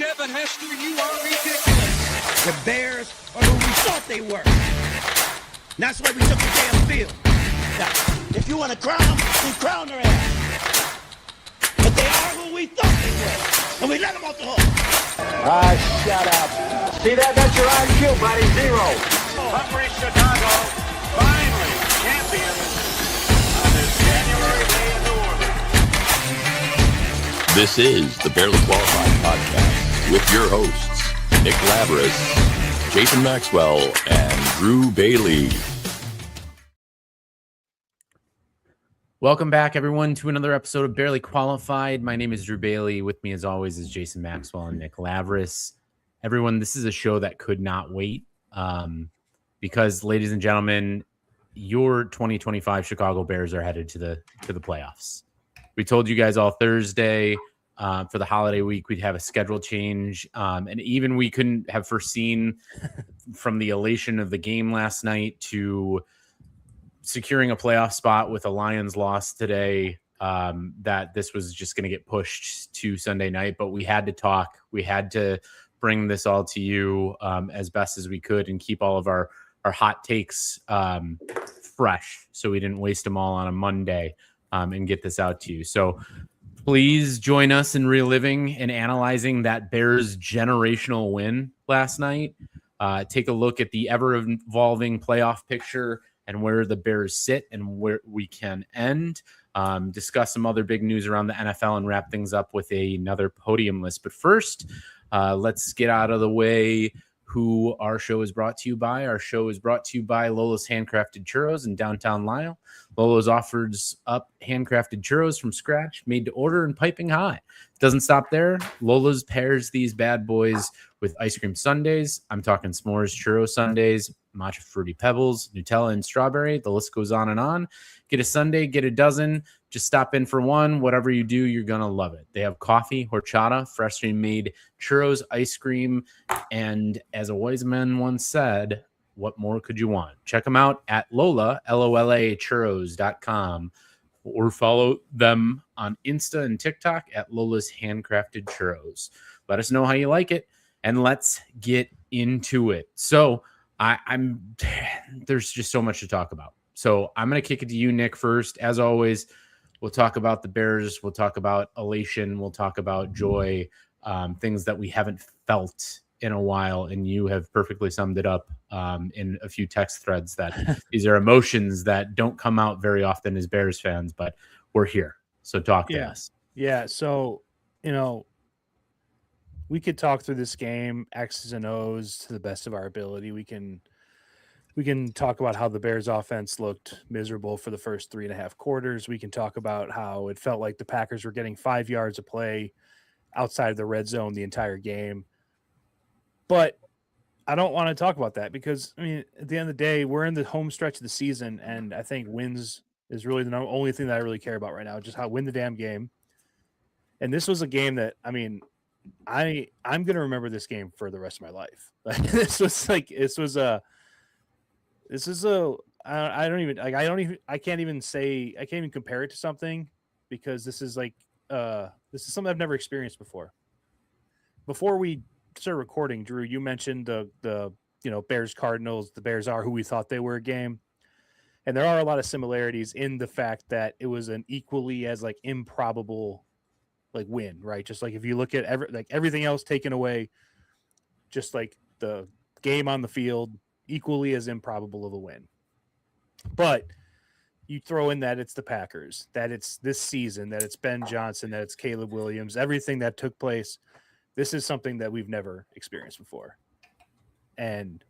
Kevin Hester, you are ridiculous. The Bears are who we thought they were. And that's why we took the damn field. Now, if you want to crown them, then crown their ass. But they are who we thought they were. And we let them off the hook. Shut up. See that? That's your IQ, buddy. 0. Hungry Chicago, finally champions on this January day in New Orleans. This is the Barely Qualified Podcast with your hosts, Nick Labris, Jason Maxwell, and Drew Bailey. Welcome back, everyone, to another episode of Barely Qualified. My name is Drew Bailey. With me, as always, is Jason Maxwell and Nick Labris. Everyone, this is a show that could not wait because, ladies and gentlemen, your 2025 Chicago Bears are headed to the playoffs. We told you guys all Thursday for the holiday week we'd have a schedule change, and even we couldn't have foreseen from the elation of the game last night to securing a playoff spot with a Lions loss today, that this was just going to get pushed to Sunday night. But we had to talk. We had to bring this all to you as best as we could and keep all of our hot takes fresh so we didn't waste them all on a Monday and get this out to you. So please join us in reliving and analyzing that Bears generational win last night. Take a look at the ever-evolving playoff picture and where the Bears sit and where we can end. Discuss some other big news around the NFL and wrap things up with another podium list. But first, let's get out of the way who our show is brought to you by. Our show is brought to you by Lola's Handcrafted Churros in downtown Lisle. Lola's offers up handcrafted churros from scratch, made to order and piping hot. Doesn't stop there. Lola's pairs these bad boys with ice cream sundaes. I'm talking s'mores churro sundaes, matcha fruity pebbles, Nutella and strawberry. The list goes on and on. Get a sundae, get a dozen. Just stop in for one. Whatever you do, you're going to love it. They have coffee, horchata, freshly made churros, ice cream, and as a wise man once said, what more could you want? Check them out at Lola, L-O-L-A, churros.com, or follow them on Insta and TikTok at Lola's Handcrafted Churros. Let us know how you like it, and let's get into it. So there's just so much to talk about. So I'm going to kick it to you, Nick, first. As always, we'll talk about the Bears. We'll talk about elation. We'll talk about joy, things that we haven't felt in a while. And you have perfectly summed it up in a few text threads that these are emotions that don't come out very often as Bears fans, but we're here. So talk to us. Yeah. So, we could talk through this game, X's and O's to the best of our ability. We can talk about how the Bears offense looked miserable for the first 3.5 quarters. We can talk about how it felt like the Packers were getting 5 yards of play outside of the red zone the entire game. But I don't want to talk about that because, at the end of the day, we're in the home stretch of the season, and I think wins is really the only thing that I really care about right now, just how win the damn game. And this was a game that, I'm going to remember this game for the rest of my life. I can't even compare it to something because this is something I've never experienced before. Before we started recording, Drew, you mentioned the Bears Cardinals. The Bears are who we thought they were game. And there are a lot of similarities in the fact that it was an equally as improbable win, right? Just if you look at everything else taken away, just the game on the field, equally as improbable of a win. But you throw in that it's the Packers, that it's this season, that it's Ben Johnson, that it's Caleb Williams, everything that took place. This is something that we've never experienced before. And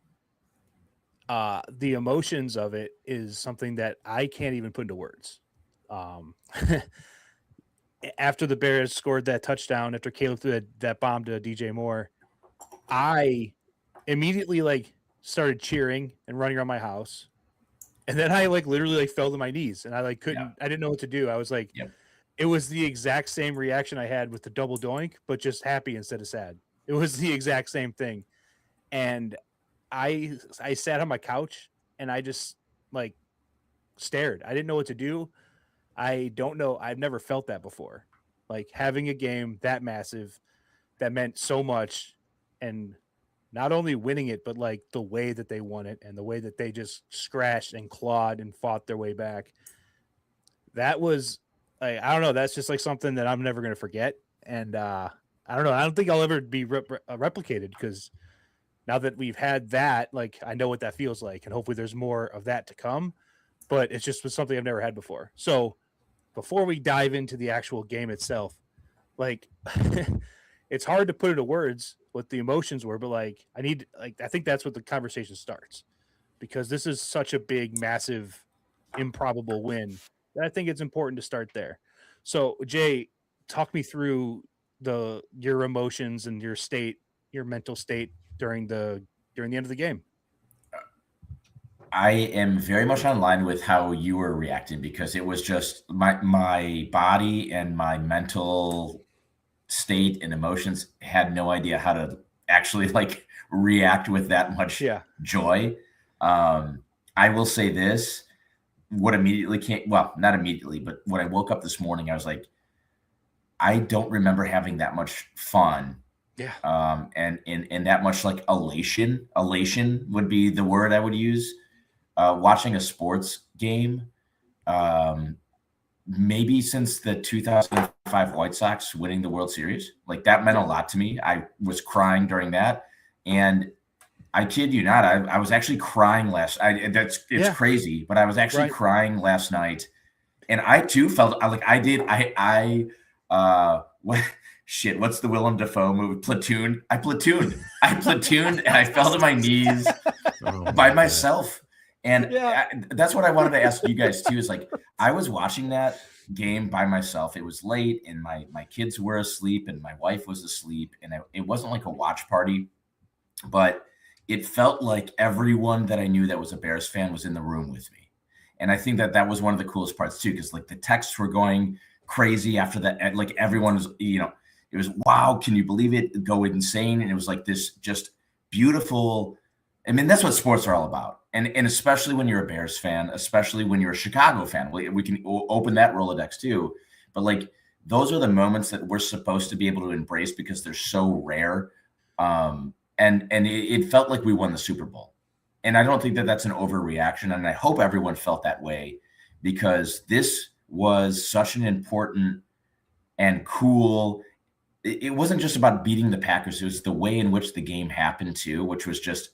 the emotions of it is something that I can't even put into words. After the Bears scored that touchdown, after Caleb threw that bomb to DJ Moore, I immediately started cheering and running around my house. And then I literally fell to my knees and I didn't know what to do. I was It was the exact same reaction I had with the double doink, but just happy instead of sad. It was the exact same thing. And I sat on my couch and I just stared. I didn't know what to do. I don't know. I've never felt that before. Having a game that massive that meant so much, and not only winning it, but like the way that they won it and the way that they just scratched and clawed and fought their way back. That was like, I don't know. That's just like something that I'm never going to forget. And I don't know. I don't think I'll ever be replicated, because now that we've had that, like, I know what that feels like, and hopefully there's more of that to come. But it's just was something I've never had before. So before we dive into the actual game itself, like, it's hard to put into words what the emotions were, but like, I think that's what the conversation starts, because this is such a big, massive, improbable win that I think it's important to start there. So, Jay, talk me through your emotions and your mental state during the end of the game. I am very much online with how you were reacting, because it was just my body and my mental state and emotions had no idea how to actually like react with that much joy. I will say this, what immediately came, well, not immediately, but when I woke up this morning, I was like, I don't remember having that much fun. Yeah. And that much like elation would be the word I would use. Watching a sports game, maybe since the 2005 White Sox winning the World Series. Like, that meant a lot to me. I was crying during that. And I kid you not, I was actually crying it's crazy, but I was actually crying last night. And I too felt like what's the Willem Dafoe movie? Platoon. I platooned and I fell to my knees by myself. And that's what I wanted to ask you guys too, is like, I was watching that game by myself. It was late and my kids were asleep and my wife was asleep, and it wasn't like a watch party, but it felt like everyone that I knew that was a Bears fan was in the room with me. And I think that was one of the coolest parts too, because like the texts were going crazy after that. Like, everyone was, it was, wow, can you believe it? Go insane. And it was like this just beautiful. I mean, that's what sports are all about. And especially when you're a Bears fan, especially when you're a Chicago fan, we can open that Rolodex too. But like, those are the moments that we're supposed to be able to embrace because they're so rare. And it felt like we won the Super Bowl. And I don't think that that's an overreaction. And I hope everyone felt that way, because this was such an important and cool. It wasn't just about beating the Packers. It was the way in which the game happened too, which was just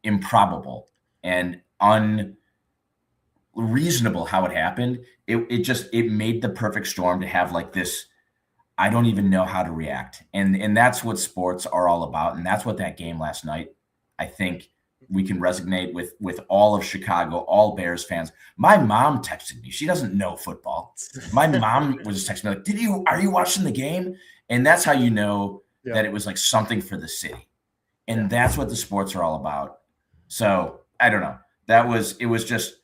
improbable and unreasonable how it happened. It made the perfect storm to have like this, I don't even know how to react. And that's what sports are all about. And that's what that game last night, I think we can resonate with all of Chicago, all Bears fans. My mom texted me. She doesn't know football. My mom was just texting me like, are you watching the game? And that's how you know that it was like something for the city. And that's what the sports are all about. So I don't know. It was just,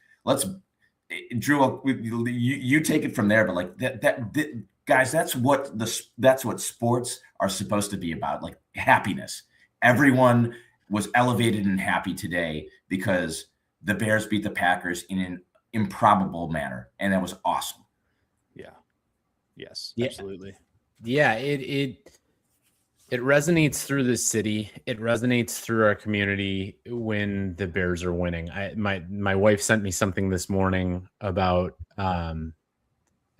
Drew, you take it from there. But like guys, that's what sports are supposed to be about. Like, happiness. Everyone was elevated and happy today because the Bears beat the Packers in an improbable manner. And that was awesome. Yeah. Yes, Yeah. absolutely. Yeah. It resonates through the city. It resonates through our community when the Bears are winning. My wife sent me something this morning about, and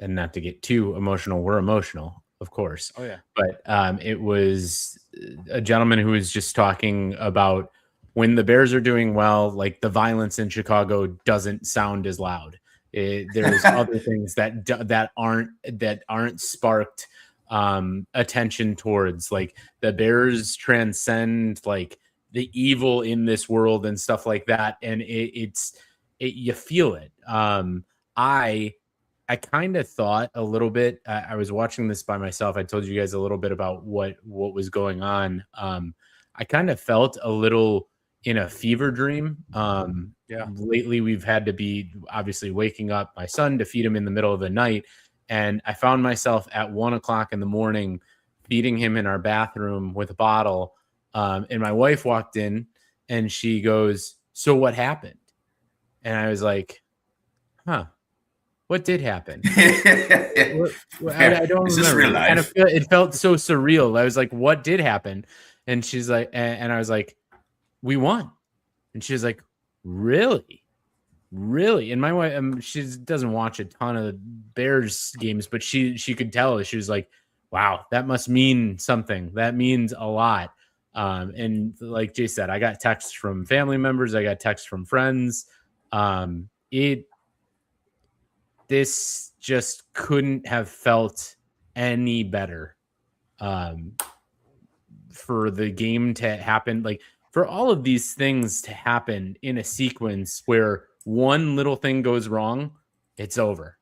not to get too emotional, we're emotional, of course. Oh yeah. But it was a gentleman who was just talking about when the Bears are doing well, like the violence in Chicago doesn't sound as loud. There's other things that aren't sparked attention towards, like the Bears transcend like the evil in this world and stuff like that. And you feel it. I kind of thought a little bit, I was watching this by myself. I told you guys a little bit about what was going on. I kind of felt a little in a fever dream. Lately we've had to be obviously waking up my son to feed him in the middle of the night. And I found myself at 1:00 in the morning feeding him in our bathroom with a bottle. And my wife walked in and she goes, "So what happened?" And I was like, huh. What did happen? I I don't Is this remember. real life? It felt so surreal. I was like, what did happen? And she's like, and I was like, we won. And she's like, really? Really? And my wife, she doesn't watch a ton of Bears games, but she could tell. She was like, wow, that must mean something. That means a lot. And like Jay said, I got texts from family members. I got texts from friends. This just couldn't have felt any better for the game to happen. Like, for all of these things to happen in a sequence where one little thing goes wrong, it's over.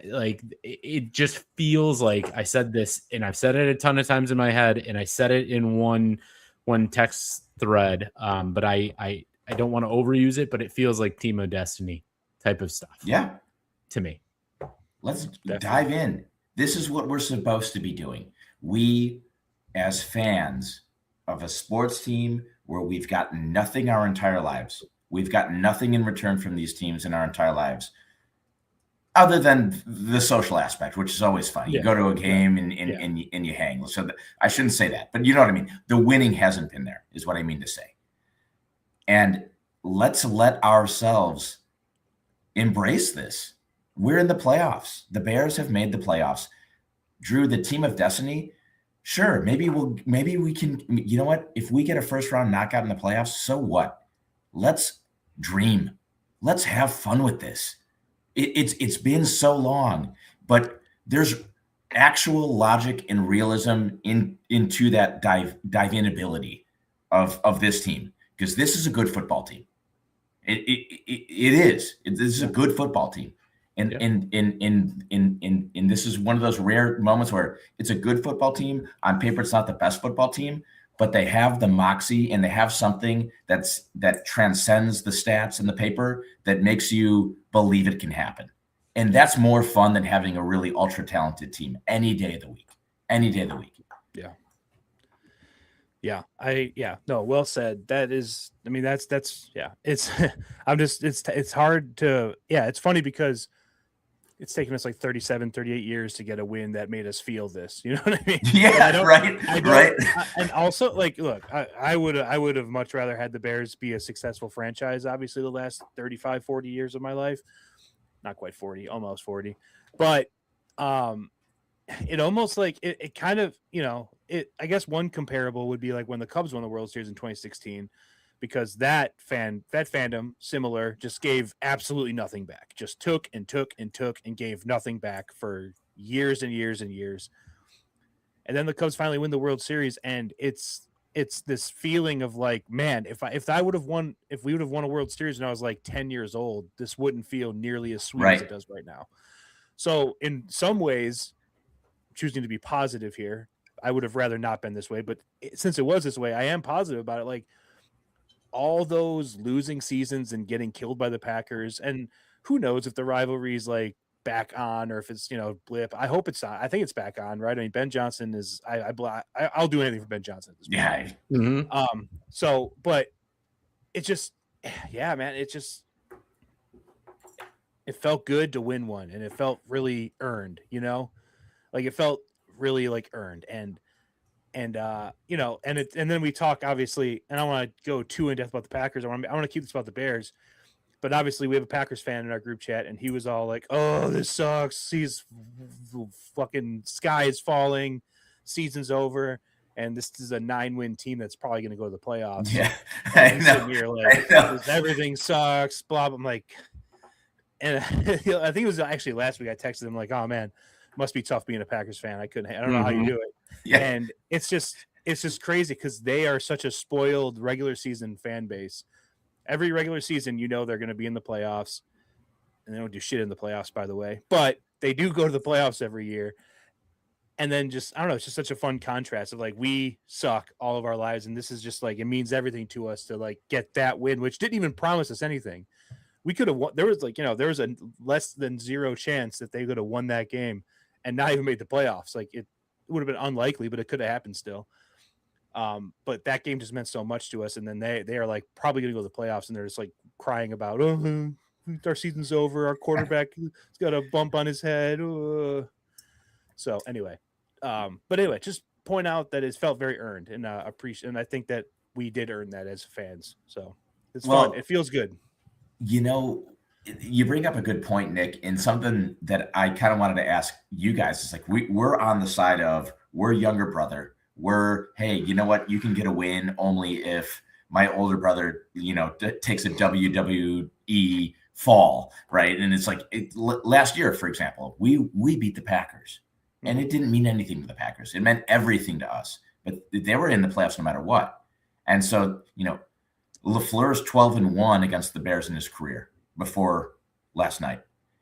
Like, it just feels like, I said this, and I've said it a ton of times in my head, and I said it in one text thread, but I don't want to overuse it, but it feels like Team of Destiny type of stuff. Yeah. To me. Let's dive in. This is what we're supposed to be doing. We, as fans of a sports team where we've gotten nothing our entire lives, we've gotten nothing in return from these teams in our entire lives, other than the social aspect, which is always fun. You go to a game and you hang. So I shouldn't say that, but you know what I mean? The winning hasn't been there, is what I mean to say. And let's let ourselves embrace this. We're in the playoffs. The Bears have made the playoffs. Drew, the Team of Destiny, sure, maybe we can, you know what? If we get a first round knockout in the playoffs, so what? Let's dream. Let's have fun with this. It's been so long, but there's actual logic and realism into that dive-in ability of this team, because this is a good football team. It is. This is a good football team. And this is one of those rare moments where it's a good football team. On paper, it's not the best football team, but they have the moxie and they have something that transcends the stats and the paper that makes you believe it can happen. And that's more fun than having a really ultra talented team any day of the week. Any day of the week. Yeah. No, well said. That is, I mean, that's it's it's hard to, it's funny because it's taken us like 37, 38 years to get a win that made us feel this. You know what I mean? Yeah, right. And also, like, look, I would have much rather had the Bears be a successful franchise, obviously, the last 35, 40 years of my life. Not quite 40, almost 40. But it almost like it kind of, I guess one comparable would be like when the Cubs won the World Series in 2016. Because that fandom, similar, just gave absolutely nothing back. Just took and gave nothing back for years and years and years. And then the Cubs finally win the World Series, and it's this feeling of like, man, if we would have won a World Series when I was like 10 years old, this wouldn't feel nearly as sweet as it does right now. So in some ways, choosing to be positive here, I would have rather not been this way. But since it was this way, I am positive about it. Like, all those losing seasons and getting killed by the Packers, and who knows if the rivalry is like back on or if it's blip. I hope it's not. I think it's back on, right? I mean, Ben Johnson is. I'll do anything for Ben Johnson at this point. Yeah. Mm-hmm. So, but it just, man, it felt good to win one, and it felt really earned. Like it felt really like earned, and then we talk, obviously, and I don't want to go too in depth about the Packers. I want to keep this about the Bears, but obviously we have a Packers fan in our group chat, and he was all like, "Oh, this sucks. He's fucking sky is falling, season's over, and this is a 9-win team that's probably going to go to the playoffs." Yeah, I know. Here, like, everything sucks. Blah. I'm like, and I think it was actually last week. I texted him like, "Oh man, must be tough being a Packers fan. I don't know how you do it." Yeah. And it's just crazy because they are such a spoiled regular season fan base. Every regular season, they're going to be in the playoffs, and they don't do shit in the playoffs, by the way, but they do go to the playoffs every year. And then just, I don't know, it's just such a fun contrast of like, we suck all of our lives. And this is just like, it means everything to us to like get that win, which didn't even promise us anything. We could have won. There was like, there was a less than 0 chance that they could have won that game and not even made the playoffs. Like it would have been unlikely, but it could have happened still. But that game just meant so much to us. And then they are like probably going to go to the playoffs, and they're just like crying about, our season's over. Our quarterback has got a bump on his head. So anyway, but anyway, just point out that it felt very earned and appreciate. And I think that we did earn that as fans. So it's fun. It feels good. You know, you bring up a good point, Nick, and something that I kind of wanted to ask you guys is like, we're on the side of we're younger brother. Hey, you know what? You can get a win only if my older brother, takes a WWE fall, right? And it's like last year, for example, we beat the Packers, and it didn't mean anything to the Packers. It meant everything to us, but they were in the playoffs no matter what. And so, LaFleur's 12-1 against the Bears in his career before last night,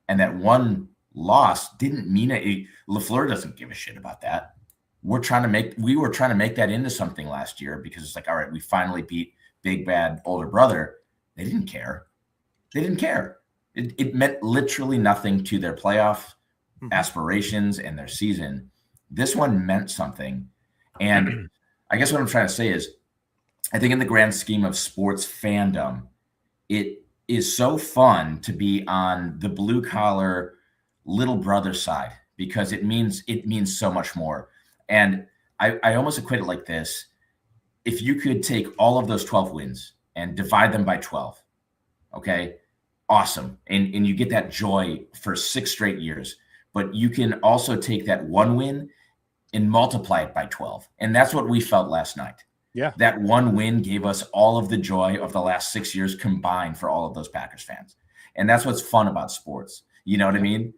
and that one loss didn't mean it. LaFleur doesn't give a shit about that. We were trying to make that into something last year because it's like, all right, we finally beat big bad older brother. They didn't care. It meant literally nothing to their playoff aspirations and their season. This one meant something. And I guess what I'm trying to say is, I think in the grand scheme of sports fandom, it is so fun to be on the blue collar little brother side because it means so much more. And I almost equate it like this. If you could take all of those 12 wins and divide them by 12, okay, awesome. And you get that joy for 6 straight years. But you can also take that one win and multiply it by 12. And that's what we felt last night. Yeah. That one win gave us all of the joy of the last 6 years combined for all of those Packers fans. And that's what's fun about sports. You know what I mean?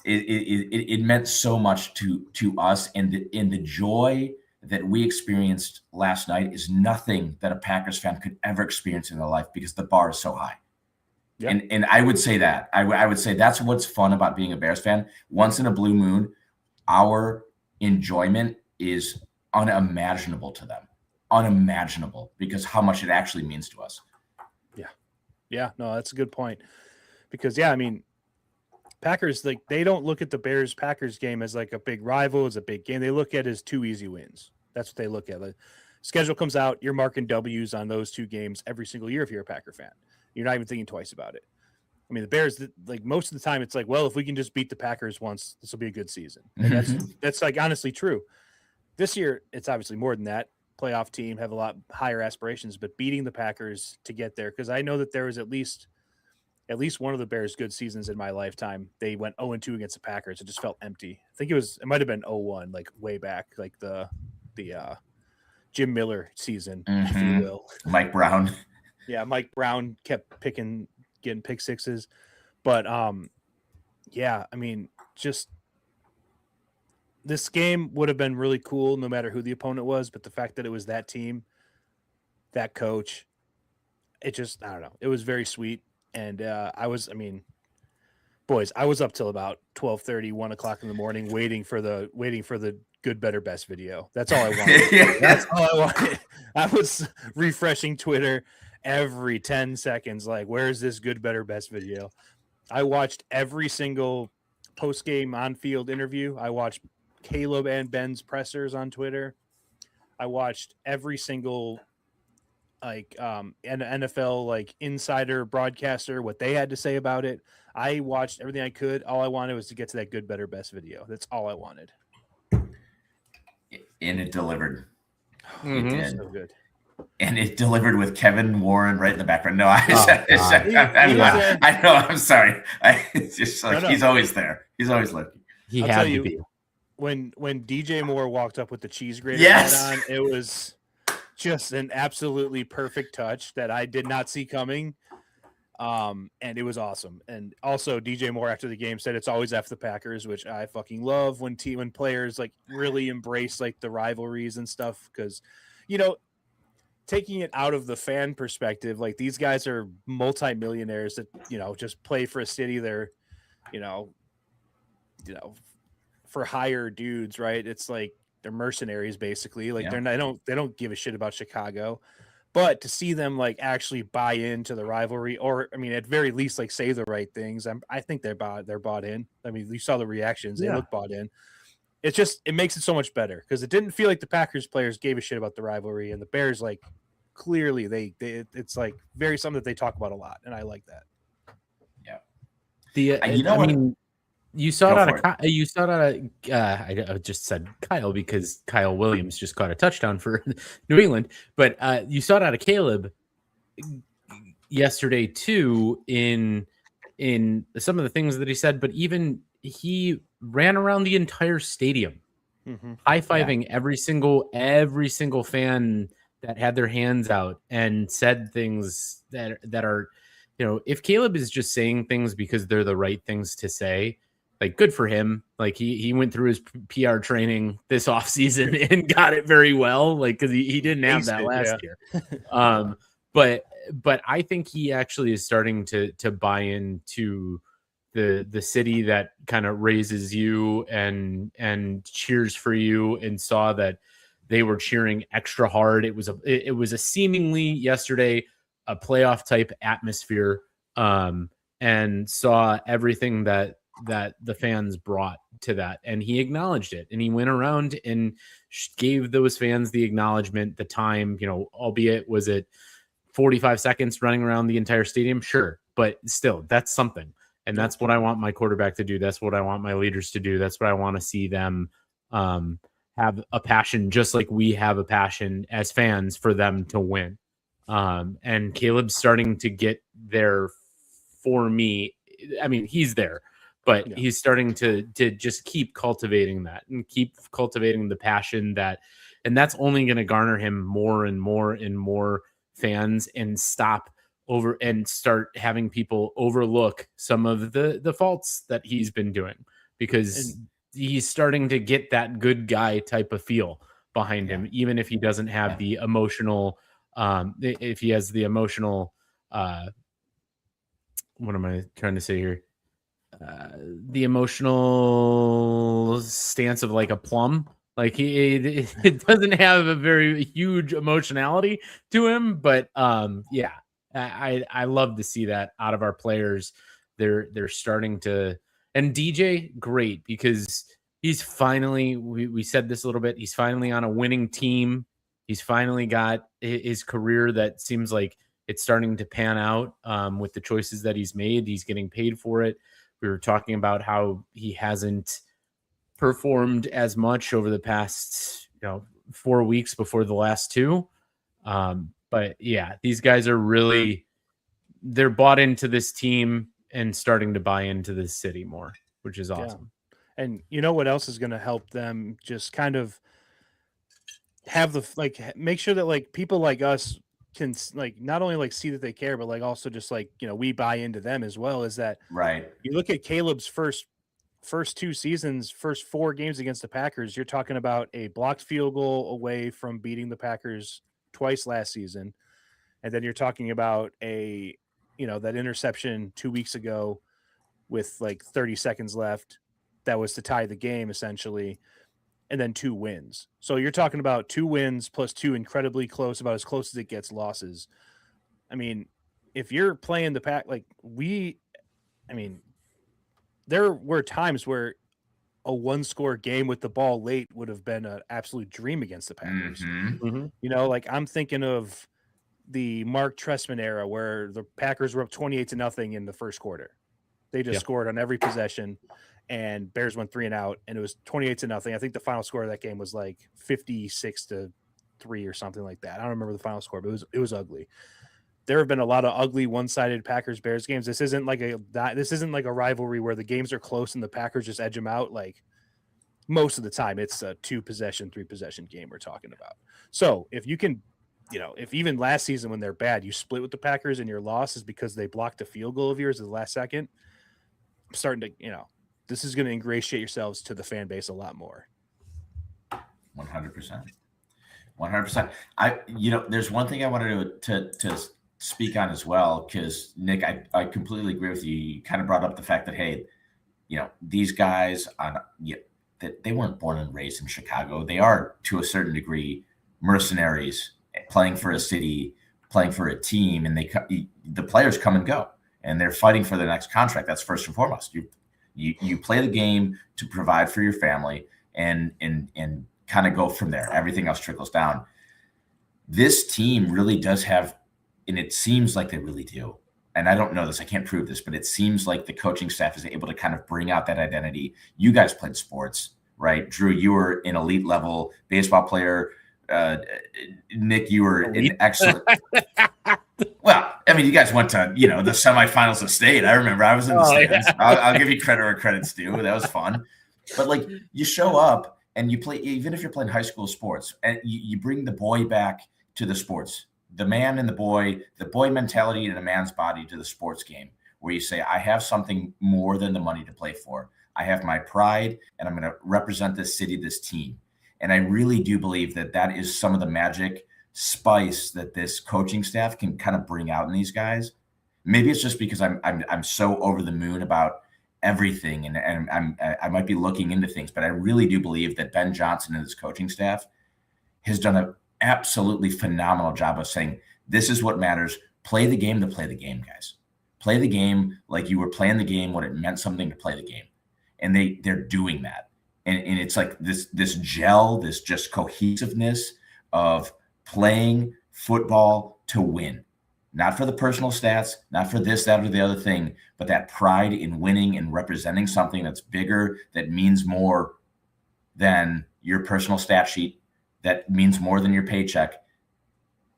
It meant so much to us, and the joy that we experienced last night is nothing that a Packers fan could ever experience in their life because the bar is so high. Yeah. And I would say that. I would say that's what's fun about being a Bears fan. Once in a blue moon, our enjoyment is unimaginable to them. Unimaginable because how much it actually means to us. Yeah, no, that's a good point. Because Packers, they don't look at the Bears-Packers game as like a big rival, as a big game. They look at it as 2 easy wins. That's what they look at. The schedule comes out, you're marking W's on those 2 games every single year if you're a Packer fan. You're not even thinking twice about it. I mean, the Bears, most of the time, it's like, well, if we can just beat the Packers once, this will be a good season. And that's honestly true. This year, it's obviously more than that. Playoff team have a lot higher aspirations, but beating the Packers to get there, because I know that there was at least one of the Bears' good seasons in my lifetime. They went 0-2 against the Packers. It just felt empty. I think it might have been 0-1, like way back, like the Jim Miller season, if you will. Mike Brown. Yeah, Mike Brown kept getting pick sixes. But just this game would have been really cool no matter who the opponent was, but the fact that it was that team, that coach, it just, I don't know. It was very sweet. And I was up till about 12:30, 1 o'clock in the morning, waiting for the good, better, best video. That's all I wanted. That's all I wanted. I was refreshing Twitter every 10 seconds. Like, where's this good, better, best video? I watched every single post-game on-field interview. I watched Caleb and Ben's pressers on Twitter. I watched every single an NFL insider broadcaster, what they had to say about it. I watched everything I could. All I wanted was to get to that good, better, best video. That's all I wanted. And it delivered. It did. So good. And it delivered with Kevin Warren right in the background. No, I know. I'm sorry. It's just like he's always there. He's always looking. He had to be. When DJ Moore walked up with the cheese grater yes. on, it was just an absolutely perfect touch that I did not see coming. And it was awesome. And also DJ Moore after the game said it's always F the Packers, which I fucking love when players really embrace the rivalries and stuff. Cause taking it out of the fan perspective, these guys are multimillionaires that, just play for a city. They're, for hire dudes, right? It's like they're mercenaries basically. They're not, they don't give a shit about Chicago, but to see them actually buy into the rivalry, or at very least say the right things. I think they're bought in. You saw the reactions; they look bought in. It's just, it makes it so much better because it didn't feel like the Packers players gave a shit about the rivalry, and the Bears clearly they it's very something that they talk about a lot, and I like that. You saw it out of I just said Kyle because Kyle Williams just caught a touchdown for New England, but you saw it out of Caleb yesterday too in some of the things that he said, but even he ran around the entire stadium, high-fiving every single fan that had their hands out and said things that are, if Caleb is just saying things because they're the right things to say, like, good for him. Like he went through his PR training this offseason and got it very well. Like, cause he didn't have that last year. But I think he actually is starting to buy into the city that kind of raises you and cheers for you, and saw that they were cheering extra hard. It was a seemingly yesterday a playoff type atmosphere, and saw everything that the fans brought to that, and he acknowledged it, and he went around and gave those fans the acknowledgement, the time, albeit was it 45 seconds running around the entire stadium, sure, but still, that's something. And that's what I want my quarterback to do. That's what I want my leaders to do. That's what I want to see them have a passion, just like we have a passion as fans for them to win. And Caleb's starting to get there for me. I mean, he's there, but he's starting to just keep cultivating that and keep cultivating the passion and that's only going to garner him more and more and more fans, and stop over and start having people overlook some of the faults that he's been doing, because he's starting to get that good guy type of feel behind him, even if he doesn't have the emotional, if he has the emotional, what am I trying to say here? The emotional stance of like a plum. Like it doesn't have a very huge emotionality to him, but I love to see that out of our players. They're starting to, and DJ, great, because he's finally, we said this a little bit, he's finally on a winning team. He's finally got his career that seems like it's starting to pan out with the choices that he's made. He's getting paid for it. We were talking about how he hasn't performed as much over the past 4 weeks before the last two, but yeah, these guys are really, they're bought into this team and starting to buy into this city more, which is awesome. And you know what else is going to help them just kind of have make sure that people like us can not only see that they care, but also just we buy into them as well, is that right. You look at Caleb's first 2 seasons, first 4 games against the Packers, you're talking about a blocked field goal away from beating the Packers twice last season. And then you're talking about that interception 2 weeks ago with 30 seconds left. That was to tie the game essentially. And then 2 wins. So you're talking about 2 wins plus 2 incredibly close, about as close as it gets, losses. I mean, if you're playing the Pack, there were times where a 1-score game with the ball late would have been an absolute dream against the Packers. I'm thinking of the Mark Trestman era where the Packers were up 28-0 in the first quarter. They just scored on every possession, and Bears went 3 and out, and it was 28-0. I think the final score of that game was 56-3 or something like that. I don't remember the final score, but it was ugly. There have been a lot of ugly one-sided Packers-Bears games. This isn't like a rivalry where the games are close and the Packers just edge them out. Most of the time, it's a 2-possession, 3-possession game we're talking about. So if you can, if even last season when they're bad, you split with the Packers and your loss is because they blocked a field goal of yours at the last second, I'm starting to, this is going to ingratiate yourselves to the fan base a lot more. 100%. 100%. There's one thing I wanted to speak on as well, because Nick, I completely agree with you. You kind of brought up the fact that, hey, these guys they weren't born and raised in Chicago. They are, to a certain degree, mercenaries playing for a city, playing for a team, and the players come and go, and they're fighting for the next contract. That's first and foremost. You play the game to provide for your family and kind of go from there. Everything else trickles down. This team really does have, and it seems like they really do, and I don't know this, I can't prove this, but it seems like the coaching staff is able to kind of bring out that identity. You guys played sports, right? Drew, you were an elite level baseball player. Nick, you were an excellent. Well, I mean, you guys went to, the semifinals of state. I remember I was in the stands. Yeah. I'll give you credit where credit's due. That was fun. But like, you show up and you play, even if you're playing high school sports, and you bring the boy back to the sports, the man and the boy mentality in a man's body to the sports game, where you say, I have something more than the money to play for. I have my pride, and I'm going to represent this city, this team. And I really do believe that that is some of the magic spice that this coaching staff can kind of bring out in these guys. Maybe it's just because I'm so over the moon about everything, and I might be looking into things, but I really do believe that Ben Johnson and his coaching staff has done an absolutely phenomenal job of saying, this is what matters. Play the game to play the game, guys. Play the game like you were playing the game when it meant something to play the game. And they're doing that. And it's like this gel, this just cohesiveness of playing football to win. Not for the personal stats, not for this, that, or the other thing, but that pride in winning and representing something that's bigger, that means more than your personal stat sheet, that means more than your paycheck.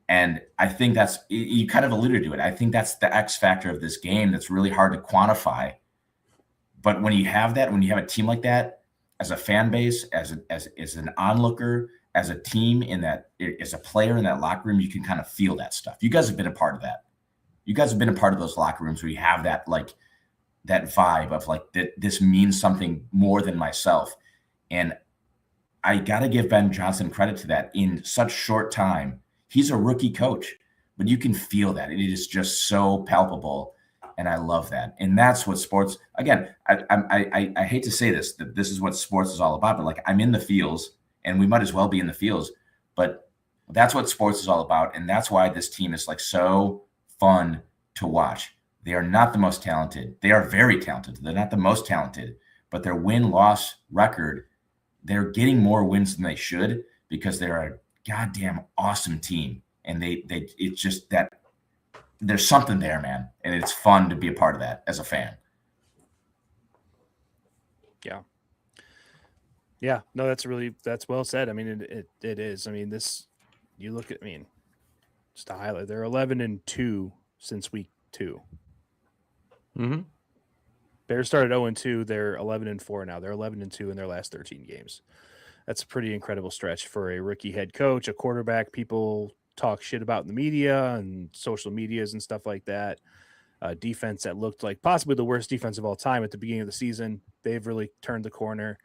And I think that's, you kind of alluded to it. I think that's the X factor of this game that's really hard to quantify. But when you have that, when you have a team like that, as a fan base, as an onlooker, as a team as a player in that locker room, you can kind of feel that stuff. You guys have been a part of that. You guys have been a part of those locker rooms where you have that, like, that vibe of like, this means something more than myself. And I got to give Ben Johnson credit to that. In such short time, he's a rookie coach, but you can feel that. It is just so palpable. And I love that. And that's what sports, again, I hate to say this, that this is what sports is all about, but like, I'm in the fields, and we might as well be in the fields, but that's what sports is all about. And that's why this team is like so fun to watch. They are not the most talented. They are very talented. They're not the most talented, but their win-loss record, they're getting more wins than they should because they're a goddamn awesome team. And it's just that there's something there, man. And it's fun to be a part of that as a fan. Yeah. Yeah, no, that's well said. I mean, it is. I mean, you look at, just to highlight, they're 11-2 since week 2. Mm-hmm. Bears started 0-2. They're 11-4 now. They're 11-2 in their last 13 games. That's a pretty incredible stretch for a rookie head coach, a quarterback people talk shit about in the media and social medias and stuff like that. Defense that looked like possibly the worst defense of all time at the beginning of the season. They've really turned the corner.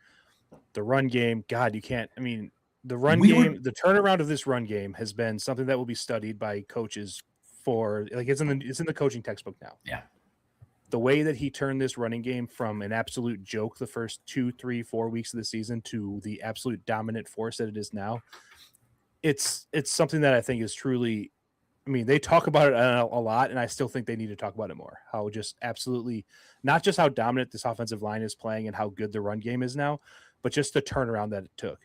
The run game, God, you can't. I mean, the the turnaround of this run game has been something that will be studied by coaches for, like, it's in the coaching textbook now. Yeah. The way that he turned this running game from an absolute joke the first 2, 3, 4 weeks of the season to the absolute dominant force that it is now, it's something that I think is truly. I mean, they talk about it a lot, and I still think they need to talk about it more. How just absolutely, not just how dominant this offensive line is playing and how good the run game is now, but just the turnaround that it took.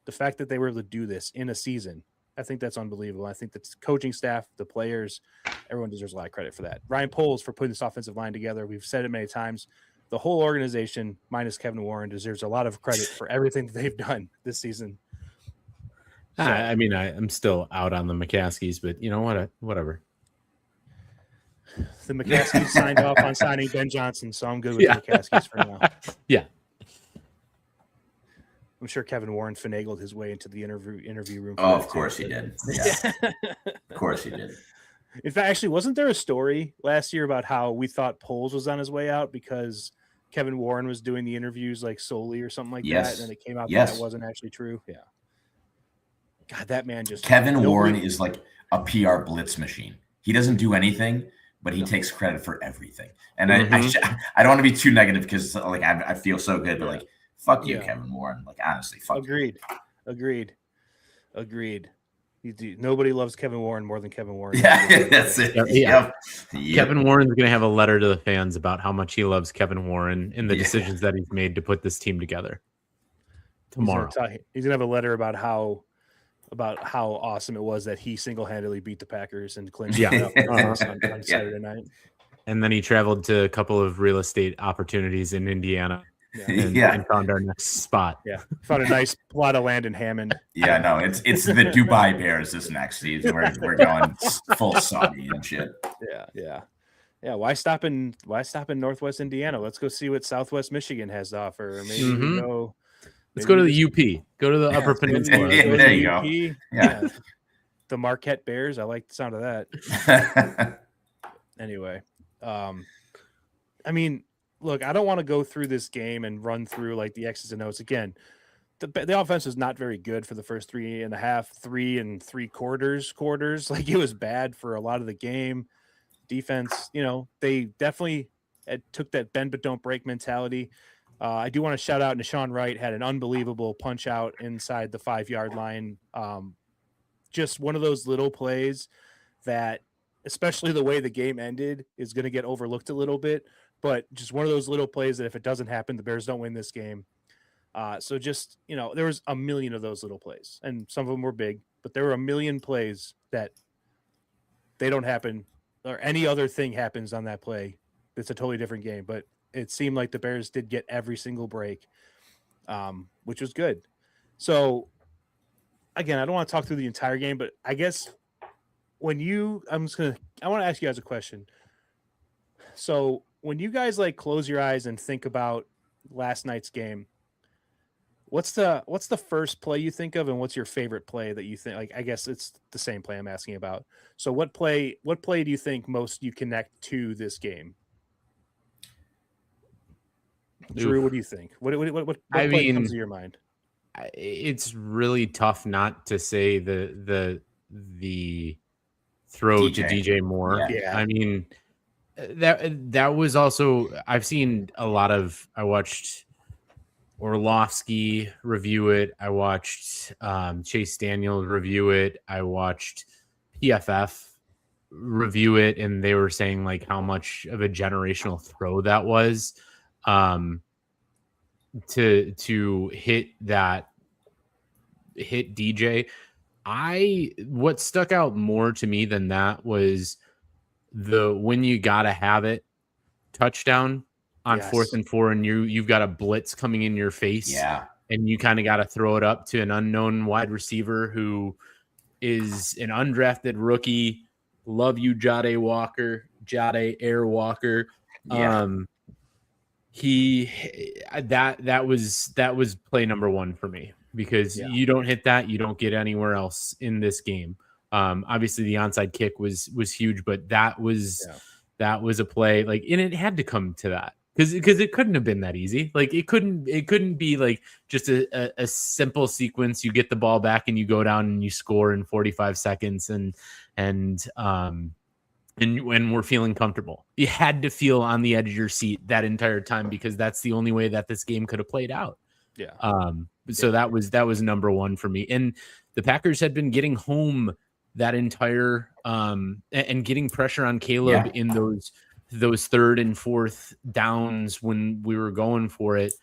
The fact that they were able to do this in a season, I think that's unbelievable. I think that's coaching staff, the players, everyone deserves a lot of credit for that. Ryan Poles for putting this offensive line together. We've said it many times. The whole organization, minus Kevin Warren, deserves a lot of credit for everything that they've done this season. So, I'm still out on the McCaskies, but whatever. The McCaskies signed off on signing Ben Johnson, so I'm good with the McCaskies for now. Yeah. I'm sure Kevin Warren finagled his way into the interview room. Oh, of course he did. Yeah. Of course he did. In fact, actually, wasn't there a story last year about how we thought Poles was on his way out because Kevin Warren was doing the interviews like solely or something like that, and then it came out that wasn't actually true? Yeah. God, that man just... Kevin Warren is like a PR blitz machine. He doesn't do anything, but he takes credit for everything. And I don't want to be too negative because like I feel so good, but like, fuck you, Kevin Warren. Like, honestly, fuck you. Agreed. Nobody loves Kevin Warren more than Kevin Warren. Yeah, that's it. Yep. Kevin Warren's going to have a letter to the fans about how much he loves Kevin Warren and the decisions that he's made to put this team together tomorrow. He's going to have a letter about how awesome it was that he single-handedly beat the Packers and clinched it up on Saturday night. And then he traveled to a couple of real estate opportunities in Indiana and found our next spot. Yeah, found a nice plot of land in Hammond. Yeah, no, it's the Dubai Bears this next season. We're going full Saudi and shit. Yeah. Why stop in Northwest Indiana? Let's go see what Southwest Michigan has to offer. Maybe we go. Let's go to the UP. Go to the Upper Peninsula. There you go. Yeah. The Marquette Bears. I like the sound of that. Anyway, I mean, look, I don't want to go through this game and run through like the X's and O's again. The offense was not very good for the first 3 3.75 quarters. Like it was bad for a lot of the game. Defense, they definitely took that bend but don't break mentality. I do want to shout out Nashawn Wright had an unbelievable punch out inside the 5-yard line. Just one of those little plays that, especially the way the game ended, is going to get overlooked a little bit. But just one of those little plays that if it doesn't happen, the Bears don't win this game. So just, there was a million of those little plays, and some of them were big, but there were a million plays that they don't happen, or any other thing happens on that play. It's a totally different game, but it seemed like the Bears did get every single break, which was good. So again, I don't want to talk through the entire game, but I guess I want to ask you guys a question. So when you guys like close your eyes and think about last night's game, what's the first play you think of, and what's your favorite play that you think? Like, I guess it's the same play I'm asking about. So what play do you think most you connect to this game? Drew, what do you think? What play comes to your mind? It's really tough not to say the throw to DJ Moore. Yeah. I mean, that was also, I watched Orlovsky review it. I watched Chase Daniel review it. I watched PFF review it, and they were saying like how much of a generational throw that was. To hit DJ. What stuck out more to me than that was the when you gotta have it touchdown on 4th and 4, and you've got a blitz coming in your face. Yeah. And you kind of got to throw it up to an unknown wide receiver who is an undrafted rookie. Love you, Jade Air Walker. Yeah. That was play number 1 for me, because you don't hit that, you don't get anywhere else in this game. Obviously the onside kick was huge, but that was a play, like, and it had to come to that because it couldn't have been that easy. Like it couldn't be like just a simple sequence. You get the ball back and you go down and you score in 45 seconds and when we're feeling comfortable. You had to feel on the edge of your seat that entire time, because that's the only way that this game could have played out. So that was number 1 for me. And the Packers had been getting home that entire and getting pressure on Caleb in those 3rd and 4th downs when we were going for it.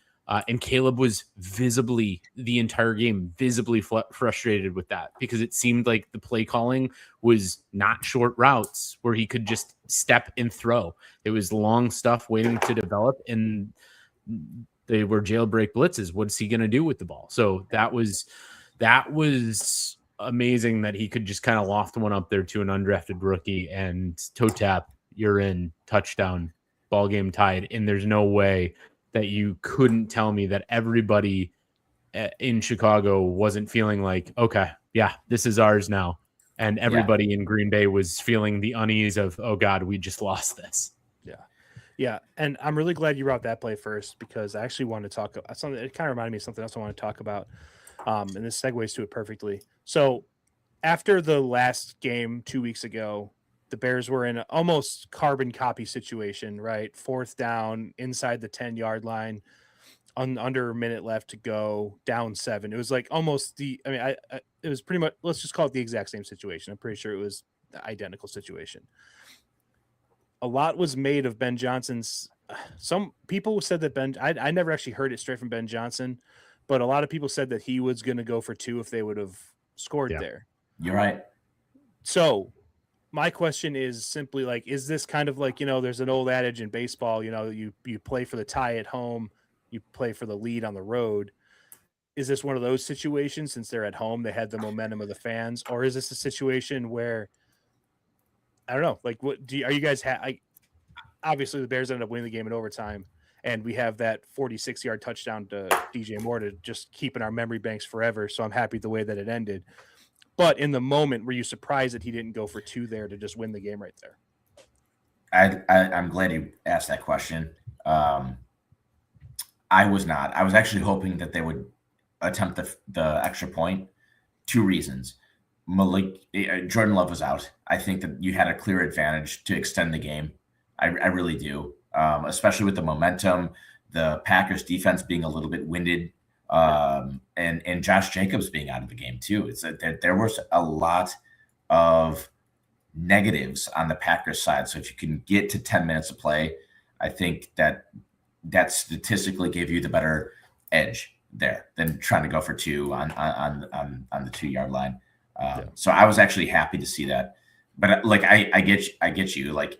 And Caleb was visibly the entire game frustrated with that, because it seemed like the play calling was not short routes where he could just step and throw. It was long stuff waiting to develop, and they were jailbreak blitzes. What's he going to do with the ball? So that was amazing that he could just kind of loft one up there to an undrafted rookie and toe tap, you're in, touchdown, ball game tied. And there's no way that you couldn't tell me that everybody in Chicago wasn't feeling like, okay, yeah, this is ours now. And everybody in Green Bay was feeling the unease of, oh God, we just lost this. Yeah. And I'm really glad you brought that play first, because I actually wanted to talk about something. It kind of reminded me of something else I want to talk about. And this segues to it perfectly. So after the last game 2 weeks ago, the Bears were in an almost carbon copy situation, right? 4th down inside the 10-yard line, under a minute left to go, down 7. It was like almost it was pretty much, let's just call it the exact same situation. I'm pretty sure it was the identical situation. A lot was made of Ben Johnson's. Some people said that I never actually heard it straight from Ben Johnson, but a lot of people said that he was going to go for 2 if they would have scored there. You're right. So My question is simply like, is this kind of like, there's an old adage in baseball, you play for the tie at home, you play for the lead on the road. Is this one of those situations since they're at home, they had the momentum of the fans, or is this a situation where I don't know, like are you guys obviously the Bears ended up winning the game in overtime, and we have that 46-yard touchdown to DJ Moore to just keep in our memory banks forever. So I'm happy the way that it ended. But in the moment, were you surprised that he didn't go for 2 there to just win the game right there? I'm glad you asked that question. I was not. I was actually hoping that they would attempt the extra point. 2 reasons. Jordan Love was out. I think that you had a clear advantage to extend the game. I really do, especially with the momentum, the Packers defense being a little bit winded, and Josh Jacobs being out of the game too. It's that there was a lot of negatives on the Packers side. So if you can get to 10 minutes of play, I think that statistically gave you the better edge there than trying to go for 2 on the 2-yard line. So I was actually happy to see that. But like I get you. Like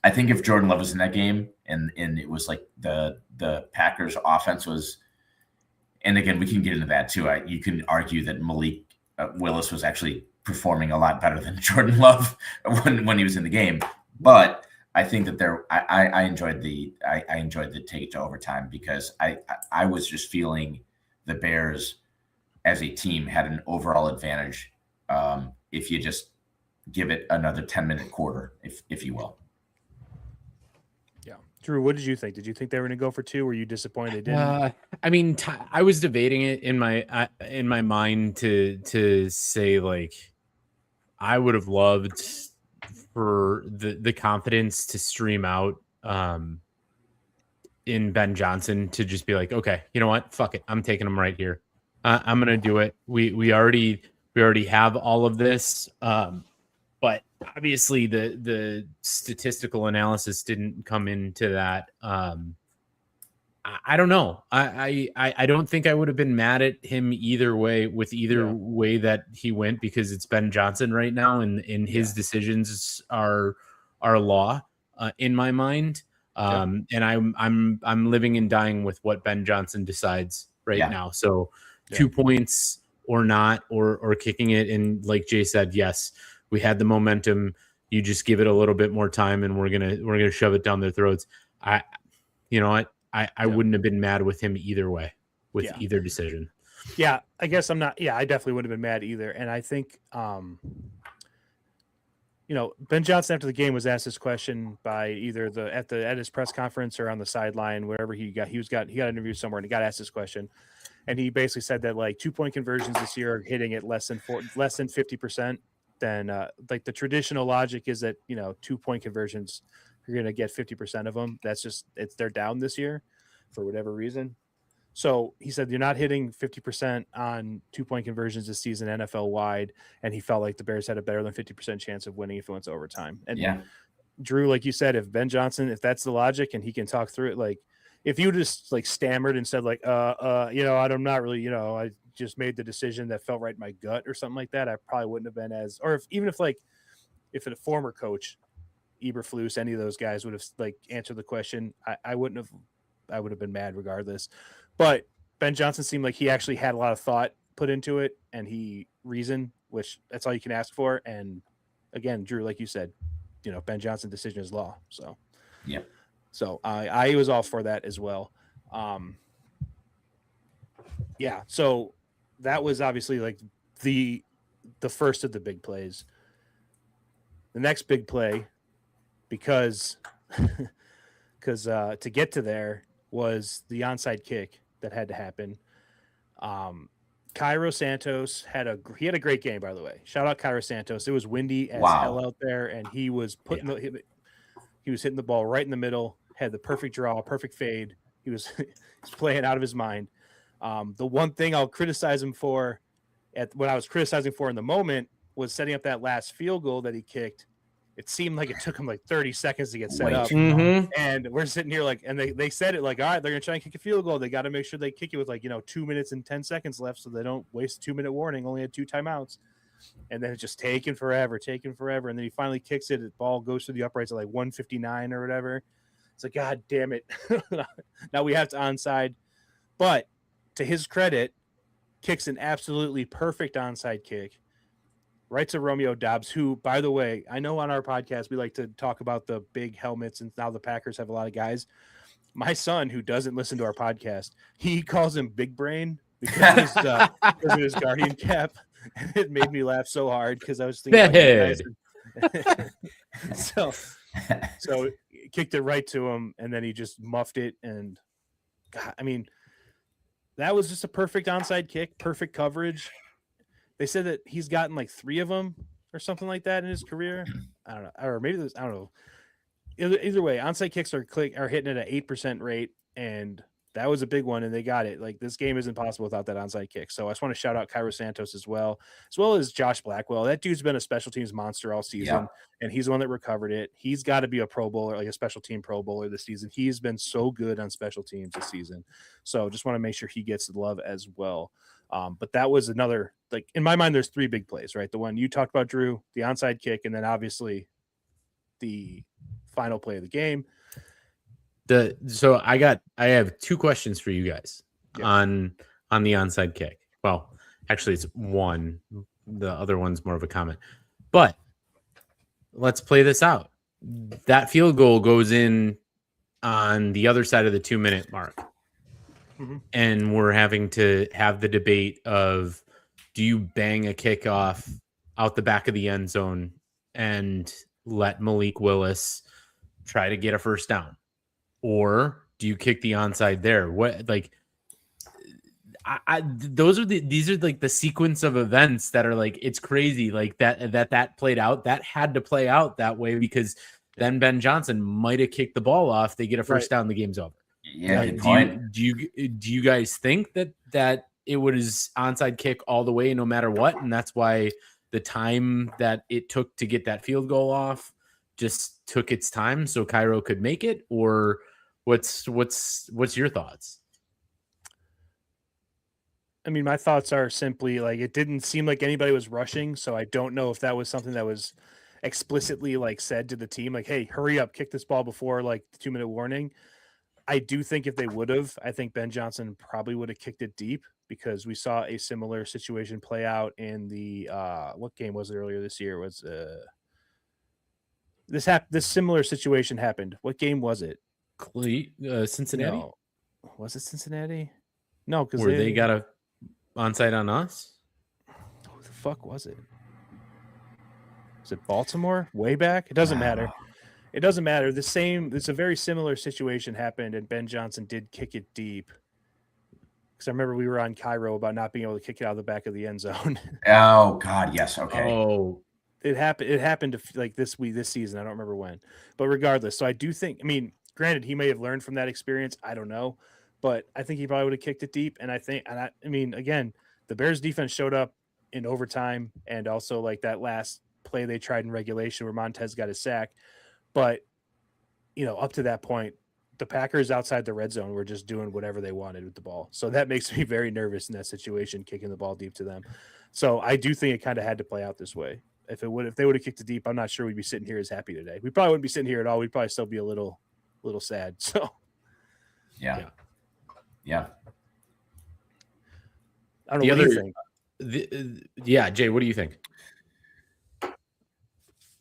I think if Jordan Love was in that game and it was like the Packers offense was, and again, we can get into that too. You can argue that Malik Willis was actually performing a lot better than Jordan Love when he was in the game. But I think that I enjoyed the take it to overtime because I was just feeling the Bears as a team had an overall advantage if you just give it another 10-minute quarter, if you will. Yeah. Drew, what did you think? Did you think they were going to go for 2? Were you disappointed they didn't? I mean, I was debating it in my mind to say, like, I would have loved for the confidence to stream out in Ben Johnson to just be like, okay, you know what? Fuck it. I'm taking him right here. I'm going to do it. We already have all of this. But obviously the statistical analysis didn't come into that. I don't know. I don't think I would have been mad at him either way with either way that he went, because it's Ben Johnson right now, and his decisions are law in my mind. And I'm living and dying with what Ben Johnson decides right now. So 2 points or not, or kicking it. And like Jay said, yes, we had the momentum. You just give it a little bit more time and we're gonna shove it down their throats. You know what? I wouldn't have been mad with him either way, with either decision. Yeah, I guess I'm not. Yeah, I definitely wouldn't have been mad either. And I think, Ben Johnson after the game was asked this question by either at his press conference or on the sideline, wherever he got interviewed somewhere, and he got asked this question, and he basically said that like 2-point conversions this year are hitting at less than 50%. Then like the traditional logic is that 2-point conversions, you're going to get 50% of them. That's just they're down this year for whatever reason. So he said you're not hitting 50% on 2-point conversions this season NFL wide, and he felt like the Bears had a better than 50% chance of winning if it went to overtime. And Drew, like you said, if Ben Johnson, if that's the logic and he can talk through it, like if you just like stammered and said like I'm not really, I just made the decision that felt right in my gut or something like that, I probably wouldn't have been as, or if a former coach, Eberflus, any of those guys would have like answered the question, I would have been mad regardless. But Ben Johnson seemed like he actually had a lot of thought put into it, and he reasoned, which that's all you can ask for. And again, Drew, like you said, Ben Johnson decision is law. So so I was all for that as well. So that was obviously like the first of the big plays. The next big play, because to get to there was the onside kick that had to happen. Cairo Santos had a great game, by the way. Shout out Cairo Santos. It was windy as hell out there, and he was he was hitting the ball right in the middle, had the perfect draw, perfect fade. He was he's playing out of his mind. The one thing I'll criticize him for what I was criticizing for in the moment was setting up that last field goal that he kicked. It seemed like it took him like 30 seconds to get set up. Mm-hmm. And we're sitting here like, and they said it like, all right, they're going to try and kick a field goal. They got to make sure they kick it with 2 minutes and 10 seconds left so they don't waste a 2-minute warning, only had 2 timeouts. and then it's just taking forever. And then he finally kicks it. The ball goes through the uprights at like 159 or whatever. It's like, God damn it. Now we have to onside. But to his credit, kicks an absolutely perfect onside kick right to Romeo Dobbs, who, by the way, I know on our podcast we like to talk about the big helmets, and now the Packers have a lot of guys. My son, who doesn't listen to our podcast, he calls him Big Brain because of his Guardian cap. And it made me laugh so hard because I was thinking, so kicked it right to him, and then he just muffed it. And God, I mean, that was just a perfect onside kick, perfect coverage. They said that he's gotten like 3 of them or something like that in his career. I don't know, or maybe I don't know. Either way, onside kicks are hitting at an 8% rate, and that was a big one, and they got it. Like, this game isn't possible without that onside kick. So I just want to shout out Cairo Santos as well as Josh Blackwell. That dude's been a special teams monster all season, and he's the one that recovered it. He's got to be a Pro Bowler, like a special team Pro Bowler this season. He's been so good on special teams this season. So just want to make sure he gets the love as well. But that was another, like, in my mind, there's 3 big plays, right? The one you talked about, Drew, the onside kick, and then obviously the final play of the game. So I have 2 questions for you guys on the onside kick. Well, actually it's one. The other one's more of a comment. But let's play this out. That field goal goes in on the other side of the 2-minute mark. Mm-hmm. And we're having to have the debate of, do you bang a kickoff out the back of the end zone and let Malik Willis try to get a first down? Or do you kick the onside there? What, like, these are like the sequence of events that are like, it's crazy. Like that played out. That had to play out that way, because then Ben Johnson might have kicked the ball off. They get a first down. The game's over. Yeah. Good point. Do you guys think that it was onside kick all the way, no matter what, and that's why the time that it took to get that field goal off just took its time so Cairo could make it? Or what's your thoughts? I mean, my thoughts are simply, like, it didn't seem like anybody was rushing, so I don't know if that was something that was explicitly, like, said to the team, like, hey, hurry up, kick this ball before, like, the 2-minute warning. I do think if they would have, I think Ben Johnson probably would have kicked it deep, because we saw a similar situation play out in the what game was it earlier this year? Was this similar situation happened? What game was it? Cincinnati? No. Was it Cincinnati? No, because they got a onside on us. Who the fuck was it? Was it Baltimore? Way back? It doesn't matter. It doesn't matter. It's a very similar situation happened, and Ben Johnson did kick it deep. Because I remember we were on Cairo about not being able to kick it out of the back of the end zone. Oh God, yes. Okay. Oh, it happened like this season. I don't remember when, but regardless. So I do think, I mean, granted, he may have learned from that experience. I don't know, but I think he probably would have kicked it deep. And I mean, again, the Bears defense showed up in overtime, and also like that last play they tried in regulation where Montez got a sack. But, up to that point, the Packers outside the red zone were just doing whatever they wanted with the ball. So that makes me very nervous in that situation, kicking the ball deep to them. So I do think it kind of had to play out this way. If they would have kicked it deep, I'm not sure we'd be sitting here as happy today. We probably wouldn't be sitting here at all. We'd probably still be a little sad. So yeah. I don't know. What do you think? Jay, what do you think?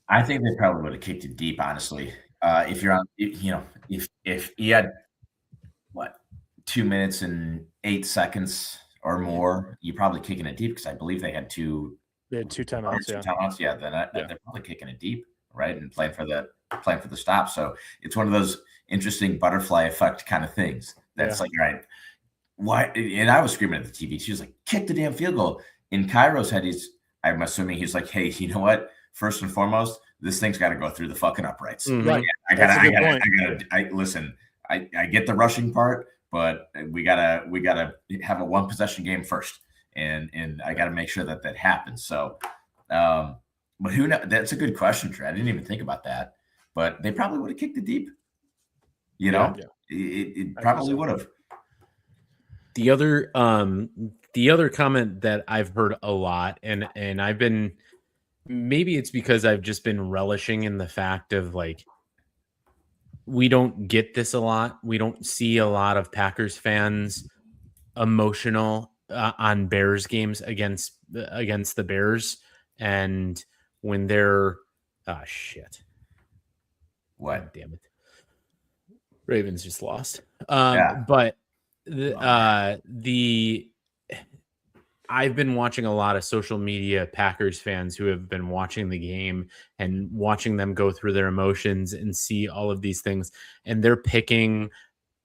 I think they probably would have kicked it deep, honestly. If you're on, if you had 2 minutes and 8 seconds or more, you're probably kicking it deep, because I believe they had 2 timeouts. Yeah, then they're probably kicking it deep, right, and playing for the stop. So it's one of those interesting butterfly effect kind of things. That's like, right, why? And I was screaming at the TV. She was like, "Kick the damn field goal." In Cairo's head, I'm assuming he's like, "Hey, you know what? First and foremost, this thing's got to go through the fucking uprights." Mm-hmm. Right. I get the rushing part, but we gotta have a 1-possession game first, and I gotta make sure that happens. So, but who knows? That's a good question, Trey. I didn't even think about that, but they probably would have kicked it deep. It probably would have. The other The other comment that I've heard a lot, and I've been, maybe it's because I've just been relishing in the fact of like, we don't get this a lot. We don't see a lot of Packers fans emotional on Bears games against the Bears, and when they're shit. What? God damn it. Ravens just lost. Yeah. But I've been watching a lot of social media Packers fans who have been watching the game and watching them go through their emotions and see all of these things, and they're picking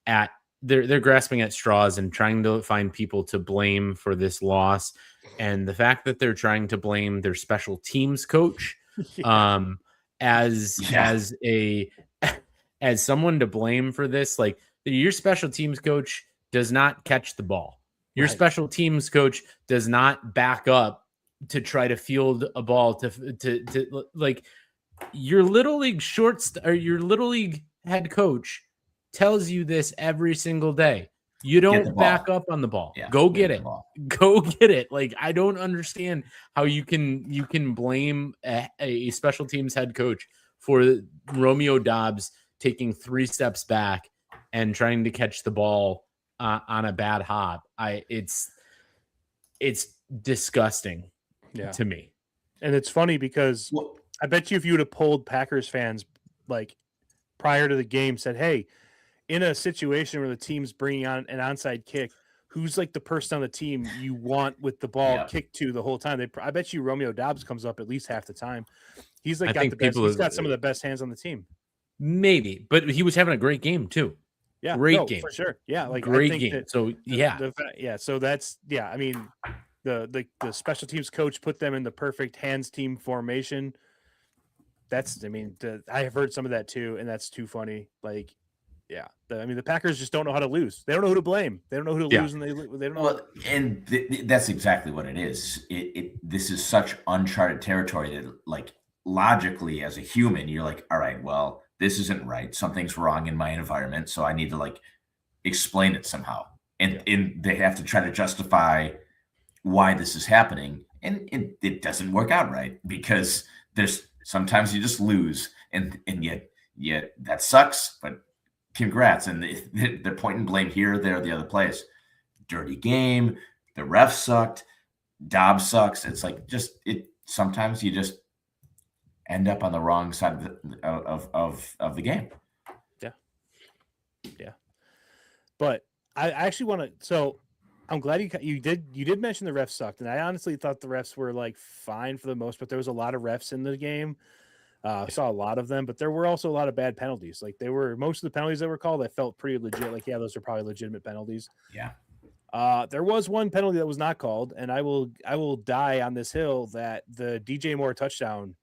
at they're grasping at straws and trying to find people to blame for this loss. And the fact that they're trying to blame their special teams coach as someone to blame for this, like your special teams coach does not catch the ball. Your special teams coach does not back up to try to field a ball to like your little league your little league head coach tells you this every single day. You don't back up on the ball. Yeah, go get it. Go get it. Like, I don't understand how you can blame a special teams head coach for Romeo Doubs taking 3 steps back and trying to catch the ball on a bad hop. It's disgusting to me. And it's funny because I bet you if you would have polled Packers fans like prior to the game, said, hey, in a situation where the team's bringing on an onside kick, who's like the person on the team you want with the ball kicked to the whole time? I bet you Romeo Doubs comes up at least half the time. He's like he's got some of the best hands on the team. Maybe, but he was having a great game too. Yeah, great game for sure. Yeah, like great game. So so that's I mean, the special teams coach put them in the perfect hands team formation. That's I have heard some of that too, and that's too funny. Like, yeah, the Packers just don't know how to lose. They don't know who to blame. They don't know who to lose, and they don't know. Well, and that's exactly what it is. This is such uncharted territory that, like, logically as a human, you're like, all right, well, this isn't right. Something's wrong in my environment, so I need to like explain it somehow. And they have to try to justify why this is happening, and it doesn't work out right because sometimes you just lose, and yet that sucks, but. Congrats. And they're pointing blame here, there, the other place. Dirty game. The ref sucked. Dobbs sucks. It's like sometimes you just end up on the wrong side of the game. Yeah. Yeah. But I actually want to. So I'm glad you did mention the refs sucked, and I honestly thought the refs were like fine for the most, but there was a lot of refs in the game. Saw a lot of them, but there were also a lot of bad penalties. Like most of the penalties that were called, I felt pretty legit. Like, yeah, those are probably legitimate penalties. Yeah. There was one penalty that was not called, and I will die on this hill that the DJ Moore touchdown,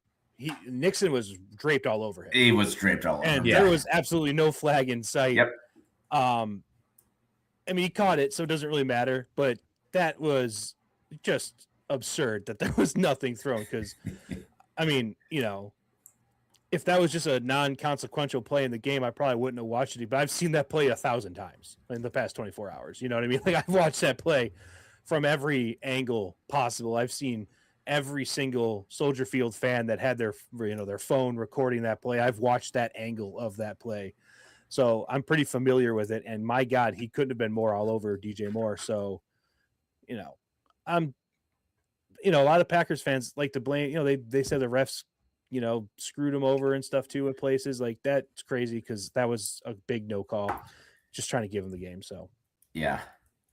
Nixon was draped all over him. He was draped all over him. And there was absolutely no flag in sight. Yep. I mean, he caught it, so it doesn't really matter, but that was just absurd that there was nothing thrown because, I mean, if that was just a non-consequential play in the game, I probably wouldn't have watched it. But I've seen that play 1,000 times in the past 24 hours. You know what I mean? Like, I've watched that play from every angle possible. I've seen every single Soldier Field fan that had their phone recording that play. I've watched that angle of that play. So I'm pretty familiar with it. And my God, he couldn't have been more all over DJ Moore. So, a lot of Packers fans like to blame, they said the refs, screwed him over and stuff too at places. Like, that's crazy because that was a big no call. Just trying to give him the game. So, yeah.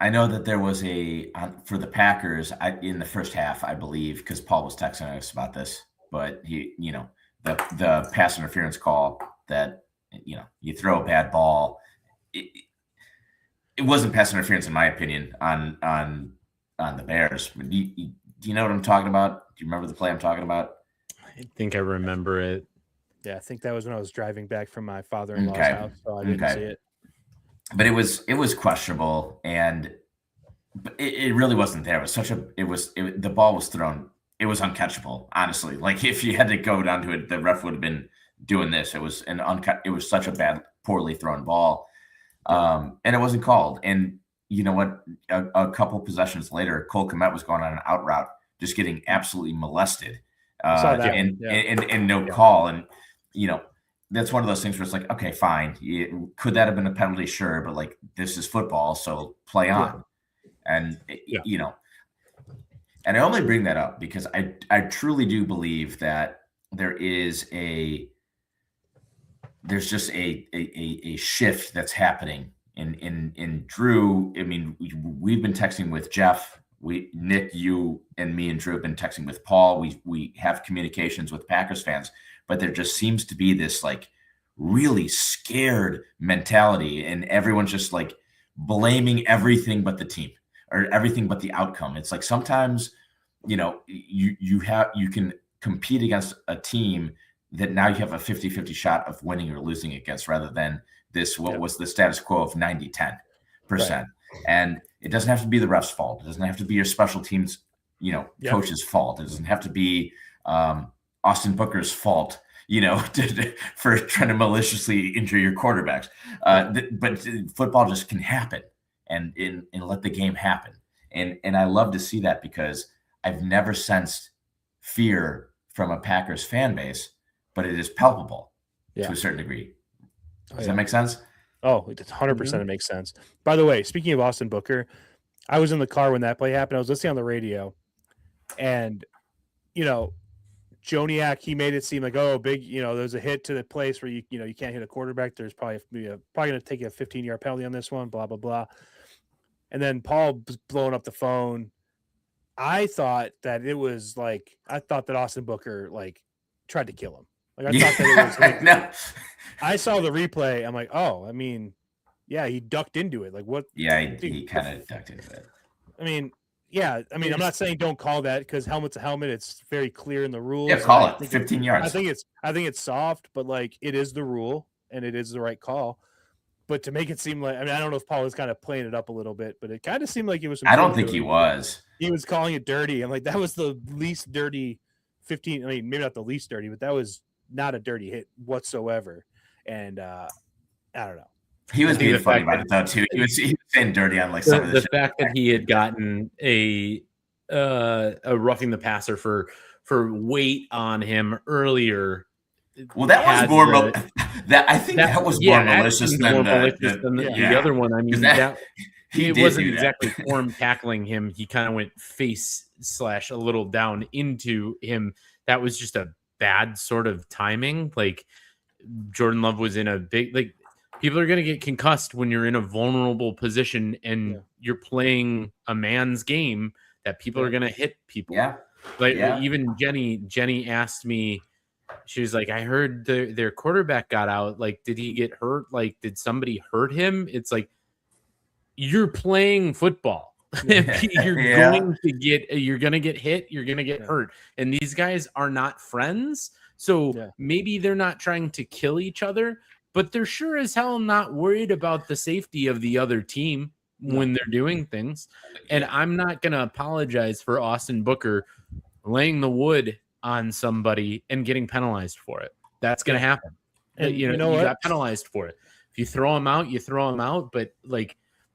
I know that there was for the Packers in the first half, I believe, because Paul was texting us about this, but the pass interference call that, you throw a bad ball. It wasn't pass interference, in my opinion, on the Bears. Do you know what I'm talking about? Do you remember the play I'm talking about? I think I remember it. Yeah, I think that was when I was driving back from my father-in-law's house, so I didn't see it. But it was questionable, and it really wasn't there. It was the ball was thrown. It was uncatchable, honestly. Like, if you had to go down to it, the ref would have been doing this. It was it was such a poorly thrown ball, and it wasn't called. And you know what? A couple possessions later, Cole Kmet was going on an out route, just getting absolutely molested, Saw that and, one. and no call. And that's one of those things where it's like, okay, fine. Could that have been a penalty? Sure, but like this is football, so play on. And and I only bring that up because I truly do believe that there's just a shift that's happening in Drew. I mean, we've been texting with Jeff. Nick, you and me and Drew have been texting with Paul. We have communications with Packers fans, but there just seems to be this like really scared mentality, and everyone's just like blaming everything but the team or everything but the outcome. It's like sometimes, you can compete against a team that now you have a 50-50 shot of winning or losing against, rather than this, what was the status quo of 90-10%. Right. And it doesn't have to be the ref's fault. It doesn't have to be your special teams, coach's fault. It doesn't have to be Austin Booker's fault, for trying to maliciously injure your quarterbacks. But football just can happen and let the game happen. And I love to see that, because I've never sensed fear from a Packers fan base, but it is palpable to a certain degree. Does that make sense? Oh, it 100% it makes sense. By the way, speaking of Austin Booker, I was in the car when that play happened. I was listening on the radio, and Joniak, he made it seem like, oh, big, there's a hit to the place where you can't hit a quarterback. There's probably going to take a 15-yard penalty on this one, blah, blah, blah. And then Paul blowing up the phone. I thought that Austin Booker tried to kill him. I thought that it was no. I saw the replay. I'm like, oh, I mean, yeah, he ducked into it. Like what? Yeah, he kind of ducked into it. I mean, I'm not saying don't call that, because helmet's a helmet. It's very clear in the rules. Yeah, call it 15 yards. I think it's soft, but it is the rule and it is the right call. But to make it seem like, I don't know if Paul was kind of playing it up a little bit, but it kind of seemed like it was. I don't think he was. He was calling it dirty. I'm like, that was the least dirty 15. I mean, maybe not the least dirty, but that was not a dirty hit whatsoever. And I don't know. He was being funny about it though too. He was saying dirty on some of the fact that he had gotten a roughing the passer for weight on him earlier. Well, that was more that was more malicious than the other one. I mean, he wasn't exactly form tackling him. He kind of went face / a little down into him. That was just a bad sort of timing. Like Jordan Love was in a big, people are going to get concussed when you're in a vulnerable position and you're playing a man's game, that people are going to hit people. Even Jenny asked me, she was like, I heard their quarterback got out. Like, did he get hurt? Like, did somebody hurt him? It's like, you're playing football. You're going to get hit. You're going to get hurt. And these guys are not friends. So maybe they're not trying to kill each other, but they're sure as hell not worried about the safety of the other team when they're doing things. And I'm not going to apologize for Austin Booker laying the wood on somebody and getting penalized for it. That's going to happen. And you got penalized for it. If you throw him out, you throw him out. But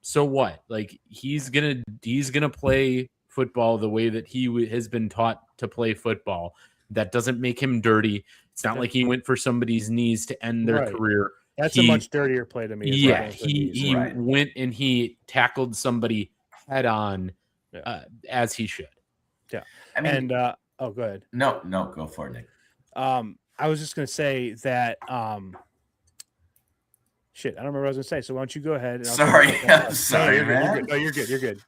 so what? He's gonna play football the way that he has been taught to play football. That doesn't make him dirty. It's not like he went for somebody's knees to end their career. That's a much dirtier play to me. Yeah, he went and he tackled somebody head on, as he should. Yeah, I mean, and go ahead. No, go for it, Nick. I was just gonna say that. Shit, I don't remember what I was gonna say. So why don't you go ahead? Sorry, I'm sorry, man. You're good. You're good.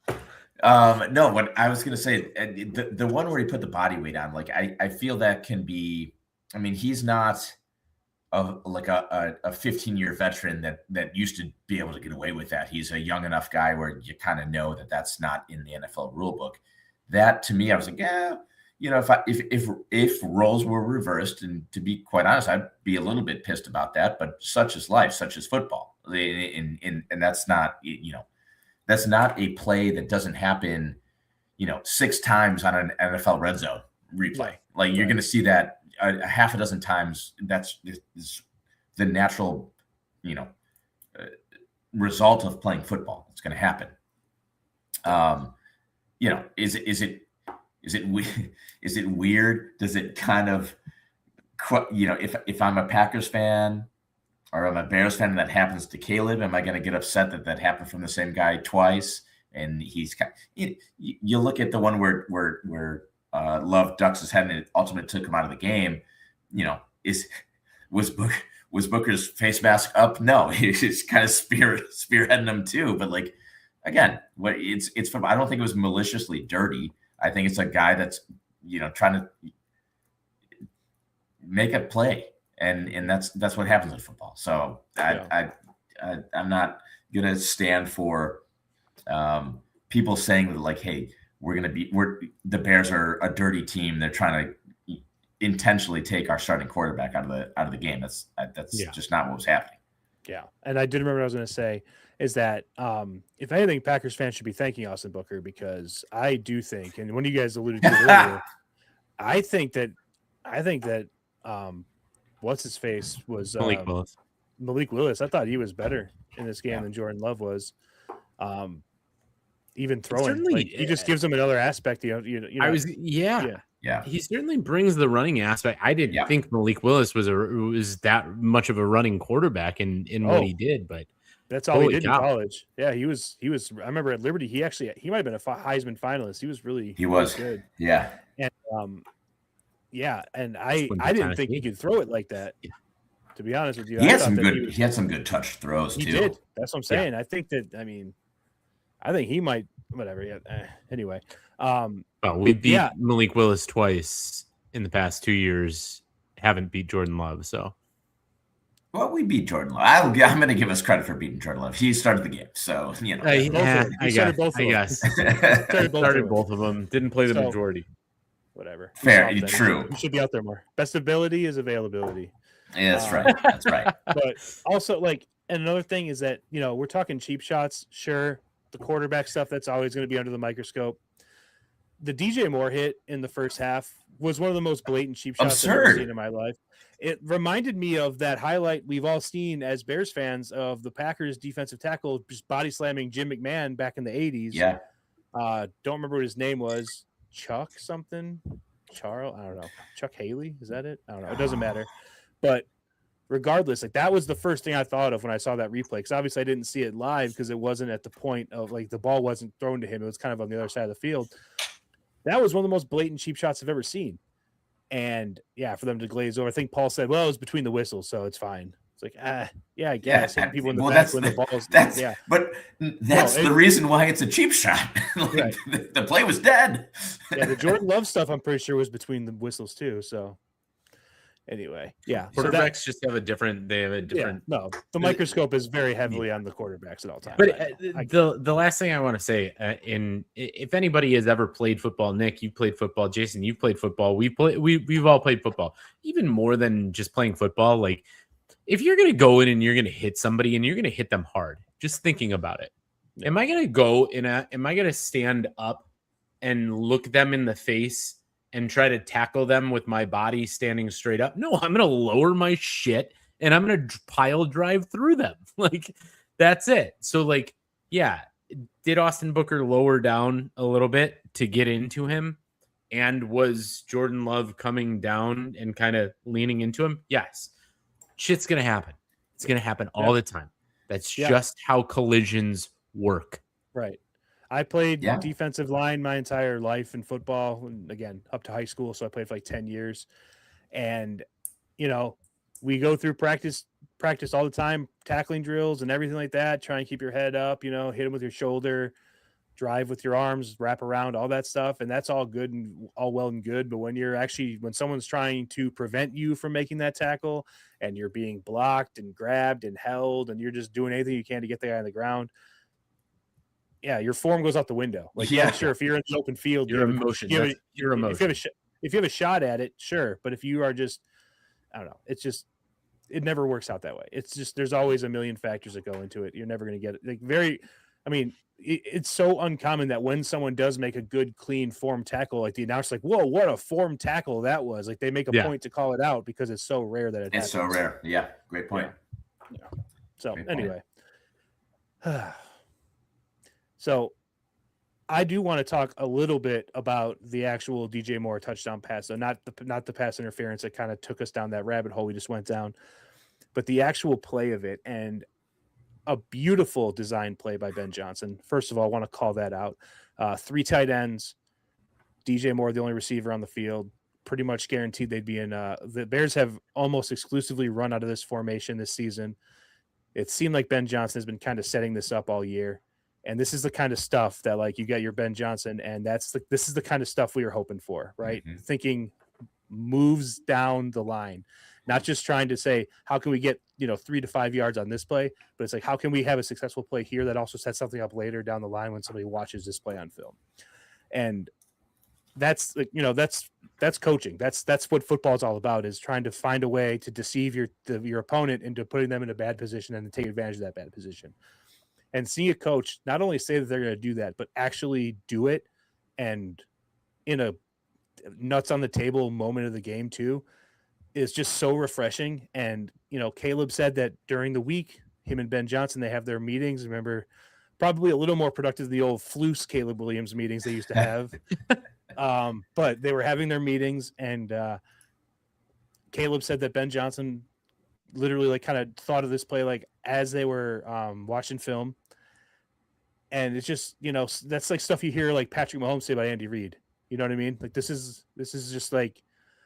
No, what I was gonna say, the one where he put the body weight on, I feel that can be. I mean, he's not a 15-year veteran that used to be able to get away with that. He's a young enough guy where you kind of know that that's not in the NFL rule book. That to me, I was like, if roles were reversed, and to be quite honest, I'd be a little bit pissed about that. But such is life, such is football, and that's not that's not a play that doesn't happen 6 times on an NFL red zone replay. You're going to see that a half a dozen times. That's the natural result of playing football. It's going to happen. Is it weird? Does it kind of, if I'm a Packers fan or I'm a Bears fan and that happens to Caleb, am I going to get upset that happened from the same guy twice? And he's you look at the one where Love ducks his head and it ultimately took him out of the game. Was Booker's face mask up? No, he's kind of spearheading him too. But like, again, it's from, I don't think it was maliciously dirty. I think it's a guy that's trying to make a play, and that's what happens in football. So I'm not gonna stand for people saying that, like, hey, the Bears are a dirty team. They're trying to intentionally take our starting quarterback out of the game. That's just not what was happening. Yeah, and I did remember what I was going to say is that if anything, Packers fans should be thanking Austin Booker, because I do think, and when you guys alluded to it earlier, I think that what's his face was Malik Willis. I thought he was better in this game than Jordan Love was. Even throwing, he just gives them another aspect. He certainly brings the running aspect. I didn't think Malik Willis was that much of a running quarterback in what he did, but that's all he did in college. Yeah, he was. I remember at Liberty, he might have been a Heisman finalist. He was good. Yeah, and and I didn't think he could throw it like that. Yeah. To be honest with you, he had some good touch throws too. He did. That's what I'm saying. I think that. I think he might. Whatever. Yeah. Anyway. We beat Malik Willis twice in the past 2 years. Haven't beat Jordan Love. So. Well, we beat Jordan Love. I'm going to give us credit for beating Jordan Love. He started the game, so I guess. Started both of them. Didn't play the majority. Whatever. Fair. True. You should be out there more. Best ability is availability. Yeah, that's right. That's right. But also, and another thing is that we're talking cheap shots. Sure, the quarterback stuff, that's always going to be under the microscope. The DJ Moore hit in the first half was one of the most blatant cheap shots I've ever seen in my life. It reminded me of that highlight we've all seen as Bears fans of the Packers defensive tackle just body slamming Jim McMahon back in the 80s. Yeah. Don't remember what his name was. Chuck something? Charles? I don't know. Chuck Haley? Is that it? I don't know. It doesn't matter. But regardless, that was the first thing I thought of when I saw that replay. Because obviously I didn't see it live because it wasn't at the point of the ball wasn't thrown to him. It was kind of on the other side of the field. That was one of the most blatant cheap shots I've ever seen. And for them to glaze over, I think Paul said, "Well, it was between the whistles, so it's fine." It's like, I guess. People in the back when the balls. But that's the reason why it's a cheap shot. The play was dead. The Jordan Love stuff, I'm pretty sure, was between the whistles too. So. Anyway, quarterbacks just have a different. They have a different. No, the microscope is very heavily on the quarterbacks at all times. But the last thing I want to say, if anybody has ever played football, Nick, you played football. Jason, you've played football. We've all played football. Even more than just playing football, like if you're gonna go in and you're gonna hit somebody and you're gonna hit them hard, just thinking about it. Yeah. Am I gonna stand up and look them in the face and try to tackle them with my body standing straight up? No, I'm going to lower my shit and I'm going to pile drive through them. That's it. So did Austin Booker lower down a little bit to get into him? And was Jordan Love coming down and kind of leaning into him? Yes. Shit's going to happen. It's going to happen all the time. That's just how collisions work. Right. I played defensive line my entire life in football, and again, up to high school. So I played for 10 years. And, we go through practice all the time, tackling drills and everything like that. Try and keep your head up, hit them with your shoulder, drive with your arms, wrap around, all that stuff. And that's all good and all well and good. But when someone's trying to prevent you from making that tackle and you're being blocked and grabbed and held and you're just doing anything you can to get the guy on the ground, your form goes out the window. Sure, if you're in the open field, your emotion. If you have a shot at it, sure. But if you are just, I don't know, it never works out that way. It's just there's always a million factors that go into it. You're never going to get it. It's so uncommon that when someone does make a good, clean form tackle, the announcer's like, "Whoa, what a form tackle that was!" They make a point to call it out because it's so rare that it's so rare. Yeah, great point. So anyway. So I do want to talk a little bit about the actual DJ Moore touchdown pass, though, not the pass interference that kind of took us down that rabbit hole we just went down, but the actual play of it, and a beautiful design play by Ben Johnson. First of all, I want to call that out. 3 tight ends, DJ Moore, the only receiver on the field, pretty much guaranteed they'd be in. The Bears have almost exclusively run out of this formation this season. It seemed like Ben Johnson has been kind of setting this up all year. And this is the kind of stuff that, like, you got your Ben Johnson, and this is the kind of stuff we were hoping for, right? Mm-hmm. Thinking moves down the line, not just trying to say, how can we get, 3 to 5 yards on this play, but it's like, how can we have a successful play here that also sets something up later down the line when somebody watches this play on film? And that's like, that's coaching. That's what football is all about, is trying to find a way to deceive your opponent into putting them in a bad position and to take advantage of that bad position. And seeing a coach not only say that they're going to do that, but actually do it, and in a nuts on the table moment of the game too, is just so refreshing. And, Caleb said that during the week, him and Ben Johnson, they have their meetings. Remember, probably a little more productive than the old Floose Caleb Williams meetings they used to have. But they were having their meetings, and Caleb said that Ben Johnson literally like kind of thought of this play like as they were watching film. And it's just, that's like stuff you hear like Patrick Mahomes say by Andy Reid. You know what I mean? Like this is just like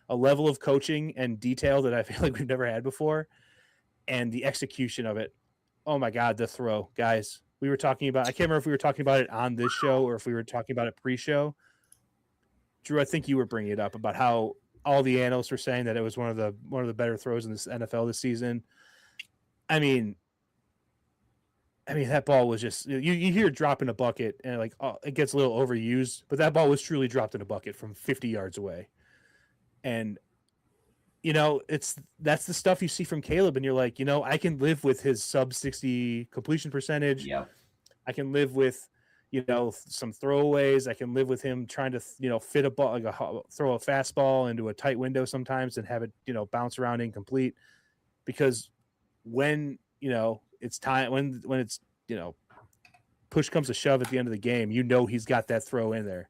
a level of coaching and detail that I feel like we've never had before. And the execution of it. Oh my God, the throw, guys. We were talking about, I can't remember if we were talking about it on this show or if we were talking about it pre-show. Drew, I think you were bringing it up about how all the analysts were saying that it was one of the better throws in this NFL this season. I mean, that ball was just, you hear it drop in a bucket and like, oh, it gets a little overused, but that ball was truly dropped in a bucket from 50 yards away. And, that's the stuff you see from Caleb, and you're like, I can live with his sub 60 completion percentage. Yeah. I can live with, some throwaways. I can live with him trying to, fit a ball, throw a fastball into a tight window sometimes and have it, bounce around incomplete. Because when, it's time, when it's, push comes to shove at the end of the game, he's got that throw in there.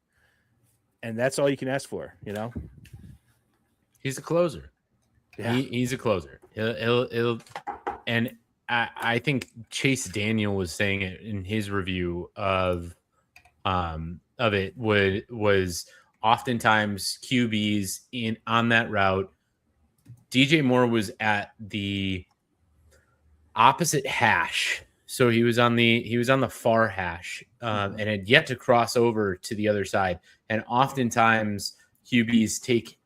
And that's all you can ask for, He's a closer. Yeah. He's a closer. He'll and I think Chase Daniel was saying it in his review of it was oftentimes QBs on that route. DJ Moore was at the opposite hash, so he was on the far hash and had yet to cross over to the other side. And oftentimes QBs take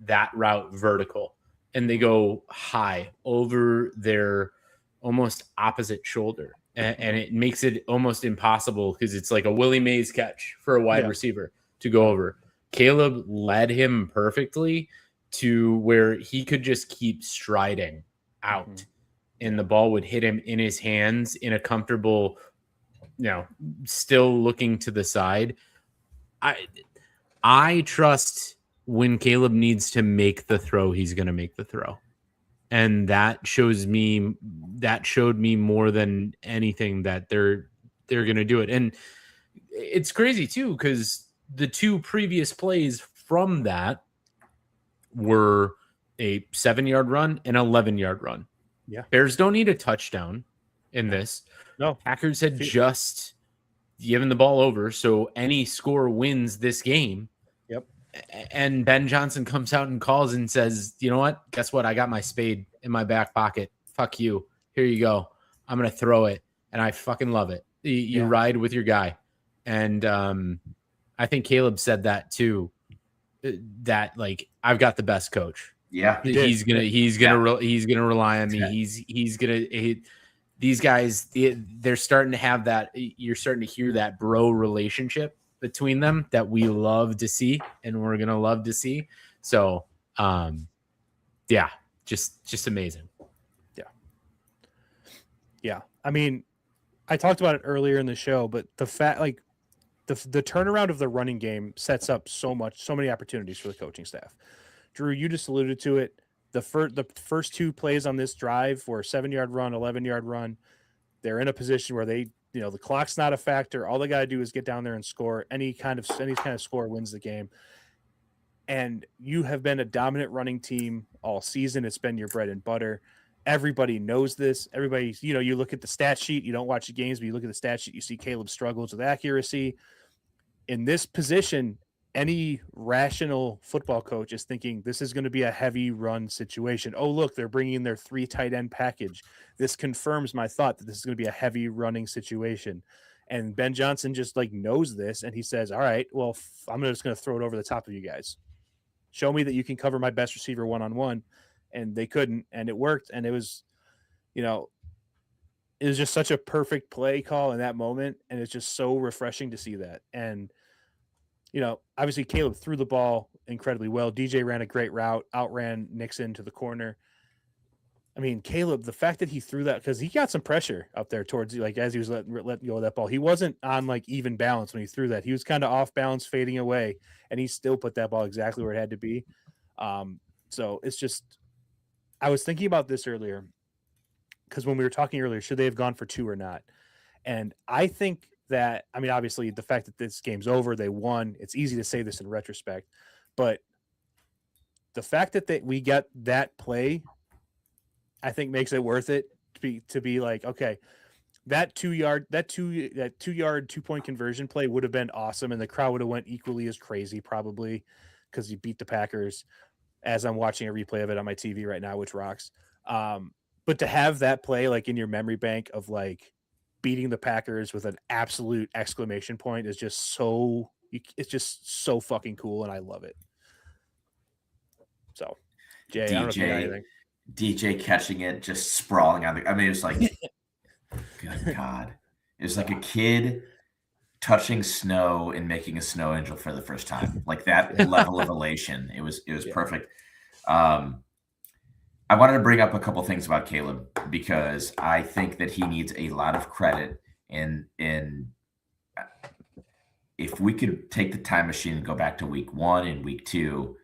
that route vertical and they go high over their almost opposite shoulder, and it makes it almost impossible because it's like a Willie Mays catch for a wide receiver to go over. Caleb led him perfectly to where he could just keep striding out, and the ball would hit him in his hands in a comfortable, still looking to the side. I trust when Caleb needs to make the throw, he's going to make the throw. And that showed me more than anything that they're going to do it. And it's crazy too, because the 2 previous plays from that were a 7-yard run and 11-yard run. Yeah. Bears don't need a touchdown in this. No. Packers had just given the ball over, so any score wins this game. Yep. And Ben Johnson comes out and calls and says, you know what? Guess what? I got my spade in my back pocket. Fuck you. Here you go. I'm going to throw it. And I fucking love it. You ride with your guy. And I think Caleb said that too, that like, I've got the best coach. Yeah. He's going to rely on me. These guys, they're starting to have that. You're starting to hear that bro relationship between them that we love to see, and we're gonna love to see. So, just amazing. Yeah. I mean, I talked about it earlier in the show, but the fact, like, the turnaround of the running game sets up so many opportunities for the coaching staff. Drew, you just alluded to it. The first 2 plays on this drive were 7-yard run, 11-yard run. They're in a position where they the clock's not a factor. All they got to do is get down there and score. Any kind of score wins the game. And you have been a dominant running team all season. It's been your bread and butter. Everybody knows this. Everybody, you look at the stat sheet. You don't watch the games, but you look at the stat sheet. You see Caleb struggles with accuracy. In this position, any rational football coach is thinking this is going to be a heavy run situation. Oh, look, they're bringing in their 3 tight end package. This confirms my thought that this is going to be a heavy running situation. And Ben Johnson just knows this. And he says, all right, well, I'm just going to throw it over the top of you guys. Show me that you can cover my best receiver one-on-one. And they couldn't, and it worked. And it was, it was just such a perfect play call in that moment. And it's just so refreshing to see that. And, obviously Caleb threw the ball incredibly well. DJ ran a great route, outran Nixon to the corner. I mean, Caleb, the fact that he threw that, because he got some pressure up there towards, as he was letting go of that ball. He wasn't on even balance when he threw that. He was kind of off balance, fading away, and he still put that ball exactly where it had to be. So it's just, I was thinking about this earlier, because when we were talking earlier, should they have gone for 2 or not? And I think that, obviously the fact that this game's over, they won, it's easy to say this in retrospect, but the fact that we got that play, I think makes it worth it to be okay, that 2-yard 2-point conversion play would have been awesome, and the crowd would have went equally as crazy probably, because you beat the Packers, as I'm watching a replay of it on my TV right now, which rocks. But to have that play in your memory bank of beating the Packers with an absolute exclamation point is just it's just so fucking cool, and I love it. So, Jay, I don't know if you got anything. DJ catching it, just sprawling on the. It was good God, it was like a kid touching snow and making a snow angel for the first time, that level of elation. It was perfect. I wanted to bring up a couple things about Caleb, because I think that he needs a lot of credit. And if we could take the time machine and go back to week 1 and week 2,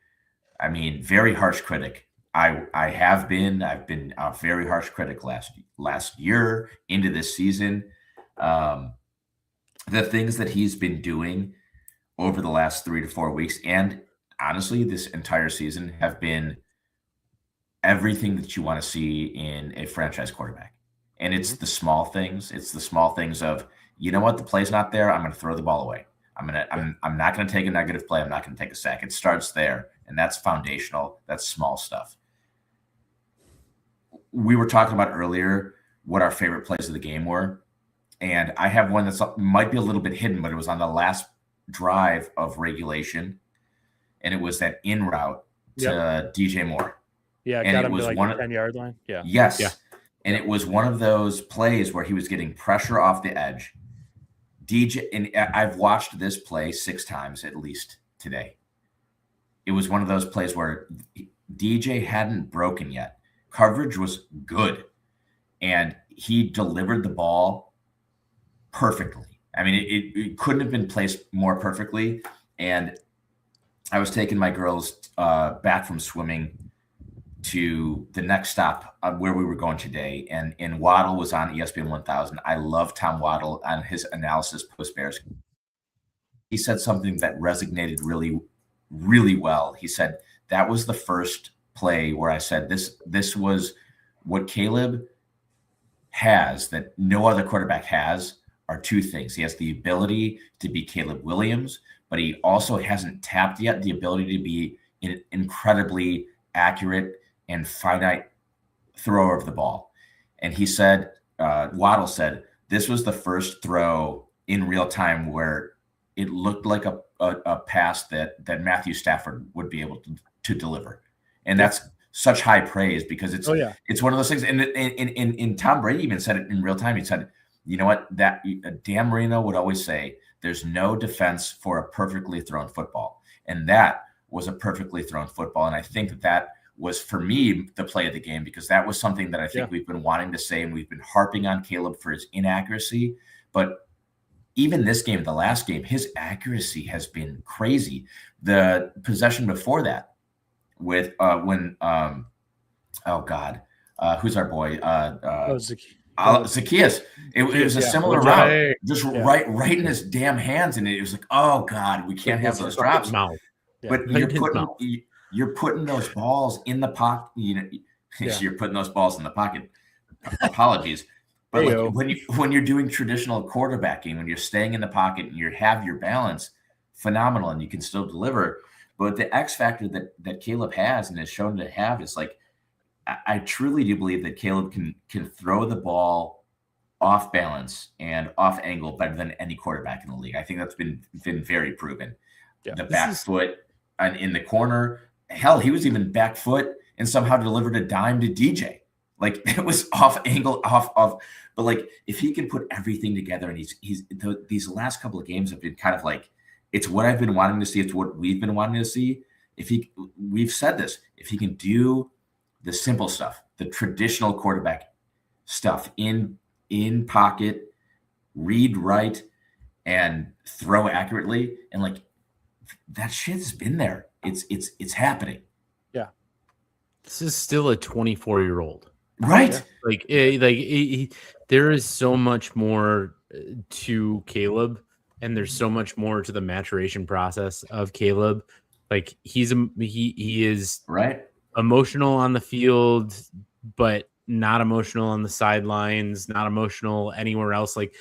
very harsh critic. I've been a very harsh critic last year into this season. The things that he's been doing over the last 3 to 4 weeks, and honestly, this entire season, have been everything that you want to see in a franchise quarterback. And it's the small things. It's the small things of, you know what, the play's not there, I'm going to throw the ball away. I'm not going to take a negative play. I'm not going to take a sack. It starts there, and that's foundational. That's small stuff. We were talking about earlier what our favorite plays of the game were, and I have one that might be a little bit hidden, but it was on the last drive of regulation, and it was that in route to DJ Moore. Yeah, and got him to the 10-yard line. Yeah. Yes. Yeah. And it was one of those plays where he was getting pressure off the edge. And I've watched this play 6 times at least today. It was one of those plays where DJ hadn't broken yet. Coverage was good, and he delivered the ball perfectly. It couldn't have been placed more perfectly. And I was taking my girls back from swimming to the next stop where we were going today, and Waddle was on ESPN 1000. I love Tom Waddle on his analysis post-Bears. He said something that resonated really, really well. He said that was the first play where I said this was what Caleb has that no other quarterback has, are 2 things. He has the ability to be Caleb Williams, but he also hasn't tapped yet the ability to be an incredibly accurate and finite thrower of the ball. And he said, Waddle said, this was the first throw in real time where it looked like a pass that Matthew Stafford would be able to deliver. And that's such high praise, because it's one of those things. And Tom Brady even said it in real time. He said, you know what, that Dan Marino would always say, there's no defense for a perfectly thrown football. And that was a perfectly thrown football. And I think that was, for me, the play of the game, because that was something that I think we've been wanting to say, and we've been harping on Caleb for his inaccuracy. But even this game, the last game, his accuracy has been crazy. The possession before that who's our boy? Zacchaeus. It was a similar route, just right in his damn hands, and it was like, oh God, we can't have those drops. But you're putting those balls in the pocket. You're putting those balls in the pocket. Apologies, but when you're doing traditional quarterbacking, when you're staying in the pocket and you have your balance, phenomenal, and you can still deliver. But the X factor that Caleb has and is shown to have is like, I truly do believe that Caleb can throw the ball off balance and off angle better than any quarterback in the league. I think that's been very proven. Yeah, the back foot and in the corner, hell, he was even back foot and somehow delivered a dime to DJ. Like, it was off angle, off. But like, if he can put everything together, and these last couple of games have been kind of like, it's what I've been wanting to see. It's what we've been wanting to see. We've said this, if he can do the simple stuff, the traditional quarterback stuff in pocket, read right, and throw accurately, and like, that shit has been there. It's happening. Yeah. This is still a 24-year-old. Right. There is so much more to Caleb, and there's so much more to the maturation process of Caleb. Like, he is right, emotional on the field, but not emotional on the sidelines, not emotional anywhere else. Like,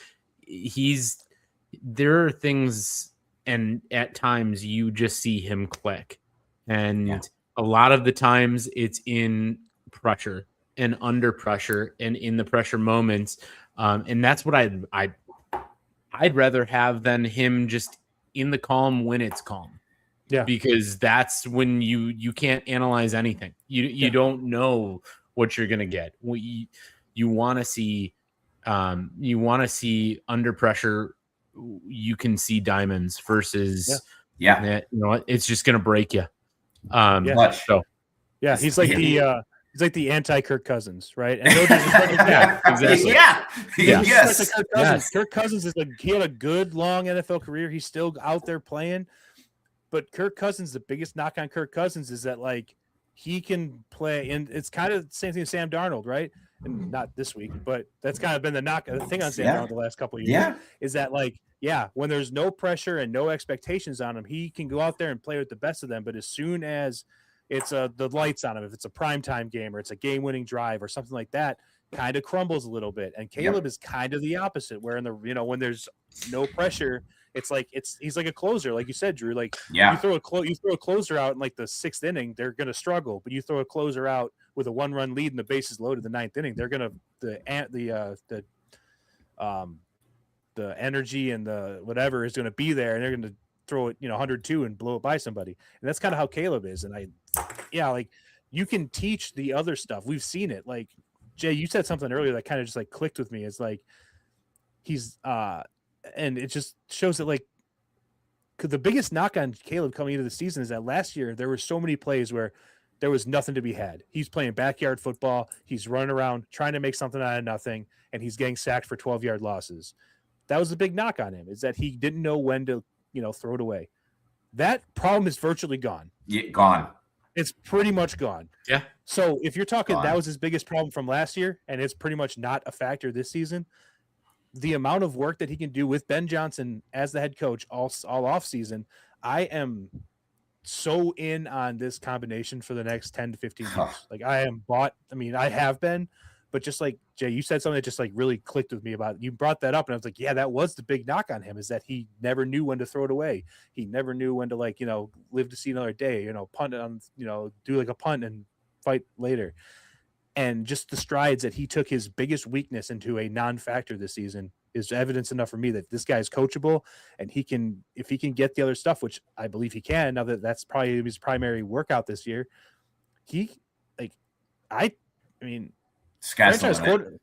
there are things, and at times you just see him click. And a lot of the times it's in pressure and under pressure and in the pressure moments. And that's what I'd rather have than him just in the calm when it's calm. Yeah. Because that's when you can't analyze anything. You don't know what you're going to get. You want to see under pressure. You can see diamonds versus it's just going to break you. He's like the anti Kirk Cousins, right? And exactly. Yes. Kirk Cousins is he had a good long NFL career. He's still out there playing. But Kirk Cousins, the biggest knock on Kirk Cousins is that, like, he can play, and it's kind of the same thing as Sam Darnold, right? And not this week, but that's kind of been the thing on Sam Darnold the last couple of years. Yeah. Is that, like, when there's no pressure and no expectations on him, he can go out there and play with the best of them. But as soon as it's the lights on him, if it's a primetime game or it's a game-winning drive or something like that, kind of crumbles a little bit. And Caleb is kind of the opposite, where when there's no pressure, it's like he's like a closer, like you said, Drew. Like, you throw a closer out in like the 6th inning, they're gonna struggle. But you throw a closer out with a 1-run lead and the bases loaded in the 9th inning, they're gonna the energy and the whatever is gonna be there, and they're gonna throw it 102 and blow it by somebody. And that's kind of how Caleb is. And like, you can teach the other stuff. We've seen it. Like, Jay, you said something earlier that kind of just like clicked with me. It's like he's and it just shows that, like, the biggest knock on Caleb coming into the season is that last year there were so many plays where there was nothing to be had. He's playing backyard football. He's running around trying to make something out of nothing, and he's getting sacked for 12-yard losses. That was the big knock on him, is that he didn't know when to, throw it away. That problem is virtually gone. Yeah, gone. It's pretty much gone. Yeah. So if you're talking that was his biggest problem from last year, and it's pretty much not a factor this season, the amount of work that he can do with Ben Johnson as the head coach all off season, I am so in on this combination for the next 10 to 15 years. Like, I am bought. I mean, I have been, but just like Jay, you said something that just like really clicked with me about it. You brought that up, and I was like, yeah, that was the big knock on him, is that he never knew when to throw it away. He never knew when to, like, live to see another day, punt it on, do like a punt and fight later. And just the strides that he took his biggest weakness into a non-factor this season is evidence enough for me that this guy is coachable, and if he can get the other stuff, which I believe he can, now that that's probably his primary workout this year,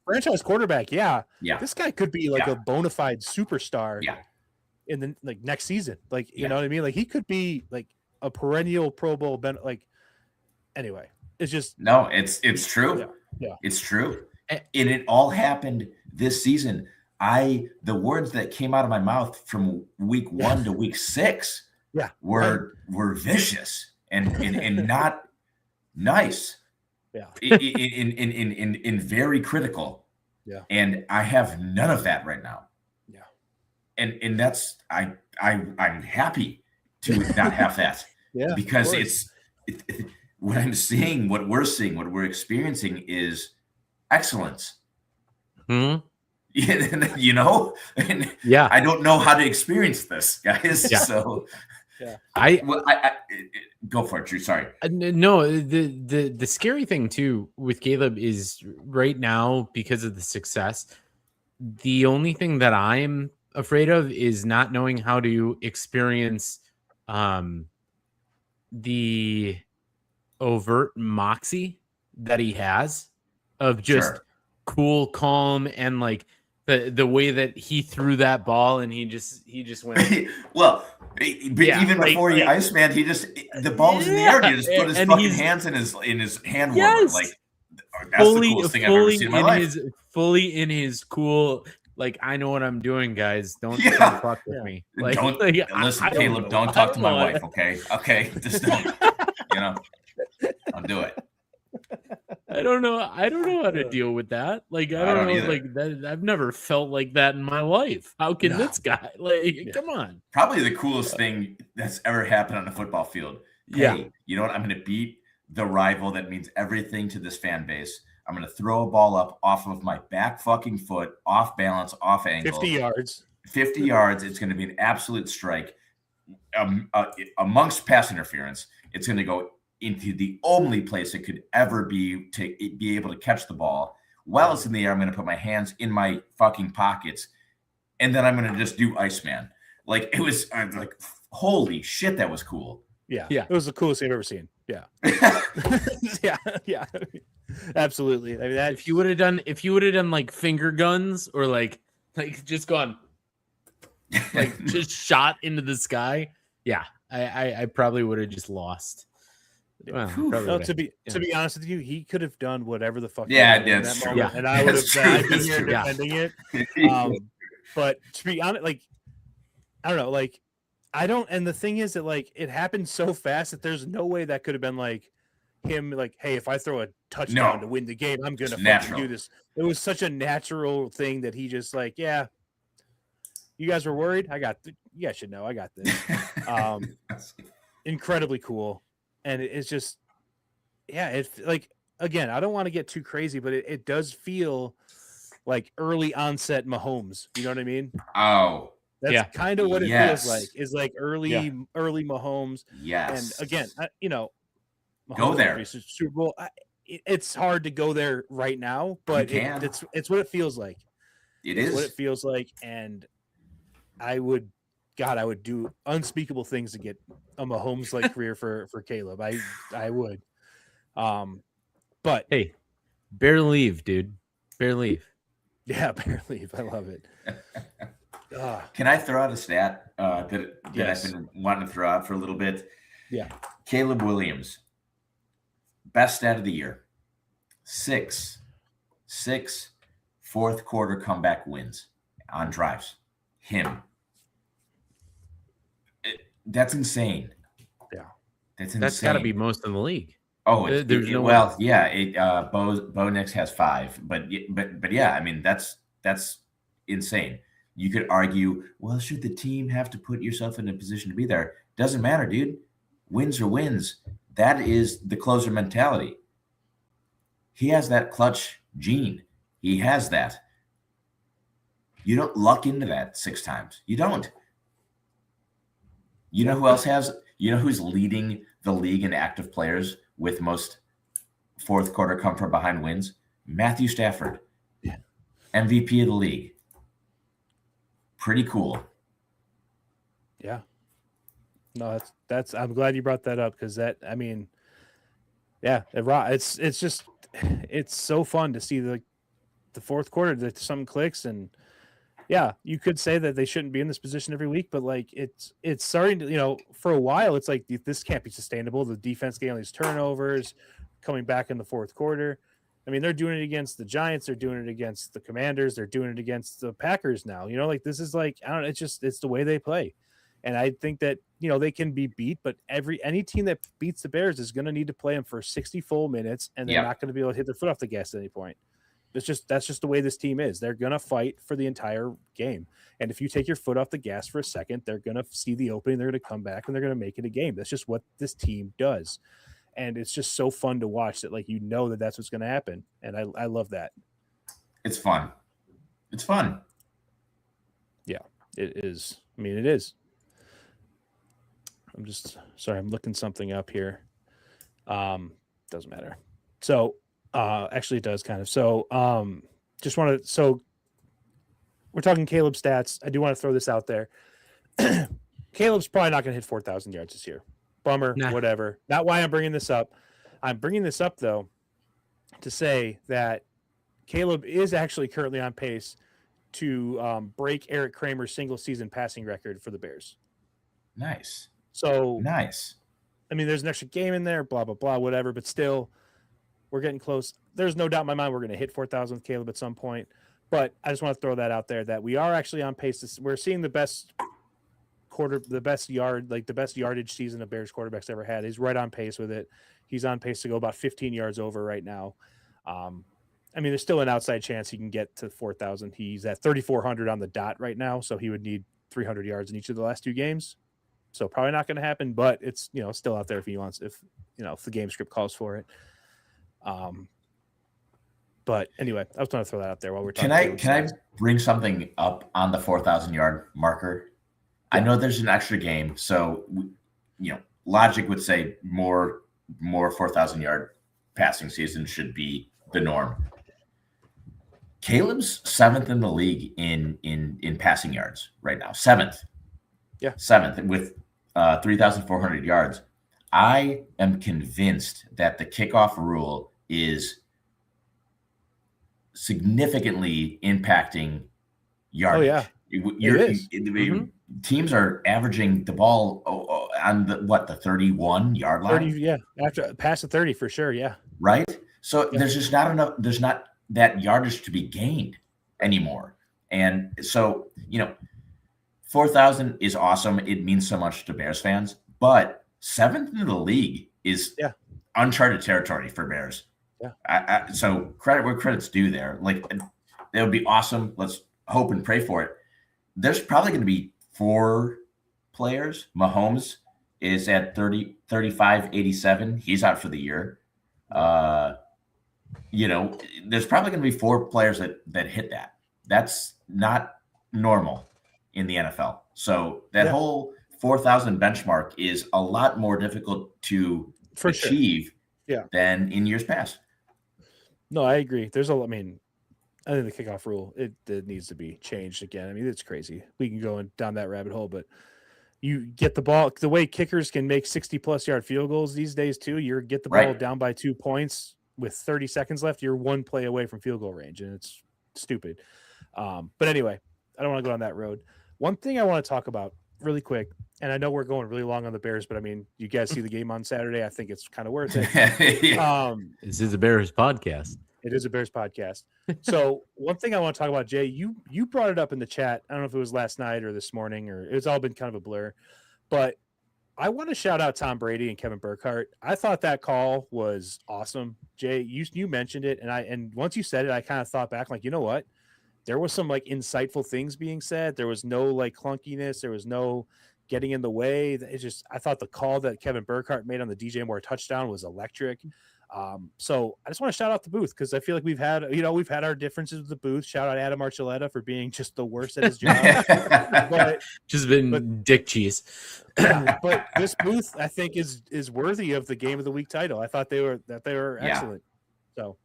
franchise quarterback. Yeah. This guy could be like a bona fide superstar in the next season. Like, you know what I mean? Like, he could be like a perennial Pro Bowl. Anyway, it's just, no, it's true. Yeah. It's true. And it all happened this season. The words that came out of my mouth from week 1 to week 6 were vicious and not nice. Yeah. in very critical. Yeah. And I have none of that right now. Yeah. And that's I'm happy to not have that. Yeah. Because what I'm seeing, what we're experiencing is excellence. Hmm? You know? And Yeah. I don't know how to experience this, guys. Yeah. So Yeah. I go for it, Drew. Sorry. No, the scary thing too with Caleb is right now, because of the success, the only thing that I'm afraid of is not knowing how to experience the overt moxie that he has of just Sure. cool, calm, and like the way that he threw that ball and he just went. Well, even before he Iceman, he just the ball was in the air. And he just put his fucking hands in his hand warmer. Yes. Like that's the coolest thing I've ever seen in my life. Fully in his cool, like, I know what I'm doing, guys. Don't fuck with me. Like, Don't listen, Caleb. Don't talk to my wife, okay? Okay, just don't. Don't do it. I don't know how to deal with that. Like, I don't know. either. Like that, I've never felt like that in my life. How can this guy? Like, come on. Probably the coolest thing that's ever happened on a football field. Hey, you know what? I'm going to beat the rival that means everything to this fan base. I'm going to throw a ball up off of my back fucking foot, off balance, off angle. 50 yards. 50 yards. It's going to be an absolute strike. Amongst pass interference, it's going to go into the only place it could ever be to be able to catch the ball. While it's in the air, I'm going to put my hands in my fucking pockets, and then I'm going to just do Iceman. Like, it was like, holy shit, that was cool. Yeah. It was the coolest thing I've ever seen. Yeah. Yeah. Absolutely. I mean, if you would have done like finger guns or like just gone like just shot into the sky, I probably would have just lost. Well, no, to be honest with you, he could have done whatever the fuck. That's true. Yeah, and I would have been here defending it. But to be honest, like, I don't know, like, I don't. And the thing is that, like, it happened so fast that there's no way that could have been like him, like, hey, if I throw a touchdown to win the game, I'm gonna fucking do this. It was such a natural thing that he just like, yeah. You guys were worried. You guys should know I got this. Incredibly cool. And it's just, it's like, again, I don't want to get too crazy, but it does feel like early onset Mahomes. You know what I mean? Oh, that's kind of what it feels like. Is like early Mahomes. Yes. And again, Mahomes go there. Super Bowl. It's hard to go there right now, but it's what it feels like. It's what it feels like, and I would do unspeakable things to get a Mahomes like career for Caleb. I would. But hey, bear leave, dude. Bear leave. Yeah, bear leave. I love it. Can I throw out a stat that I've been wanting to throw out for a little bit? Yeah. Caleb Williams, best stat of the year. Six fourth quarter comeback wins on drives. Him. That's insane. Yeah. That's insane. That's got to be most in the league. Oh, Bo Nix has 5, but yeah, I mean, that's insane. You could argue, well, should the team have to put yourself in a position to be there? Doesn't matter, dude. Wins are wins. That is the closer mentality. He has that clutch gene. He has that. You don't luck into that 6 times. You don't. You know who else has? You know who's leading the league in active players with most fourth quarter come from behind wins? Matthew Stafford. Yeah. MVP of the league. Pretty cool. Yeah. No, that's I'm glad you brought that up, because that, I mean, it's just, it's so fun to see the fourth quarter that something clicks. And yeah, you could say that they shouldn't be in this position every week, but like it's starting to, for a while, it's like this can't be sustainable. The defense getting all these turnovers, coming back in the fourth quarter. I mean, they're doing it against the Giants. They're doing it against the Commanders. They're doing it against the Packers now. Like, this is like, I don't know. It's the way they play. And I think that, they can be beat, but any team that beats the Bears is going to need to play them for 60 full minutes, and they're not going to be able to hit their foot off the gas at any point. That's just the way this team is. They're gonna fight for the entire game. And if you take your foot off the gas for a second, they're gonna see the opening, they're gonna come back and they're gonna make it a game. That's just what this team does. And it's just so fun to watch that, like, that that's what's gonna happen. And I love that. It's fun. It's fun. Yeah, it is. I mean, it is. I'm just sorry, I'm looking something up here. Doesn't matter. So actually it does kind of. So just want to, so we're talking Caleb stats. I do want to throw this out there. Caleb's probably not going to hit 4,000 yards this year. Bummer, whatever. Not why I'm bringing this up. I'm bringing this up though to say that Caleb is actually currently on pace to break Eric Kramer's single season passing record for the Bears. Nice. So nice. I mean, there's an extra game in there, blah, blah, blah, whatever, but still, we're getting close. There's no doubt in my mind we're going to hit 4,000 with Caleb at some point, but I just want to throw that out there that we are actually on pace. We're seeing the best yardage season a Bears quarterback's ever had. He's right on pace with it. He's on pace to go about 15 yards over right now. I mean, there's still an outside chance he can get to 4,000. He's at 3,400 on the dot right now, so he would need 300 yards in each of the last two games. So probably not going to happen, but it's, still out there if he wants, if the game script calls for it. But anyway, I was trying to throw that out there while we're talking. Can I bring something up on the 4,000 yard marker? Yeah. I know there's an extra game, so logic would say more 4,000 yard passing season should be the norm. Caleb's 7th in the league in passing yards right now. 7th. Yeah. 7th with 3,400 yards. I am convinced that the kickoff rule is significantly impacting yardage. Oh, yeah. Teams are averaging the ball on the 31 yard line. 30, yeah, after past the 30 for sure. Yeah. Right. So there's just not enough. There's not that yardage to be gained anymore. And so, 4,000 is awesome. It means so much to Bears fans, but 7th in the league is uncharted territory for Bears. Yeah. So credit where credit's due there. Like, that would be awesome. Let's hope and pray for it. There's probably going to be 4 players. Mahomes is at 35, 87. He's out for the year. There's probably going to be 4 players that hit that. That's not normal in the NFL. So that whole 4,000 benchmark is a lot more difficult to achieve than in years past. No, I agree. I think the kickoff rule, it needs to be changed again. I mean, it's crazy. We can go down that rabbit hole, but you get the ball, the way kickers can make 60-plus yard field goals these days too, you get the ball down by 2 points with 30 seconds left, you're 1 play away from field goal range, and it's stupid. But anyway, I don't want to go on that road. One thing I want to talk about really quick, and I know we're going really long on the Bears, but I mean, you guys see the game on Saturday. I think it's kind of worth it. This is a Bears podcast. It is a Bears podcast. So one thing I want to talk about, Jay, you brought it up in the chat. I don't know if it was last night or this morning, or it's all been kind of a blur, but I want to shout out Tom Brady and Kevin Burkhardt. I thought that call was awesome. Jay, you mentioned it, and once you said it, I kind of thought back, like, you know what? There was some insightful things being said. There was no clunkiness. There was no getting in the way. I thought the call that Kevin Burkhardt made on the DJ Moore touchdown was electric. So I just want to shout out the booth, because I feel like we've had our differences with the booth. Shout out Adam Archuleta for being just the worst at his job. but dick cheese. But this booth, I think, is worthy of the Game of the Week title. I thought they were excellent. So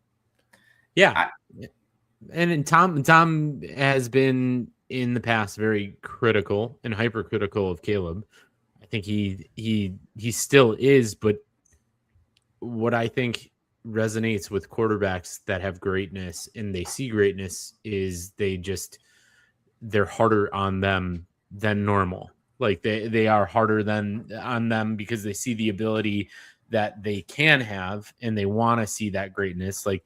and Tom has been in the past very critical and hypercritical of Caleb. I think he still is, but what I think resonates with quarterbacks that have greatness and they see greatness is they're harder on them than normal. Like they are harder on them because they see the ability that they can have and they want to see that greatness. Like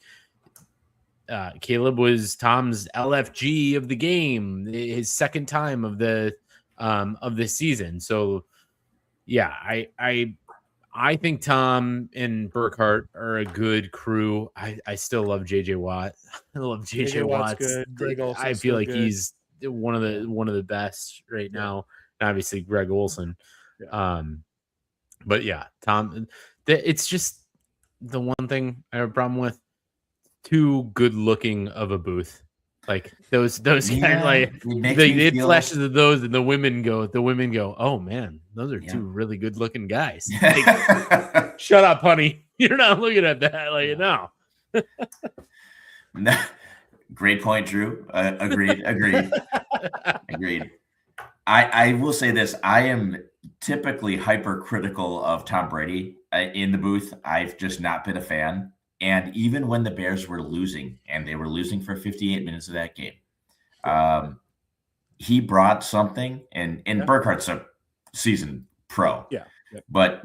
Caleb was Tom's LFG of the game, his second time of the season. So yeah, I think Tom and Burkhart are a good crew. I still love JJ Watt. I love JJ Watt's Watt. good. Greg I Olson's feel still like good. he's one of the best right now. And obviously Greg Olson. Yeah. But yeah, Tom. It's just the one thing I have a problem with. Too good looking of a booth. Like those guys, like they flashes of those, and the women go, oh man, those are two really good looking guys. Like, shut up, honey. You're not looking at that. Like, no. Great point, Drew. Agreed. I will say this. I am typically hypercritical of Tom Brady in the booth. I've just not been a fan. And even when the Bears were losing, and they were losing for 58 minutes of that game, he brought something. And Burkhart's a seasoned pro. Yeah. But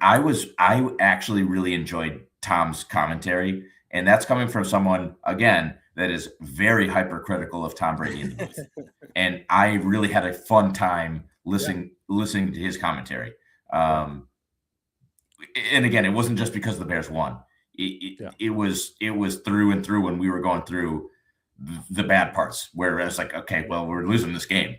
I actually really enjoyed Tom's commentary, and that's coming from someone again that is very hypercritical of Tom Brady in the booth. And I really had a fun time listening to his commentary. And again, it wasn't just because the Bears won. It was through and through when we were going through the bad parts where I was like, okay, well, we're losing this game.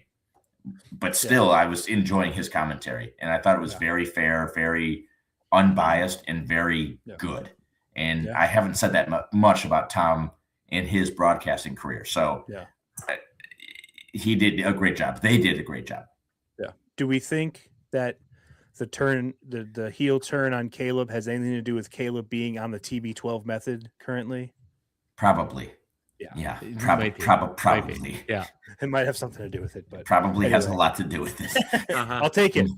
But still, I was enjoying his commentary. And I thought it was very fair, very unbiased, and very good. And I haven't said that much about Tom in his broadcasting career. So he did a great job. They did a great job. Yeah. Do we think that the heel turn on Caleb has anything to do with Caleb being on the TB12 method currently? Probably. Yeah. Probably. Yeah. It might have something to do with it, but probably has a lot to do with it. I'll take it.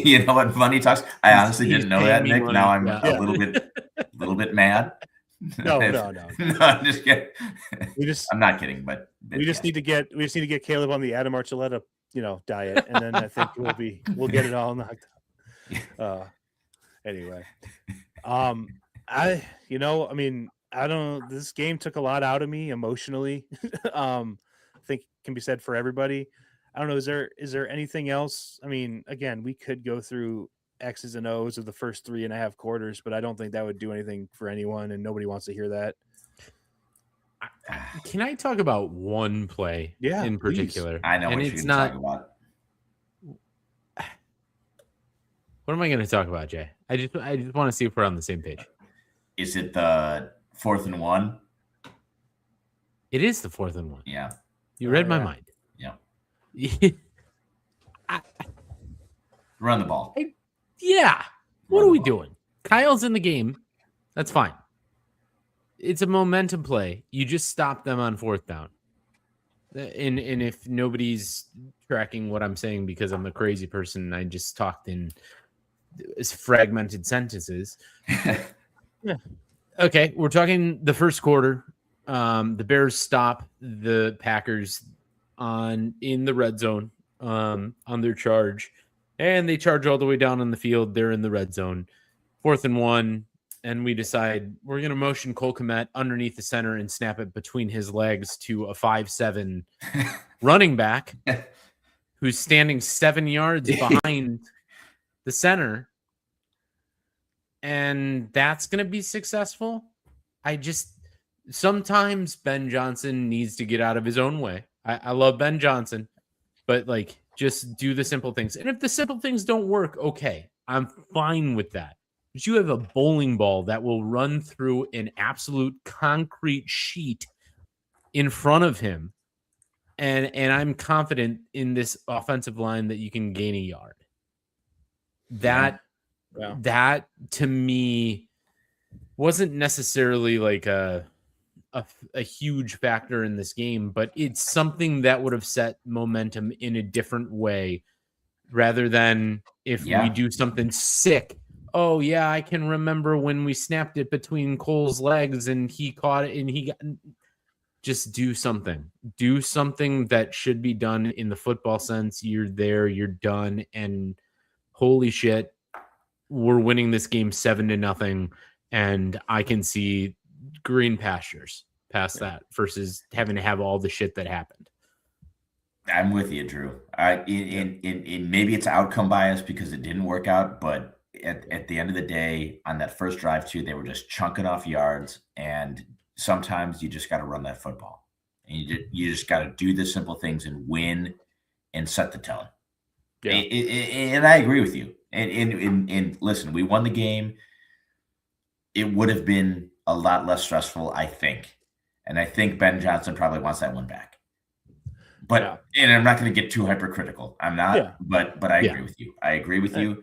You know what? Money talks. I honestly didn't know that, Nick. Money. Now I'm a little bit mad. No. I'm just kidding. I'm not kidding, but we just need to get Caleb on the Adam Archuleta, diet, and then I think we'll get it all knocked out. Anyway, I don't. This game took a lot out of me emotionally. I think can be said for everybody. I don't know. Is there anything else? I mean, again, we could go through X's and O's of the first 3.5 quarters, but I don't think that would do anything for anyone, and nobody wants to hear that. Can I talk about one play in particular? Please. I know, and what you're talk about. What am I going to talk about, Jay? I just want to see if we're on the same page. Is it the 4th and 1? It is the 4th and 1. Yeah. You read my mind. Yeah. Run the ball. What are we doing? Kyle's in the game. That's fine. It's a momentum play. You just stop them on 4th down. And if nobody's tracking what I'm saying because I'm a crazy person, I just talked in fragmented sentences. Okay, we're talking the first quarter. The Bears stop the Packers in the red zone on their charge, and they charge all the way down on the field. They're in the red zone, 4th and 1, and we decide we're going to motion Cole Kmet underneath the center and snap it between his legs to a 5'7" running back who's standing 7 yards behind the center, and that's going to be successful. Sometimes Ben Johnson needs to get out of his own way. I love Ben Johnson, but just do the simple things. And if the simple things don't work, okay, I'm fine with that. But you have a bowling ball that will run through an absolute concrete sheet in front of him. And I'm confident in this offensive line that you can gain a yard. That to me wasn't necessarily like a huge factor in this game, but it's something that would have set momentum in a different way rather than if we do something sick. Oh yeah, I can remember when we snapped it between Cole's legs and he caught it and he got. Just do something. Do something that should be done in the football sense. You're there, you're done, and holy shit, we're winning this game 7-0, and I can see green pastures past that versus having to have all the shit that happened. I'm with you, Drew. Maybe it's outcome bias because it didn't work out, but at the end of the day, on that first drive too, they were just chunking off yards, and sometimes you just got to run that football, and you just got to do the simple things and win and set the tone. Yeah. And I agree with you. And listen, we won the game. It would have been a lot less stressful, I think. And I think Ben Johnson probably wants that one back. But and I'm not going to get too hypercritical. I'm not. But I agree with you. I agree with you.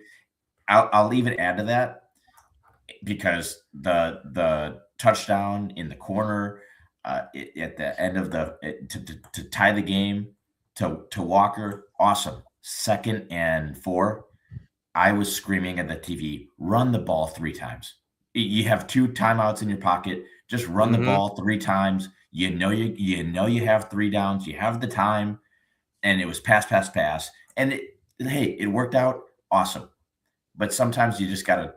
I'll even add to that, because the touchdown in the corner at the end of to tie the game to Walker, awesome. 2nd and 4, I was screaming at the TV, run the ball 3 times. You have 2 timeouts in your pocket. Just run the ball 3 times. You know you have 3 downs. You have the time, and it was pass. And it worked out awesome. But sometimes you just got to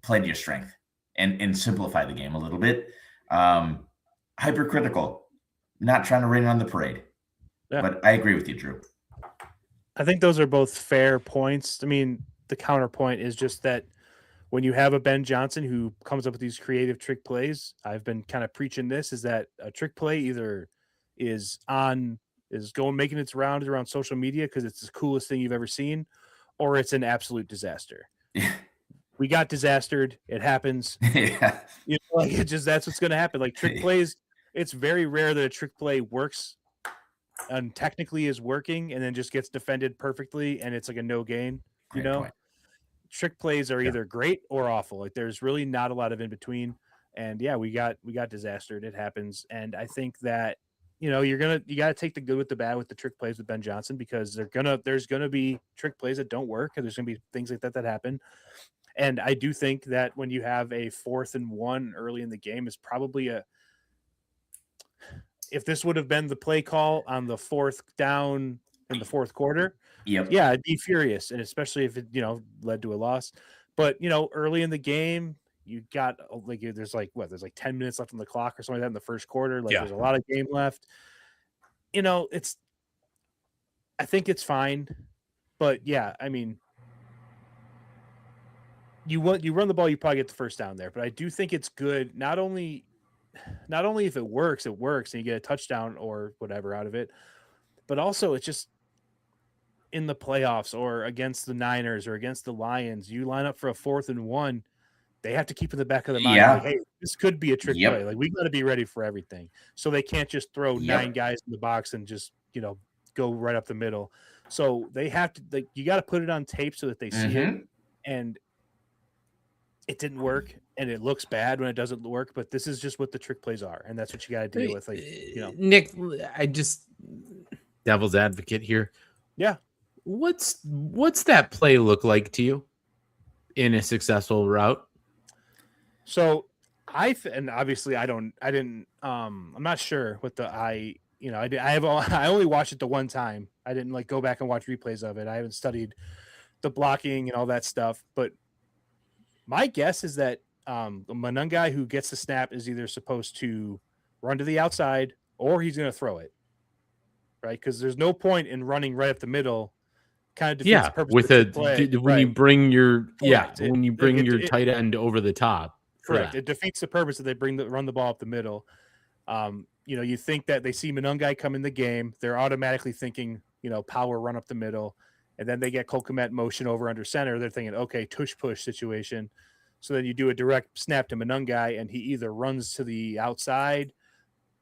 play to your strength and simplify the game a little bit. Hypercritical, not trying to rain on the parade. Yeah. But I agree with you, Drew. I think those are both fair points. I mean, the counterpoint is just that when you have a Ben Johnson who comes up with these creative trick plays, I've been kind of preaching this, is that a trick play either is making its rounds around social media because it's the coolest thing you've ever seen, or it's an absolute disaster. We got disastered. It happens. Yeah. That's what's going to happen. Like trick plays, it's very rare that a trick play works and technically is working and then just gets defended perfectly and it's like a no gain. Great point. Trick plays are either great or awful. Like there's really not a lot of in between. And we got disastered. It happens. And I think that, you got to take the good with the bad with the trick plays with Ben Johnson, because there's going to be trick plays that don't work, and there's going to be things like that happen. And I do think that when you have a 4th and 1 early in the game is probably if this would have been the play call on the 4th down in the 4th quarter, I'd be furious. And especially if it, led to a loss, but early in the game, you got there's 10 minutes left on the clock or something like that in the first quarter. There's a lot of game left. I think it's fine, but I mean, you run the ball, you probably get the first down there, but I do think it's good. Not only if it works and you get a touchdown or whatever out of it, but also it's just in the playoffs or against the Niners or against the Lions, you line up for a 4th and 1. They have to keep in the back of the mind, hey, this could be a trick play. We got to be ready for everything. So they can't just throw 9 guys in the box and just, go right up the middle. So they have to, you got to put it on tape so that they see it. And it didn't work, and it looks bad when it doesn't work, but this is just what the trick plays are, and that's what you got to deal with. Nick, I just devil's advocate here. Yeah. What's that play look like to you in a successful route? So and obviously I'm not sure what I only watched it the one time. I didn't go back and watch replays of it. I haven't studied the blocking and all that stuff, but my guess is that the Monangai who gets the snap is either supposed to run to the outside or he's going to throw it, right? Because there's no point in running right up the middle. Kind of defeats the purpose with of the play. When you bring your when you bring your tight end over the top. Correct. It defeats the purpose that they run the ball up the middle. You think that they see Monangai come in the game, they're automatically thinking, power run up the middle. And then they get Kolkomet motion over under center. They're thinking, okay, tush push situation. So then you do a direct snap to Monangai, and he either runs to the outside,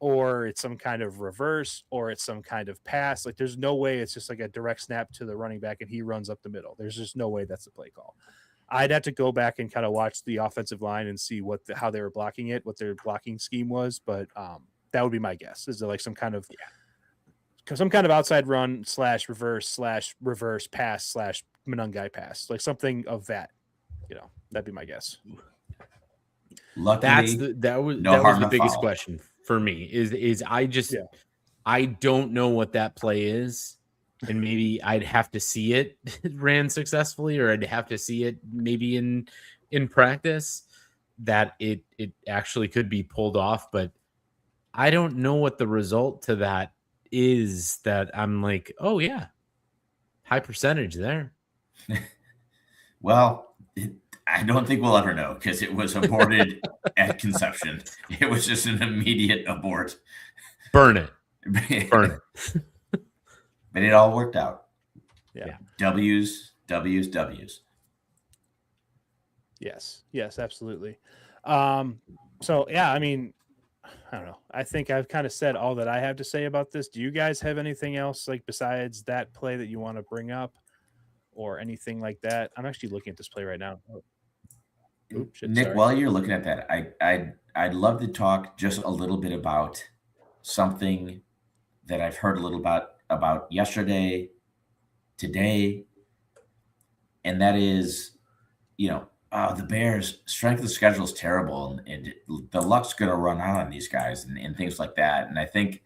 or it's some kind of reverse, or it's some kind of pass. There's no way it's just a direct snap to the running back and he runs up the middle. There's just no way that's the play call. I'd have to go back and kind of watch the offensive line and see how they were blocking it, what their blocking scheme was. But that would be my guess. Is there some kind of outside run / reverse pass / Monangai pass, something of that. That'd be my guess. Luckily, that was the biggest question for me. Is I don't know what that play is, and maybe I'd have to see it ran successfully, or I'd have to see it maybe in practice that it actually could be pulled off. But I don't know what the result to that is. That I'm high percentage there. Well, I don't think we'll ever know because it was aborted at conception. It was just an immediate abort. Burn it. Burn it. But it all worked out. Yeah. W's. Yes, absolutely. So yeah, I mean, I don't know. I think I've kind of said all that I have to say about this. Do you guys have anything else like besides that play that you want to bring up or anything like that? I'm actually looking at this play right now. Oops, Nick, sorry. while you're looking at that, I'd love to talk just a little bit about something that I've heard a little about yesterday, today, and that is, the Bears' strength of schedule is terrible, and the luck's going to run out on these guys and things like that. And I think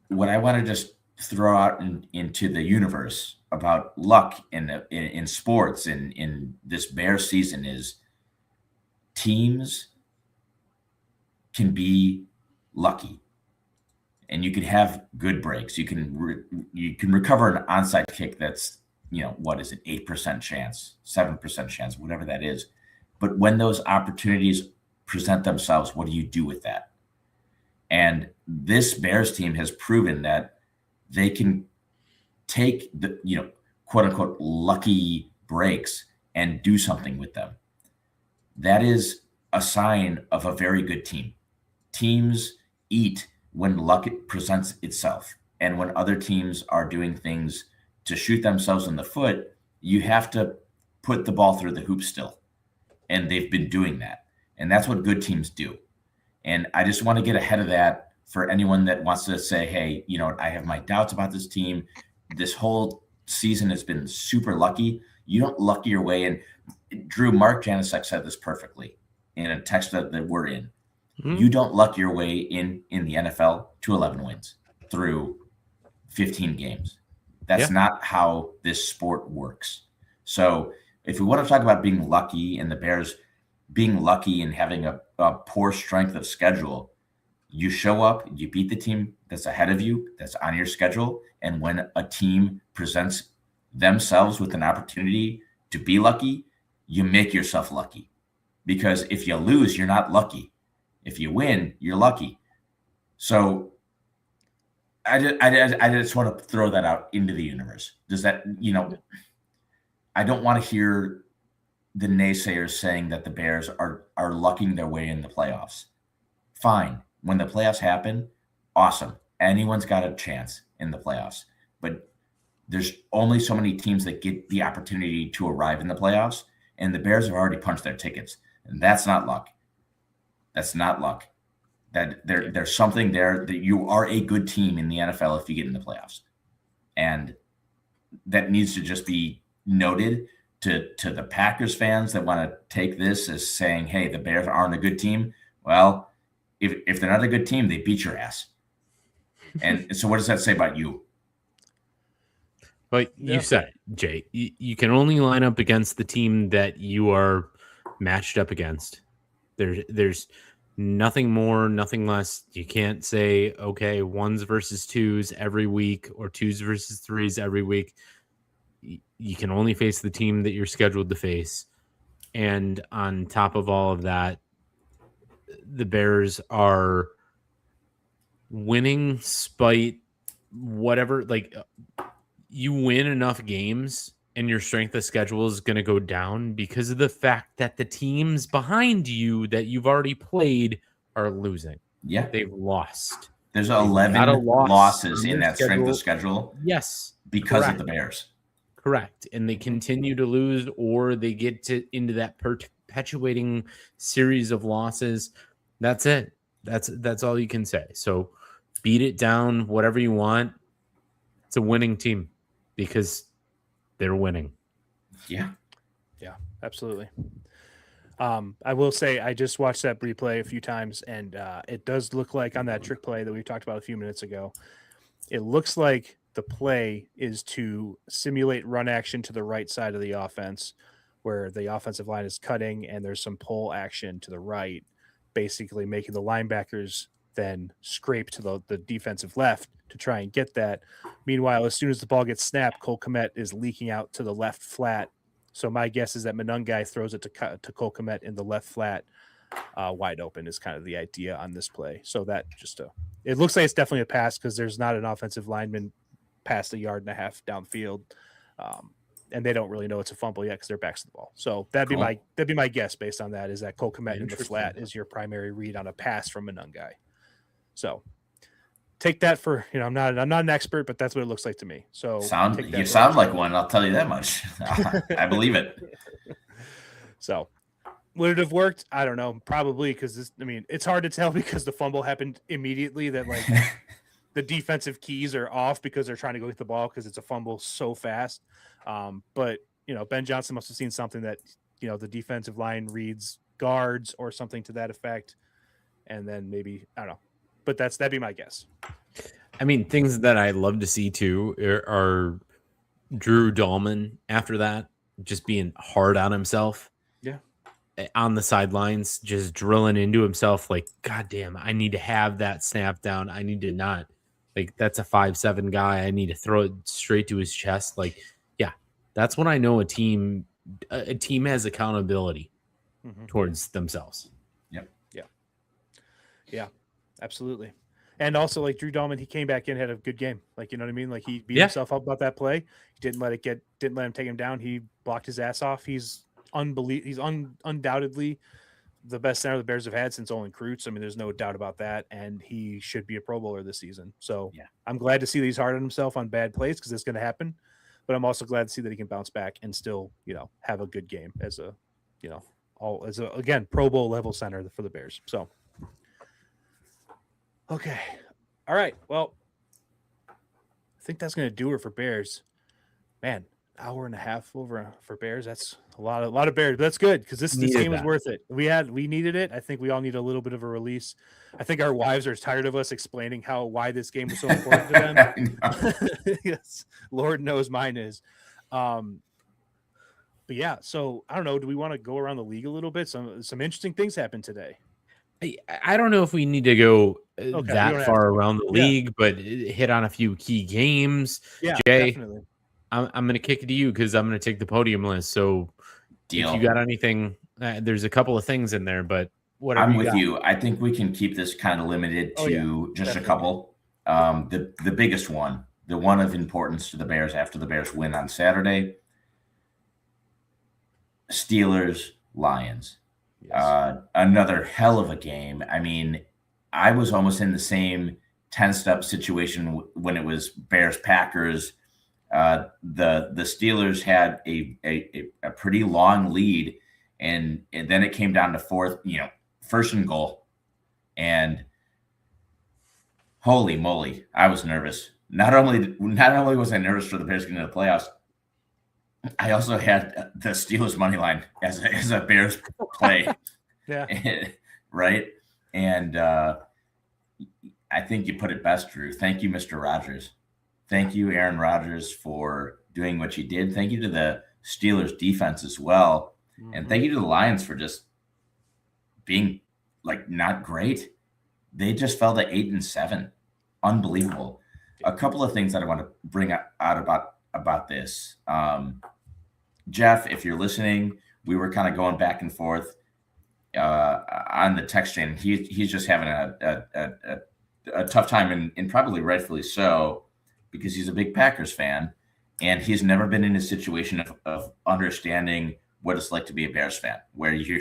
what I want to just throw out into the universe about luck in sports in this Bears season is teams can be lucky, and you can have good breaks. You can recover an onside kick that's, what is it, 8% chance, 7% chance, whatever that is. But when those opportunities present themselves, what do you do with that? And this Bears team has proven that they can take the, quote unquote, lucky breaks and do something with them. That is a sign of a very good team. Teams eat when luck presents itself. And when other teams are doing things to shoot themselves in the foot, you have to put the ball through the hoop still. And they've been doing that. And that's what good teams do. And I just want to get ahead of that for anyone that wants to say, hey, I have my doubts about this team. This whole season has been super lucky. You don't lucky your way in. Drew, Mark Janicek said this perfectly in a text that we're in. Mm-hmm. You don't luck your way in the NFL to 11 wins through 15 games. That's not how this sport works. So if we want to talk about being lucky and the Bears being lucky and having a poor strength of schedule, you show up, you beat the team that's ahead of you, that's on your schedule. And when a team presents themselves with an opportunity to be lucky, you make yourself lucky. Because if you lose, you're not lucky. If you win, you're lucky. So I just want to throw that out into the universe. Does that, I don't want to hear the naysayers saying that the Bears are lucking their way in the playoffs. Fine. When the playoffs happen, awesome. Anyone's got a chance in the playoffs. But there's only so many teams that get the opportunity to arrive in the playoffs, and the Bears have already punched their tickets. And that's not luck. That's not luck. That there's something there that you are a good team in the NFL if you get in the playoffs. And that needs to just be noted to the Packers fans that want to take this as saying, hey, the Bears aren't a good team. Well, if they're not a good team, they beat your ass. And so what does that say about you? Well, you said it, Jay. You can only line up against the team that you are matched up against. There's nothing more, nothing less. You can't say, okay, 1s versus 2s every week or 2s versus 3s every week. You can only face the team that you're scheduled to face. And on top of all of that, the Bears are winning spite whatever. Like, you win enough games and your strength of schedule is going to go down because of the fact that the teams behind you that you've already played are losing. Yeah. They've lost. There's 11 losses in that strength of schedule. Yes. Because of the Bears. Correct. And they continue to lose, or they get into that perpetuating series of losses. That's it. That's all you can say. So beat it down, whatever you want. It's a winning team because they're winning. Yeah. Yeah, absolutely. I will say I just watched that replay a few times, and it does look like on that trick play that we talked about a few minutes ago, it looks like the play is to simulate run action to the right side of the offense, where the offensive line is cutting and there's some pull action to the right, basically making the linebackers then scrape to the defensive left to try and get that. Meanwhile, as soon as the ball gets snapped, Cole Kmet is leaking out to the left flat. So my guess is that Monungai throws it to Cole Kmet in the left flat, wide open is kind of the idea on this play. So that it looks like it's definitely a pass because there's not an offensive lineman past 1.5 yards downfield. And they don't really know it's a fumble yet because they're backs to the ball. So that'd be my guess based on that, is that Cole Kmet in the flat is your primary read on a pass from Monungai. So take that for, I'm not an expert, but that's what it looks like to me. So you sound like one, I'll tell you that much. I believe it. So would it have worked? I don't know. Probably, because it's hard to tell because the fumble happened immediately, that like the defensive keys are off because they're trying to go get the ball because it's a fumble so fast. But Ben Johnson must have seen something that, the defensive line reads guards or something to that effect. And then maybe, I don't know, but that'd be my guess. I mean, things that I love to see too are Drew Dahlman after that, just being hard on himself. Yeah. On the sidelines, just drilling into himself like, God damn, I need to have that snap down. I need to not, like, that's a 5'7" guy. I need to throw it straight to his chest. Like, yeah, that's when I know a team has accountability towards themselves. Yep. Yeah, absolutely. And also, like, Drew Dahlman, he came back in, had a good game. Like, you know what I mean? Like, he beat himself up about that play. He didn't let him take him down. He blocked his ass off. He's undoubtedly the best center the Bears have had since Olin Kreutz. I mean, there's no doubt about that. And he should be a Pro Bowler this season. So I'm glad to see that he's hard on himself on bad plays, because it's going to happen. But I'm also glad to see that he can bounce back and still, have a good game as a, again, Pro Bowl level center for the Bears. So, okay. All right. Well, I think that's going to do it for Bears. Man, 1.5 hours over for Bears. That's a lot of Bears. But that's good, because this game was worth it. We needed it. I think we all need a little bit of a release. I think our wives are tired of us explaining why this game was so important to them. Yes, Lord knows mine is. But yeah, so I don't know. Do we want to go around the league a little bit? Some interesting things happened today. I don't know if we need to go that far around the league, but hit on a few key games. Yeah, Jay, definitely. I'm going to kick it to you because I'm going to take the podium list. So if you got anything, there's a couple of things in there, but whatever. I'm with you. I think we can keep this kind of limited to just a couple. The biggest one, the one of importance to the Bears after the Bears win on Saturday, Steelers, Lions. Yes. Another hell of a game. I mean, I was almost in the same tensed-up situation when it was Bears-Packers. The Steelers had a pretty long lead, and then it came down to first and goal. And holy moly, I was nervous. Not only was I nervous for the Bears getting to the playoffs, I also had the Steelers money line as a Bears play. Yeah. Right. And I think you put it best, Drew. Thank you, Mr. Rodgers. Thank you, Aaron Rodgers, for doing what you did. Thank you to the Steelers defense as well. And thank you to the Lions for just being not great. They just fell to 8-7. Unbelievable. A couple of things that I want to bring out about this. Jeff, if you're listening, we were kind of going back and forth on the text chain. He's just having a tough time, and probably rightfully so, because he's a big Packers fan, and he's never been in a situation of understanding what it's like to be a Bears fan, where your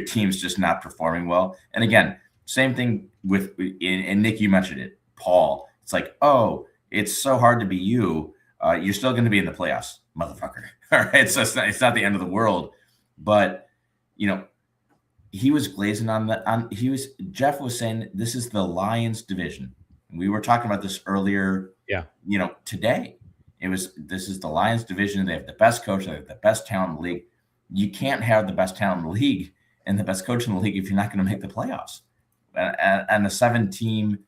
team's just not performing well. And again, same thing and Nick, you mentioned it, Paul. It's like, oh, it's so hard to be you. You're still going to be in the playoffs, motherfucker. All right, so it's not the end of the world. But he was glazing Jeff was saying this is the Lions division. We were talking about this earlier. Yeah. Today this is the Lions division. They have the best coach. They have the best talent in the league. You can't have the best talent in the league and the best coach in the league if you're not going to make the playoffs and a 7-team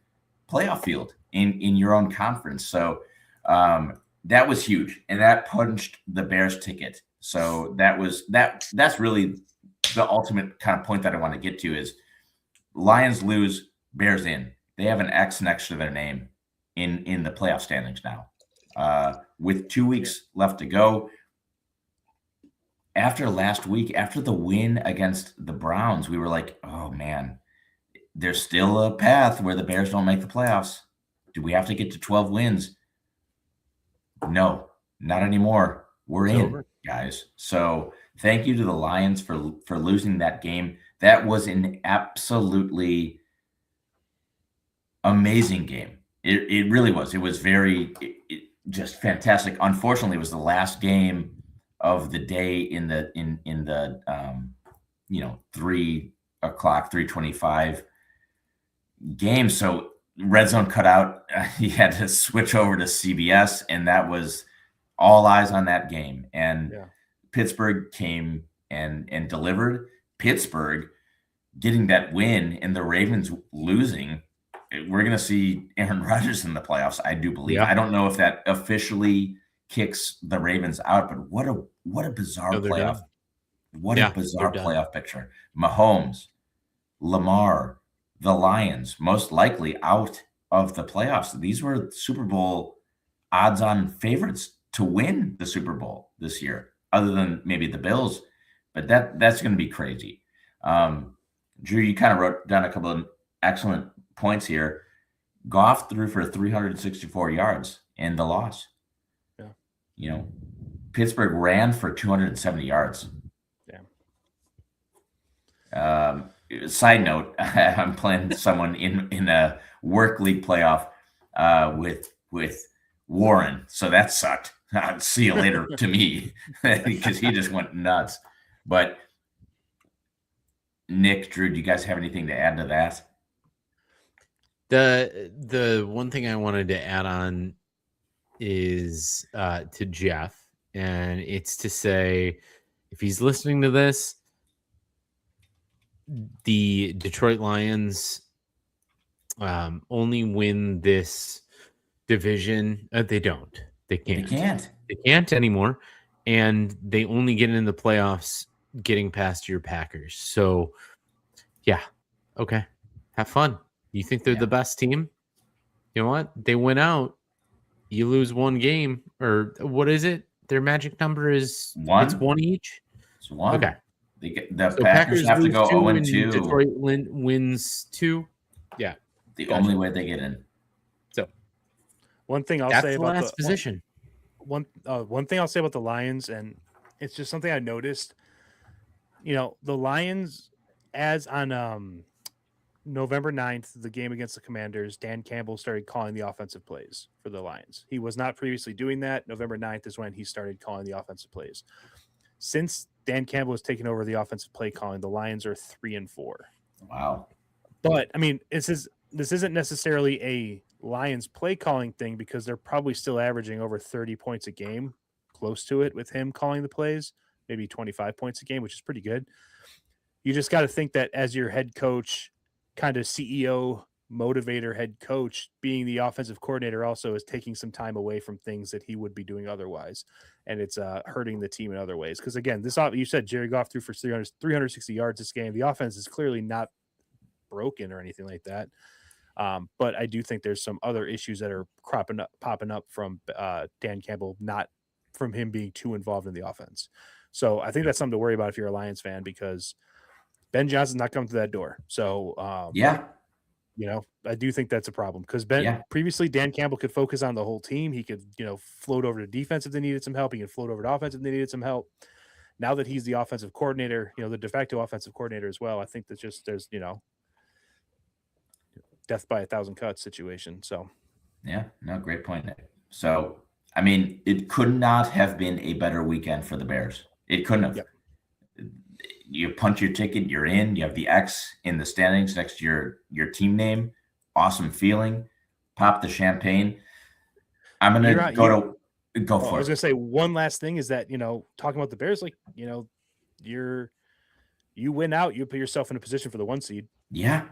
playoff field in your own conference. So that was huge, and that punched the Bears ticket. So that's really the ultimate kind of point that I want to get to is Lions lose, Bears in. they have an X next to their name in the playoff standings now. With 2 weeks left to go. After last week, after the win against the Browns, we were like, oh man, there's still a path where the Bears don't make the playoffs. Do we have to get to 12 wins? No, not anymore. We're in, guys. So thank you to the Lions for losing that game. That was an absolutely amazing game. It really was. It was very just fantastic. Unfortunately, it was the last game of the day in the 3 o'clock, 3:25 game. So red zone cut out. He had to switch over to CBS, and that was all eyes on that game. And Pittsburgh came and delivered. Pittsburgh getting that win and the Ravens losing. We're going to see Aaron Rodgers in the playoffs, I do believe. I don't know if that officially kicks the Ravens out, but what a bizarre playoff. Done. What a bizarre playoff picture. Mahomes, Lamar, the Lions, most likely out of the playoffs. These were Super Bowl odds-on favorites to win the Super Bowl this year, other than maybe the Bills. But that's going to be crazy. Drew, you kind of wrote down a couple of excellent points here. Goff threw for 364 yards in the loss. Yeah. Pittsburgh ran for 270 yards. Yeah. Side note, I'm playing someone in a work league playoff with Warren, so that sucked. See you later to me because he just went nuts. But Nick, Drew, do you guys have anything to add to that? The one thing I wanted to add on is to Jeff, and it's to say, if he's listening to this, the Detroit Lions only win this division. They don't. They can't. They can't anymore, and they only get in the playoffs getting past your Packers. So, yeah, okay, have fun. You think they're the best team? You know what? They went out. You lose one game, or what is it? Their magic number is 1. It's 1 each. It's 1. Okay. The Packers have to go 0-2. Detroit wins 2. Yeah. The only way they get in. So, one thing I'll say about the position. One thing I'll say about the Lions, and it's just something I noticed. The Lions, as on November 9th, the game against the Commanders, Dan Campbell started calling the offensive plays for the Lions. He was not previously doing that. November 9th is when he started calling the offensive plays. Since Dan Campbell has taken over the offensive play calling, the Lions are 3-4. Wow. But I mean, this isn't necessarily a Lions play calling thing because they're probably still averaging over 30 points a game, close to it with him calling the plays, maybe 25 points a game, which is pretty good. You just got to think that as your head coach, kind of CEO, motivator, head coach, being the offensive coordinator also is taking some time away from things that he would be doing otherwise. And it's hurting the team in other ways. Because again, you said Jerry Goff threw for 360 yards this game. The offense is clearly not broken or anything like that. But I do think there's some other issues that are popping up from Dan Campbell, not from him being too involved in the offense. So I think that's something to worry about if you're a Lions fan, because Ben Johnson's not coming to that door. So I do think that's a problem because previously Dan Campbell could focus on the whole team. He could, float over to defense if they needed some help. He could float over to offense if they needed some help. Now that he's the offensive coordinator, the de facto offensive coordinator as well, I think that there's death by 1,000 cuts situation. So, yeah, no, great point, Nick. So, I mean, it could not have been a better weekend for the Bears. It couldn't have. Yep. You punch your ticket, you're in. You have the X in the standings next to your team name. Awesome feeling. Pop the champagne. I'm gonna go for it. I was gonna say one last thing is that talking about the Bears, you win out, you put yourself in a position for the 1 seed. Yeah.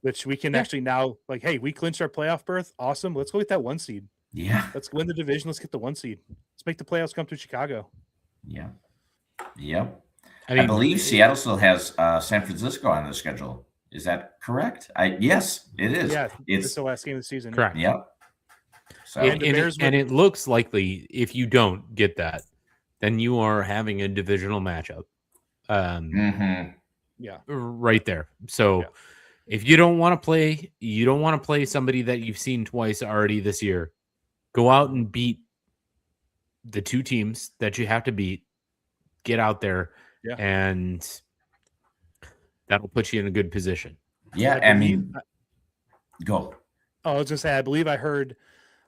Which we can actually now hey, we clinched our playoff berth. Awesome. Let's go get that 1 seed. Yeah. Let's win the division. Let's get the 1 seed. Let's make the playoffs come to Chicago. Yeah. Yep. I believe Seattle still has San Francisco on the schedule Is that correct? Yes, it is. Yeah, It's the last game of the season. Correct. Yep. So And it looks likely if you don't get that, then you are having a divisional matchup. Yeah. Right there. So Yeah. if you don't want to play somebody that you've seen twice already this year, go out and beat the two teams that you have to beat. Get out there, and that'll put you in a good position. Yeah, I mean, go. Oh, I was gonna say, I believe I heard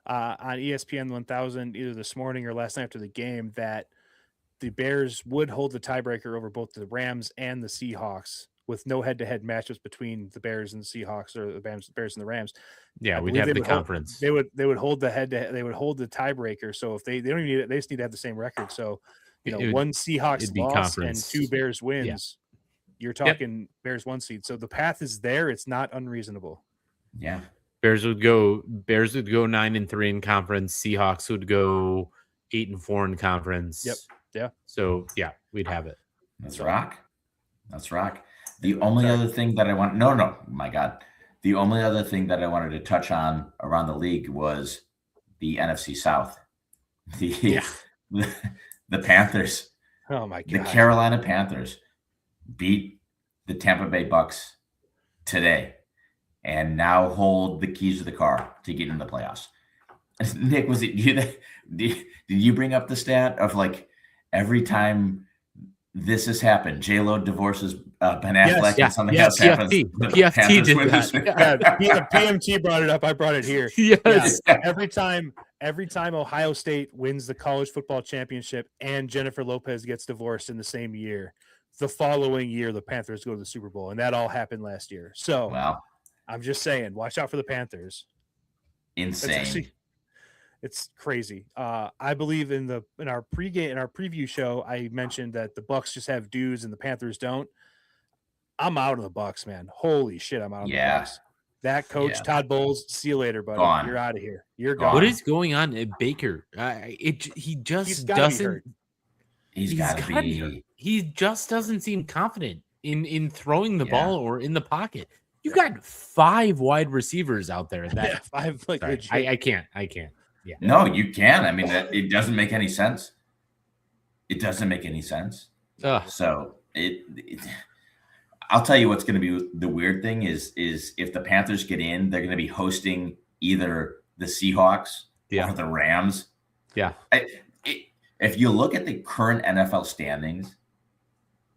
on ESPN 1000 either this morning or last night after the game that the Bears would hold the tiebreaker over both the Rams and the Seahawks with no head-to-head matchups between the Bears and the Seahawks or the Bears and the Rams. Yeah, we'd have the conference. They would hold the they would hold the tiebreaker. So if they don't even need it, they just need to have the same record. So one Seahawks loss and two Bears wins. Yeah. You're talking Bears 1 seed. So the path is there. It's not unreasonable. Yeah. Bears would go 9-3 in conference. Seahawks would go 8-4 in conference. Yep. Yeah. So we'd have it. That's rock. The only other thing that I want my God. The only other thing that I wanted to touch on around the league was the NFC South. The Panthers. Oh my God. The Carolina Panthers beat the Tampa Bay Bucks today and now hold the keys to the car to get in the playoffs. Nick, was it you that did you bring up the stat of like every time this has happened, J-Lo divorces Ben Affleck and something else happens? PFT did that. PMT brought it up. I brought it here. Yes. Yeah. Every time Ohio State wins the college football championship and Jennifer Lopez gets divorced in the same year, the following year the Panthers go to the Super Bowl, and that all happened last year. So I'm just saying, watch out for the Panthers. Insane. It's crazy. I believe in our preview show, I mentioned that the Bucks just have dudes and the Panthers don't. I'm out of the Bucks, man. Holy shit, I'm out of the Bucks. That coach, Todd Bowles, see you later, buddy. Gone. You're out of here. You're gone. What is going on at Baker? He just doesn't. He's got to be. He just doesn't seem confident in throwing the ball or in the pocket. You've got 5 wide receivers out there. That 5 like legit. I can't. Yeah. No, you can. I mean, it doesn't make any sense. It doesn't make any sense. So I'll tell you what's going to be the weird thing is if the Panthers get in, they're going to be hosting either the Seahawks or the Rams. Yeah. If you look at the current NFL standings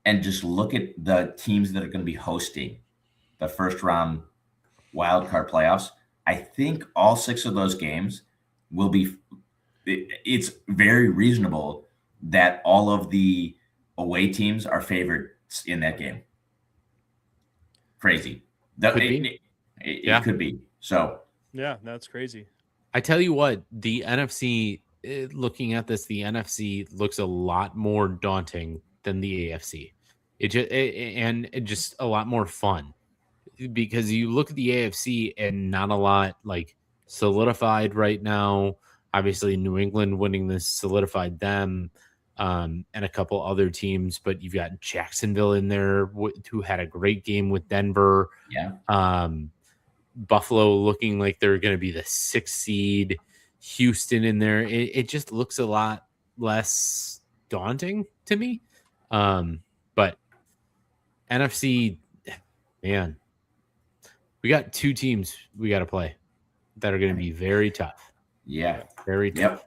and just look at the teams that are going to be hosting the first round wild card playoffs, I think all 6 of those games will be. It's very reasonable that all of the away teams are favored in that game. Crazy. It could be. So yeah, that's crazy. I tell you what, the NFC. Looking at this, the NFC looks a lot more daunting than the AFC. It just a lot more fun because you look at the AFC and not a lot like solidified right now. Obviously, New England winning this solidified them, and a couple other teams. But you've got Jacksonville in there who had a great game with Denver. Yeah. Buffalo looking like they're going to be the 6th seed. Houston in there, it just looks a lot less daunting to me. But NFC, man, we got 2 teams we got to play that are going to be very tough. Yeah, very tough.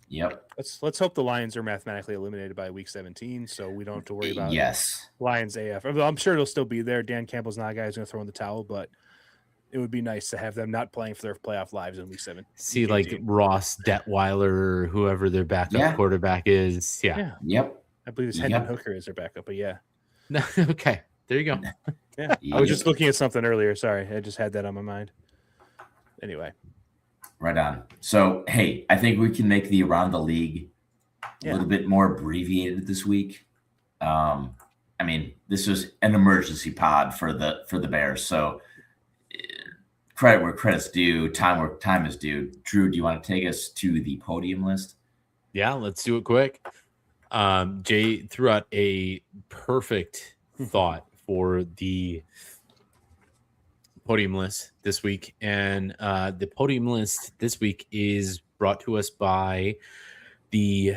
Yep. Let's hope the Lions are mathematically eliminated by week 17, so we don't have to worry about Lions AF. I'm sure it'll still be there. Dan Campbell's not a guy who's going to throw in the towel, but it would be nice to have them not playing for their playoff lives in week 7. See, like Ross Detweiler or whoever their backup quarterback is. Yeah. Yep. I believe it's Hendon Hooker is their backup, but yeah. Okay. There you go. Yeah. I was just looking at something earlier. Sorry. I just had that on my mind. Anyway. Right on. So, hey, I think we can make the Around the League a little bit more abbreviated this week. I mean, this was an emergency pod for the Bears. So, credit where credit's due, time where time is due. Drew, do you want to take us to the podium list? Yeah, let's do it quick. Jay threw out a perfect thought for the podium list this week, and the podium list this week is brought to us by the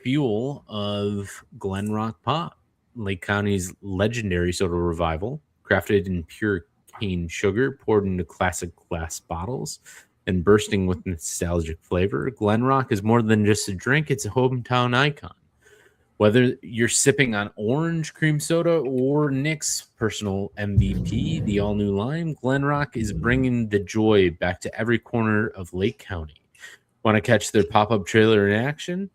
fuel of Glen Rock Pop, Lake County's legendary soda revival, crafted in pure cane sugar, poured into classic glass bottles, and bursting with nostalgic flavor. Glen Rock is more than just a drink; it's a hometown icon. Whether you're sipping on orange cream soda or Nick's personal MVP, the all-new lime, Glen Rock is bringing the joy back to every corner of Lake County. Want to catch their pop-up trailer in action?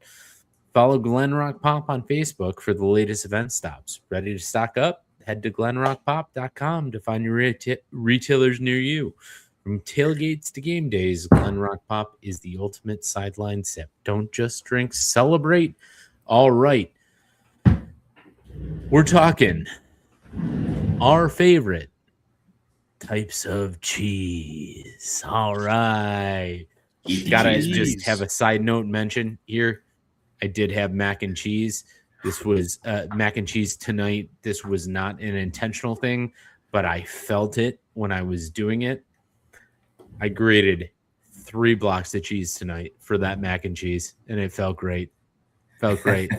Follow Glen Rock Pop on Facebook for the latest event stops. Ready to stock up? Head to glenrockpop.com to find your retailers near you. From tailgates to game days, Glen Rock Pop is the ultimate sideline sip. Don't just drink, celebrate. All right. We're talking our favorite types of cheese. All right. Gotta just have a side note mention here. I did have mac and cheese. This was mac and cheese tonight. This was not an intentional thing, but I felt it when I was doing it. I grated 3 blocks of cheese tonight for that mac and cheese, and it felt great. Felt great.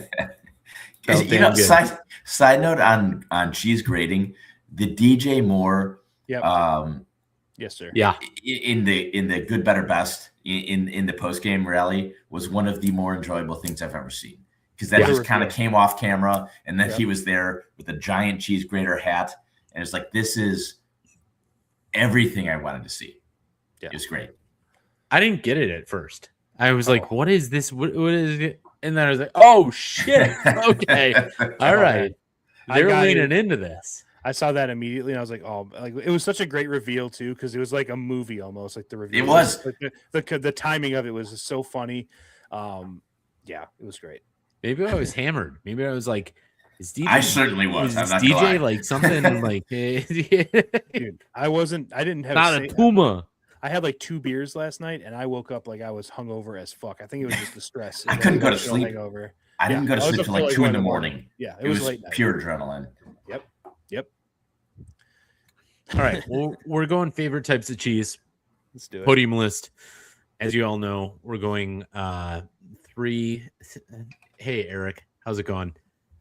Felt you know, good. side note on cheese grating, the DJ Moore, Yes, sir. Yeah, in the good, better, best in the post game rally was one of the more enjoyable things I've ever seen, because that just kind of came off camera, and then he was there with a giant cheese grater hat, and it's like, this is everything I wanted to see. Yeah. It was great. I didn't get it at first. I was like, "What is this? What is it?" And then I was like, "Oh shit! Okay, all right." They're leaning into this. I saw that immediately, and I was like, "Oh!" Like, it was such a great reveal too, because it was like a movie almost. Like the reveal, it was. Like the timing of it was so funny. Yeah, it was great. Maybe I was hammered. Maybe I was like, "Is DJ?" I certainly was. Is DJ like something like? Dude, I wasn't. I didn't have not a Puma. I had like 2 beers last night, and I woke up like I was hungover as fuck. I think it was just the stress. I couldn't go to sleep. Hangover. I didn't go to sleep till like 2 in the morning. Yeah, it was late night. pure adrenaline. Yep. All right, well, we're going favorite types of cheese. Let's do it. Podium list. As you all know, we're going 3. Hey, Eric, how's it going?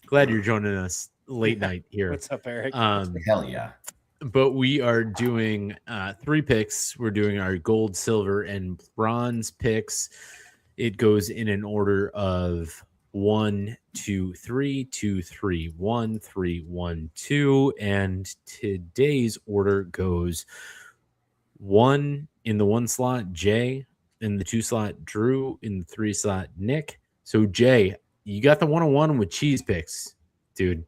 Glad you're joining us late night here. What's up, Eric? Hell yeah. But we are doing 3 picks. We're doing our gold, silver, and bronze picks. It goes in an order of 1, 2, 3, 2, 3, 1, 3, 1, 2. And today's order goes 1 in the 1 slot, Jay, in the 2 slot, Drew, in the 3 slot, Nick. So Jay, you got the 101 with cheese picks, dude.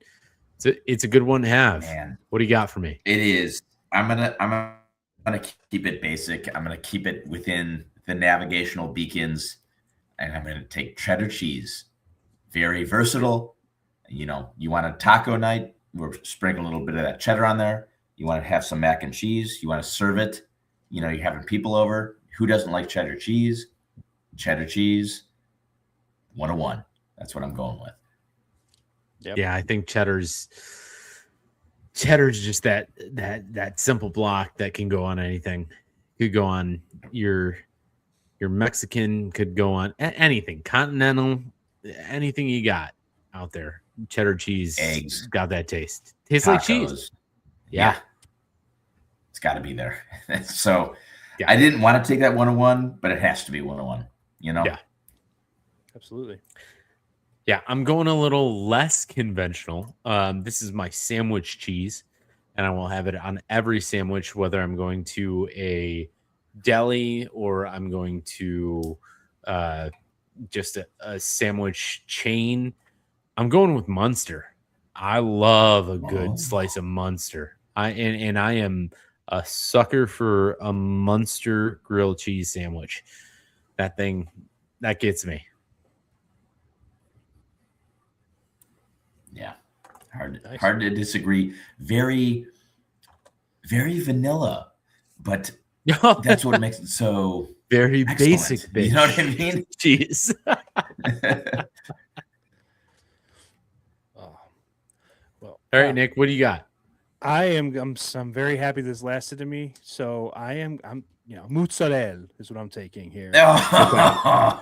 It's a good one to have. Man. What do you got for me? It is. I'm gonna keep it basic. I'm gonna keep it within the navigational beacons, and I'm gonna take cheddar cheese. Very versatile. You know, you want a taco night, we're sprinkling a little bit of that cheddar on there. You want to have some mac and cheese. You want to serve it. You know, you're having people over. Who doesn't like cheddar cheese? Cheddar cheese. 101. That's what I'm going with. Yep. Yeah, I think cheddar's just that simple block that can go on anything. Could go on your Mexican, could go on anything, continental, anything you got out there. Cheddar cheese, eggs, got that taste. Tastes like cheese. Yeah. It's got to be there. So yeah. I didn't want to take that 101, but it has to be 101. You know? Yeah. Absolutely. Yeah, I'm going a little less conventional. This is my sandwich cheese, and I will have it on every sandwich, whether I'm going to a deli or I'm going to just a sandwich chain. I'm going with Munster. I love a good slice of Munster. I am a sucker for a Munster grilled cheese sandwich. That thing, that gets me. Yeah, hard to disagree. Very, very vanilla, but that's what makes it so very excellent. Basic. Bitch. You know what I mean? Cheese. Oh, well, all right, Nick, what do you got? I'm very happy this lasted to me. So I'm mozzarella is what I'm taking here.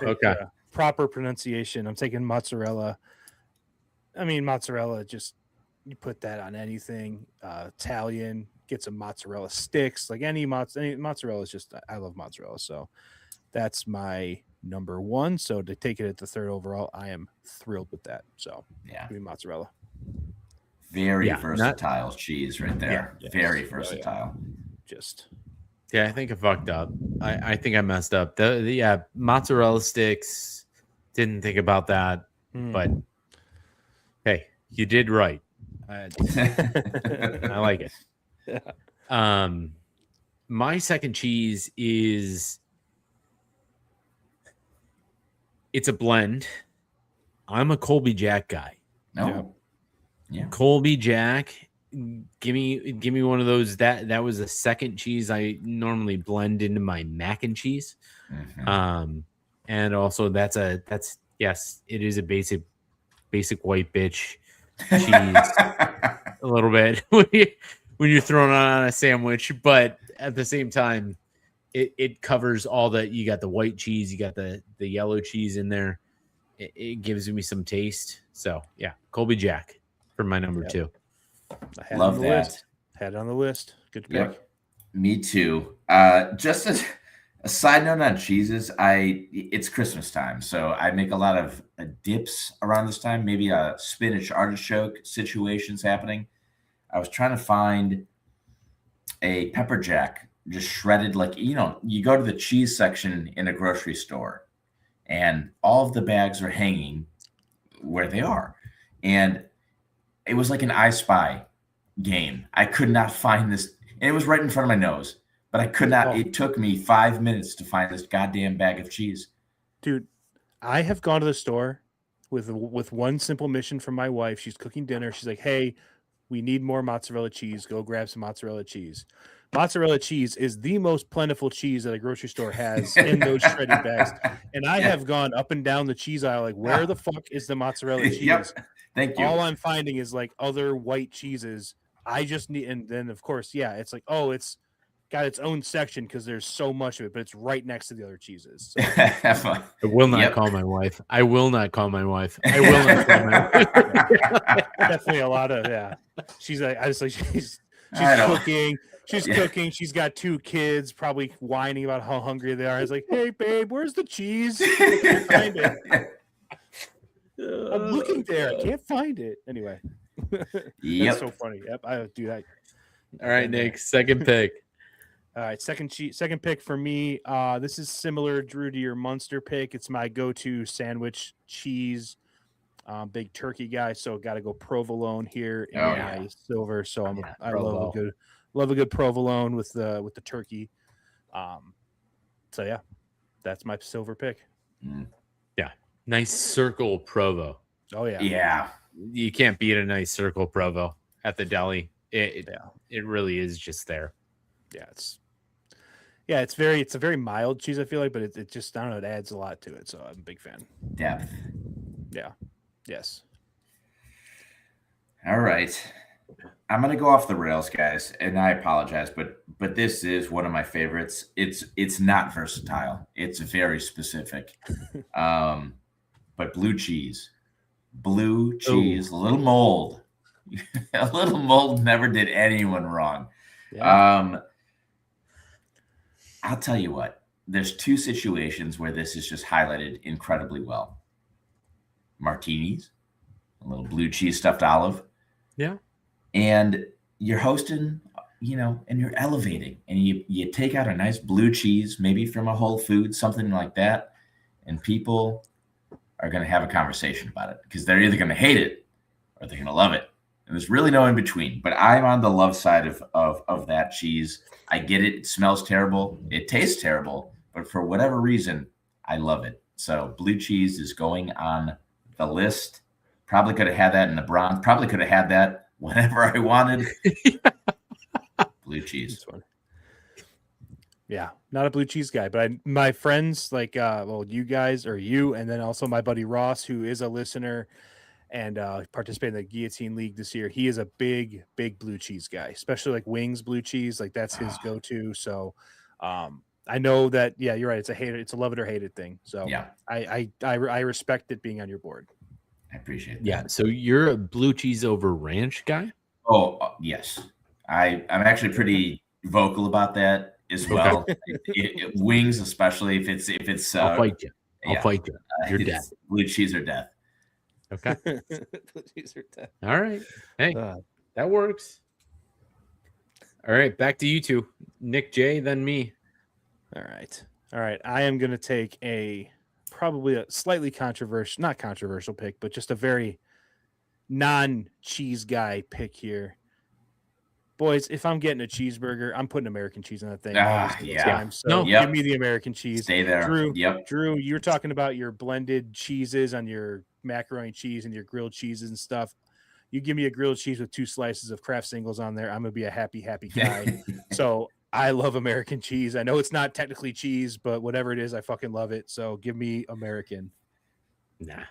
Okay. Proper pronunciation. I'm taking mozzarella. I mean, mozzarella, just you put that on anything. Italian, get some mozzarella sticks. Like any mozzarella is just, I love mozzarella. So that's my number one. So to take it at the third overall, I am thrilled with that. So Yeah. give me mozzarella. Very versatile cheese right there. Yeah, Very versatile. I think I fucked up. I think I messed up. The mozzarella sticks. Didn't think about that, but hey, you did right. I like it. Yeah. My second cheese is it's a blend. I'm a Colby Jack guy. No. Yeah. Colby Jack. Give me one of those. That was a second cheese I normally blend into my mac and cheese. Mm-hmm. And also that's yes, it is a basic white bitch cheese a little bit when you're throwing it on a sandwich, but at the same time it covers all that. You got the white cheese, you got the yellow cheese in there. It gives me some taste. So yeah, Colby Jack for my number two. Love that. Had it on the list. Good pick. Yep. Me too. Just as a side note on cheeses, it's Christmas time, so I make a lot of dips around this time. Maybe a spinach artichoke situations happening. I was trying to find a pepper jack, just shredded, like you go to the cheese section in a grocery store, and all of the bags are hanging where they are, and it was like an I Spy game. I could not find this, and it was right in front of my nose, but I could not. It took me 5 minutes to find this goddamn bag of cheese. Dude, I have gone to the store with one simple mission from my wife. She's cooking dinner. She's like, "Hey, we need more mozzarella cheese. Go grab some mozzarella cheese." Mozzarella cheese is the most plentiful cheese that a grocery store has in those shredded bags. And I have gone up and down the cheese aisle, like, where the fuck is the mozzarella cheese? Yep. Thank you. All I'm finding is like other white cheeses. I just need, and then of course, it's like, oh, it's got its own section because there's so much of it, but it's right next to the other cheeses. So. I will not call my wife. I will not call my wife. I will not call my wife. Definitely a lot of She's like, I just like she's cooking. She's cooking. She's got 2 kids, probably whining about how hungry they are. I was like, "Hey, babe, where's the cheese? I can't find it. I'm looking there. I can't find it." Anyway, that's so funny. Yep, I do that. All right, Nick, second pick. All right, second pick for me. This is similar, Drew, to your Munster pick. It's my go-to sandwich cheese. Big turkey guy, so got to go provolone here in my silver. So I love a good provolone with the turkey. So yeah, that's my silver pick. Yeah, nice circle provo. Oh yeah, yeah. You can't beat a nice circle provo at the deli. It really is just there. Yeah, it's a very mild cheese, I feel like, but it just, I don't know, it adds a lot to it. So I'm a big fan. Depth. Yeah. Yes. All right. I'm gonna go off the rails, guys, and I apologize, but this is one of my favorites. It's not versatile. It's very specific. But blue cheese. A little mold. A little mold never did anyone wrong. Yeah. I'll tell you what. There's 2 situations where this is just highlighted incredibly well. Martinis, a little blue cheese stuffed olive. Yeah. And you're hosting, and you're elevating, and you take out a nice blue cheese, maybe from a Whole Foods, something like that, and people are going to have a conversation about it because they're either going to hate it or they're going to love it. And there's really no in between. But I'm on the love side of that cheese. I get it. It smells terrible. It tastes terrible. But for whatever reason, I love it. So blue cheese is going on the list. Probably could have had that in the Bronx. Probably could have had that whenever I wanted. Blue cheese. Yeah, not a blue cheese guy, but my friends, like, you guys, or you, and then also my buddy Ross, who is a listener, and participated in the Guillotine League this year. He is a big blue cheese guy, especially like wings blue cheese. Like that's his go-to. So I know that, yeah, you're right. It's a love it or hate it thing. So Yeah, I respect it being on your board. I appreciate that. Yeah. So you're a blue cheese over ranch guy? Oh, yes. I'm actually pretty vocal about that as well. Wings, especially if it's. I'll fight you. I'll yeah, fight you. You're dead. Blue cheese or death. Okay. Blue cheese or death. All right. Hey, that works. All right. Back to you two. Nick J, then me. All right. I am going to take probably a slightly not controversial pick, but just a very non-cheese guy pick here. Boys, if I'm getting a cheeseburger, I'm putting American cheese on that thing. Yeah. So give me the American cheese. Stay there. Drew, you were talking about your blended cheeses on your macaroni cheese and your grilled cheeses and stuff. You give me a grilled cheese with 2 slices of Kraft Singles on there, I'm going to be a happy guy. So I love American cheese. I know it's not technically cheese, but whatever it is, I fucking love it. So give me American. Nah.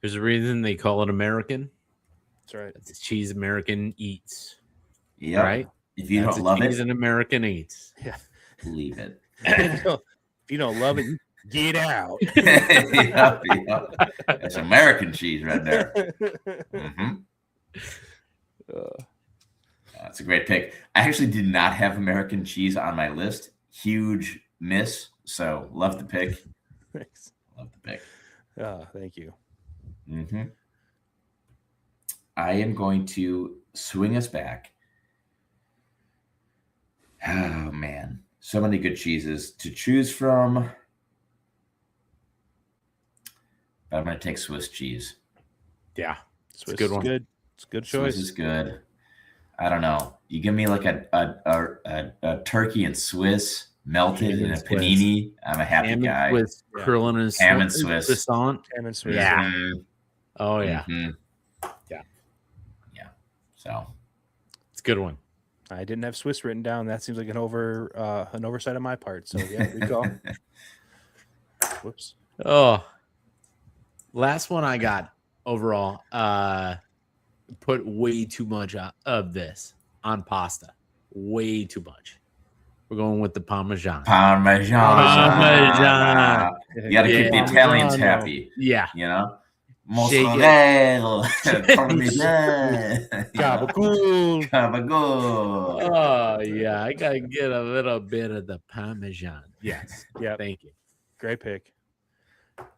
There's a reason they call it American. That's right. It's cheese American eats. Yeah. Right? If you don't love cheese it, an American eats. Yeah. Leave it. If you don't love it, get out. That's American cheese right there. Mm-hmm. That's a great pick. I actually did not have American cheese on my list. Huge miss. So love the pick. Thanks. Love the pick. Thank you. Mm-hmm. I am going to swing us back. Oh, man. So many good cheeses to choose from. But I'm going to take Swiss cheese. Yeah. Swiss it's a good one. Good. It's a good choice. Swiss is good. I don't know. You give me like a turkey and Swiss melted in a panini. I'm a happy guy. Swiss, curling and ham and Swiss. Croissant. Ham and Swiss. Yeah. Mm-hmm. Oh, yeah. Mm-hmm. Yeah. Yeah. So it's a good one. I didn't have Swiss written down. That seems like an oversight on my part. So yeah, we go. Whoops. Oh, last one I got overall. Put way too much of this on pasta. Way too much. We're going with the Parmesan. Parmesan. You got to keep the Italians happy. Yeah. You know? Mozzarella. Parmesan. Gabagool. Gabagool. Oh, yeah. I got to get a little bit of the Parmesan. Yes. Yeah. Thank you. Great pick.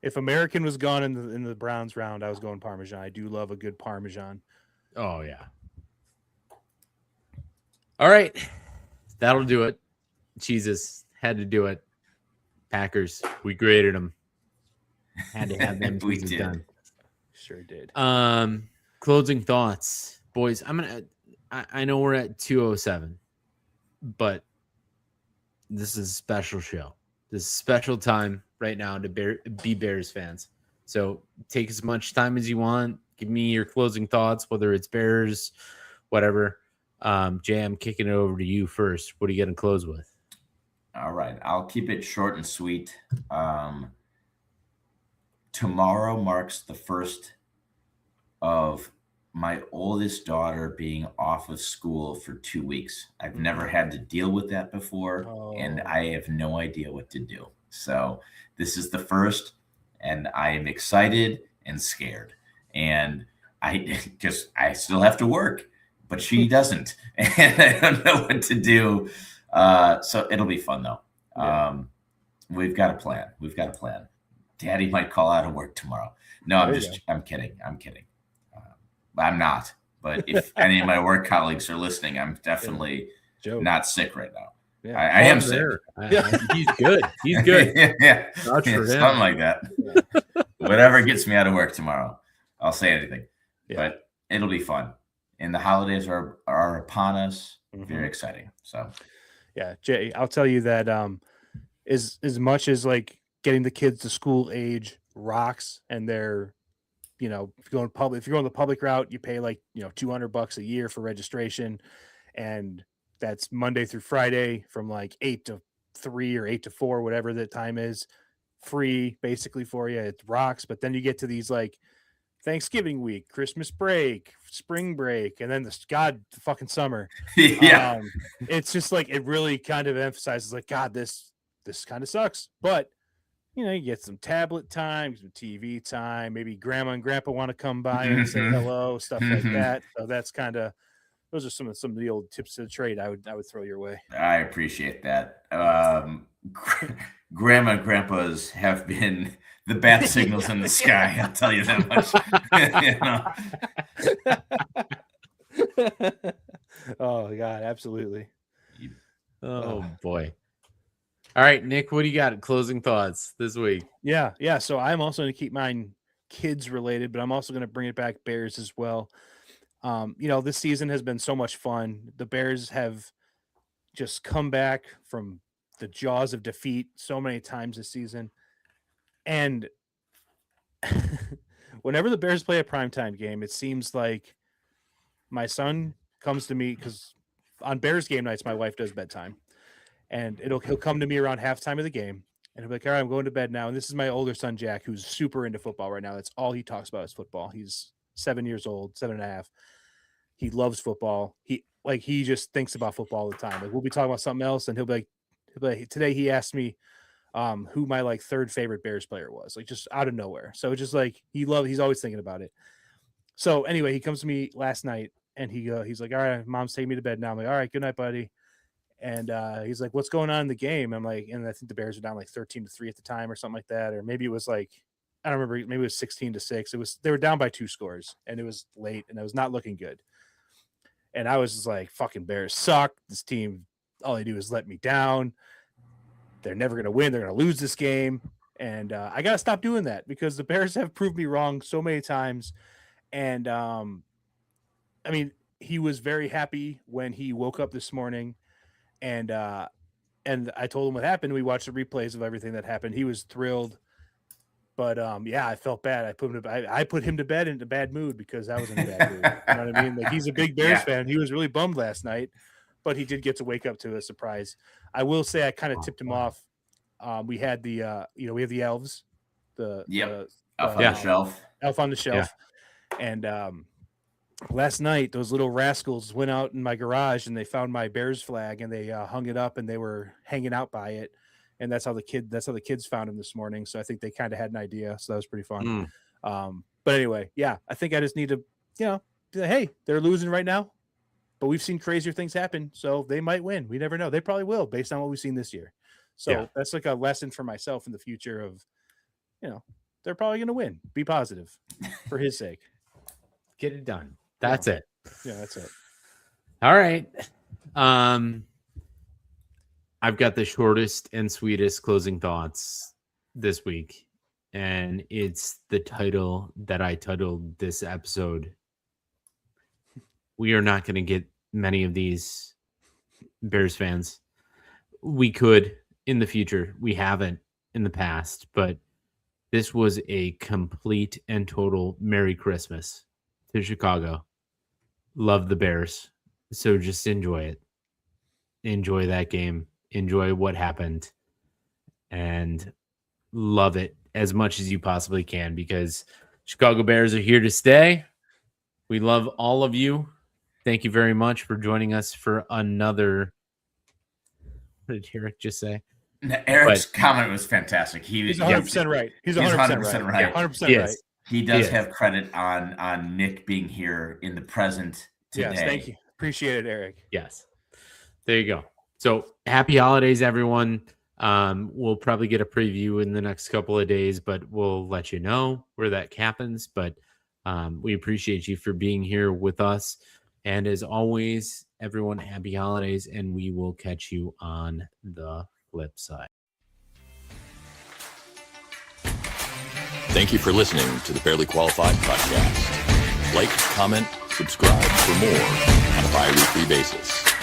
If American was gone in the Browns round, I was going Parmesan. I do love a good Parmesan. Oh, yeah. All right. That'll do it. Jesus had to do it. Packers, we graded them. Had to have them We cheeses did. done. Sure did. Closing thoughts. Boys, I know we're at 207, but this is a special show. This is a special time right now to be Bears fans. So take as much time as you want. Give me your closing thoughts, whether it's Bears, whatever. Jay, I'm kicking it over to you first. What are you going to close with? All right. I'll keep it short and sweet. Tomorrow marks the first of my oldest daughter being off of school for 2 weeks. I've never had to deal with that before, and I have no idea what to do. So this is the first, and I am excited and scared. And I still have to work, but she doesn't, and I don't know what to do. So it'll be fun though. Yeah. We've got a plan. Daddy might call out of work tomorrow. No, I'm kidding. I'm not. But if any of my work colleagues are listening, I'm definitely not sick right now. Yeah. I am sick. He's good. He's good. Yeah. Not for him. Something like that. Whatever gets me out of work tomorrow, I'll say anything. Yeah. But it'll be fun. And the holidays are upon us. Mhm. Very exciting. So Yeah, Jay, I'll tell you that as much as like getting the kids to school age rocks, and they're, if you're going the public route, you pay like $200 a year for registration, and that's Monday through Friday from like 8 to 3 or 8 to 4, whatever the time is, free basically for you. It rocks. But then you get to these like Thanksgiving week, Christmas break, spring break, and then the fucking summer. Yeah. It's just like it really kind of emphasizes like, God, this kind of sucks. But you know, you get some tablet time, some TV time, maybe grandma and grandpa want to come by and say hello, stuff like that. So that's kind of those are some of the old tips of the trade I would throw your way. I appreciate that. Grandma and grandpas have been the bat signals in the sky. I'll tell you that much. Oh God, absolutely. Oh boy. All right, Nick, what do you got? Closing thoughts this week? Yeah. So I'm also going to keep mine kids related, but I'm also going to bring it back Bears as well. You know, this season has been so much fun. The Bears have just come back from the jaws of defeat so many times this season. And whenever the Bears play a primetime game, it seems like my son comes to me because on Bears game nights, my wife does bedtime. And he'll come to me around halftime of the game, and he'll be like, all right, I'm going to bed now. And this is my older son, Jack, who's super into football right now. That's all he talks about is football. He's 7 years old, 7.5. He loves football. He just thinks about football all the time. Like we'll be talking about something else, and he'll be like today he asked me who my like third favorite Bears player was, like just out of nowhere. So it's just like he's always thinking about it. So anyway, he comes to me last night, and he's like, all right, mom's taking me to bed now. I'm like, all right, good night, buddy. And he's like, what's going on in the game? I'm like, and I think the Bears were down like 13-3 at the time or something like that. Or maybe it was like, I don't remember. Maybe it was 16-6. They were down by 2 scores, and it was late, and it was not looking good. And I was just like, fucking Bears suck. This team, all they do is let me down. They're never going to win. They're going to lose this game. And I got to stop doing that because the Bears have proved me wrong so many times. And I mean, he was very happy when he woke up this morning. And I told him what happened. We watched the replays of everything that happened. He was thrilled, but yeah, I felt bad. I put him to bed in a bad mood because I was in a bad mood. You know what I mean? Like he's a big Bears fan. He was really bummed last night, but he did get to wake up to a surprise. I will say I kind of tipped him off. We had the we have the elves, Elf on the Shelf. Elf on the Shelf, and last night, those little rascals went out in my garage and they found my Bears flag and they hung it up and they were hanging out by it. And that's how the kids found him this morning. So I think they kind of had an idea. So that was pretty fun. But anyway, yeah, I think I just need to, be like, hey, they're losing right now, but we've seen crazier things happen. So they might win. We never know. They probably will based on what we've seen this year. So that's like a lesson for myself in the future of, they're probably going to win. Be positive for his sake. Get it done. That's it. Yeah, that's it. All right. I've got the shortest and sweetest closing thoughts this week, and it's the title that I titled this episode. We are not going to get many of these, Bears fans. We could in the future. We haven't in the past, but this was a complete and total Merry Christmas to Chicago. Love the Bears. So just enjoy it. Enjoy that game. Enjoy what happened. And love it as much as you possibly can because Chicago Bears are here to stay. We love all of you. Thank you very much for joining us for another. What did Eric just say? Eric's comment was fantastic. He's 100% right. He's 100% right. 100% right. He does have credit on Nick being here in the present today. Yes, thank you. Appreciate it, Eric. Yes. There you go. So happy holidays, everyone. We'll probably get a preview in the next couple of days, but we'll let you know where that happens. But we appreciate you for being here with us. And as always, everyone, happy holidays, and we will catch you on the flip side. Thank you for listening to the Barely Qualified podcast. Like, comment, subscribe for more on a bi-weekly basis.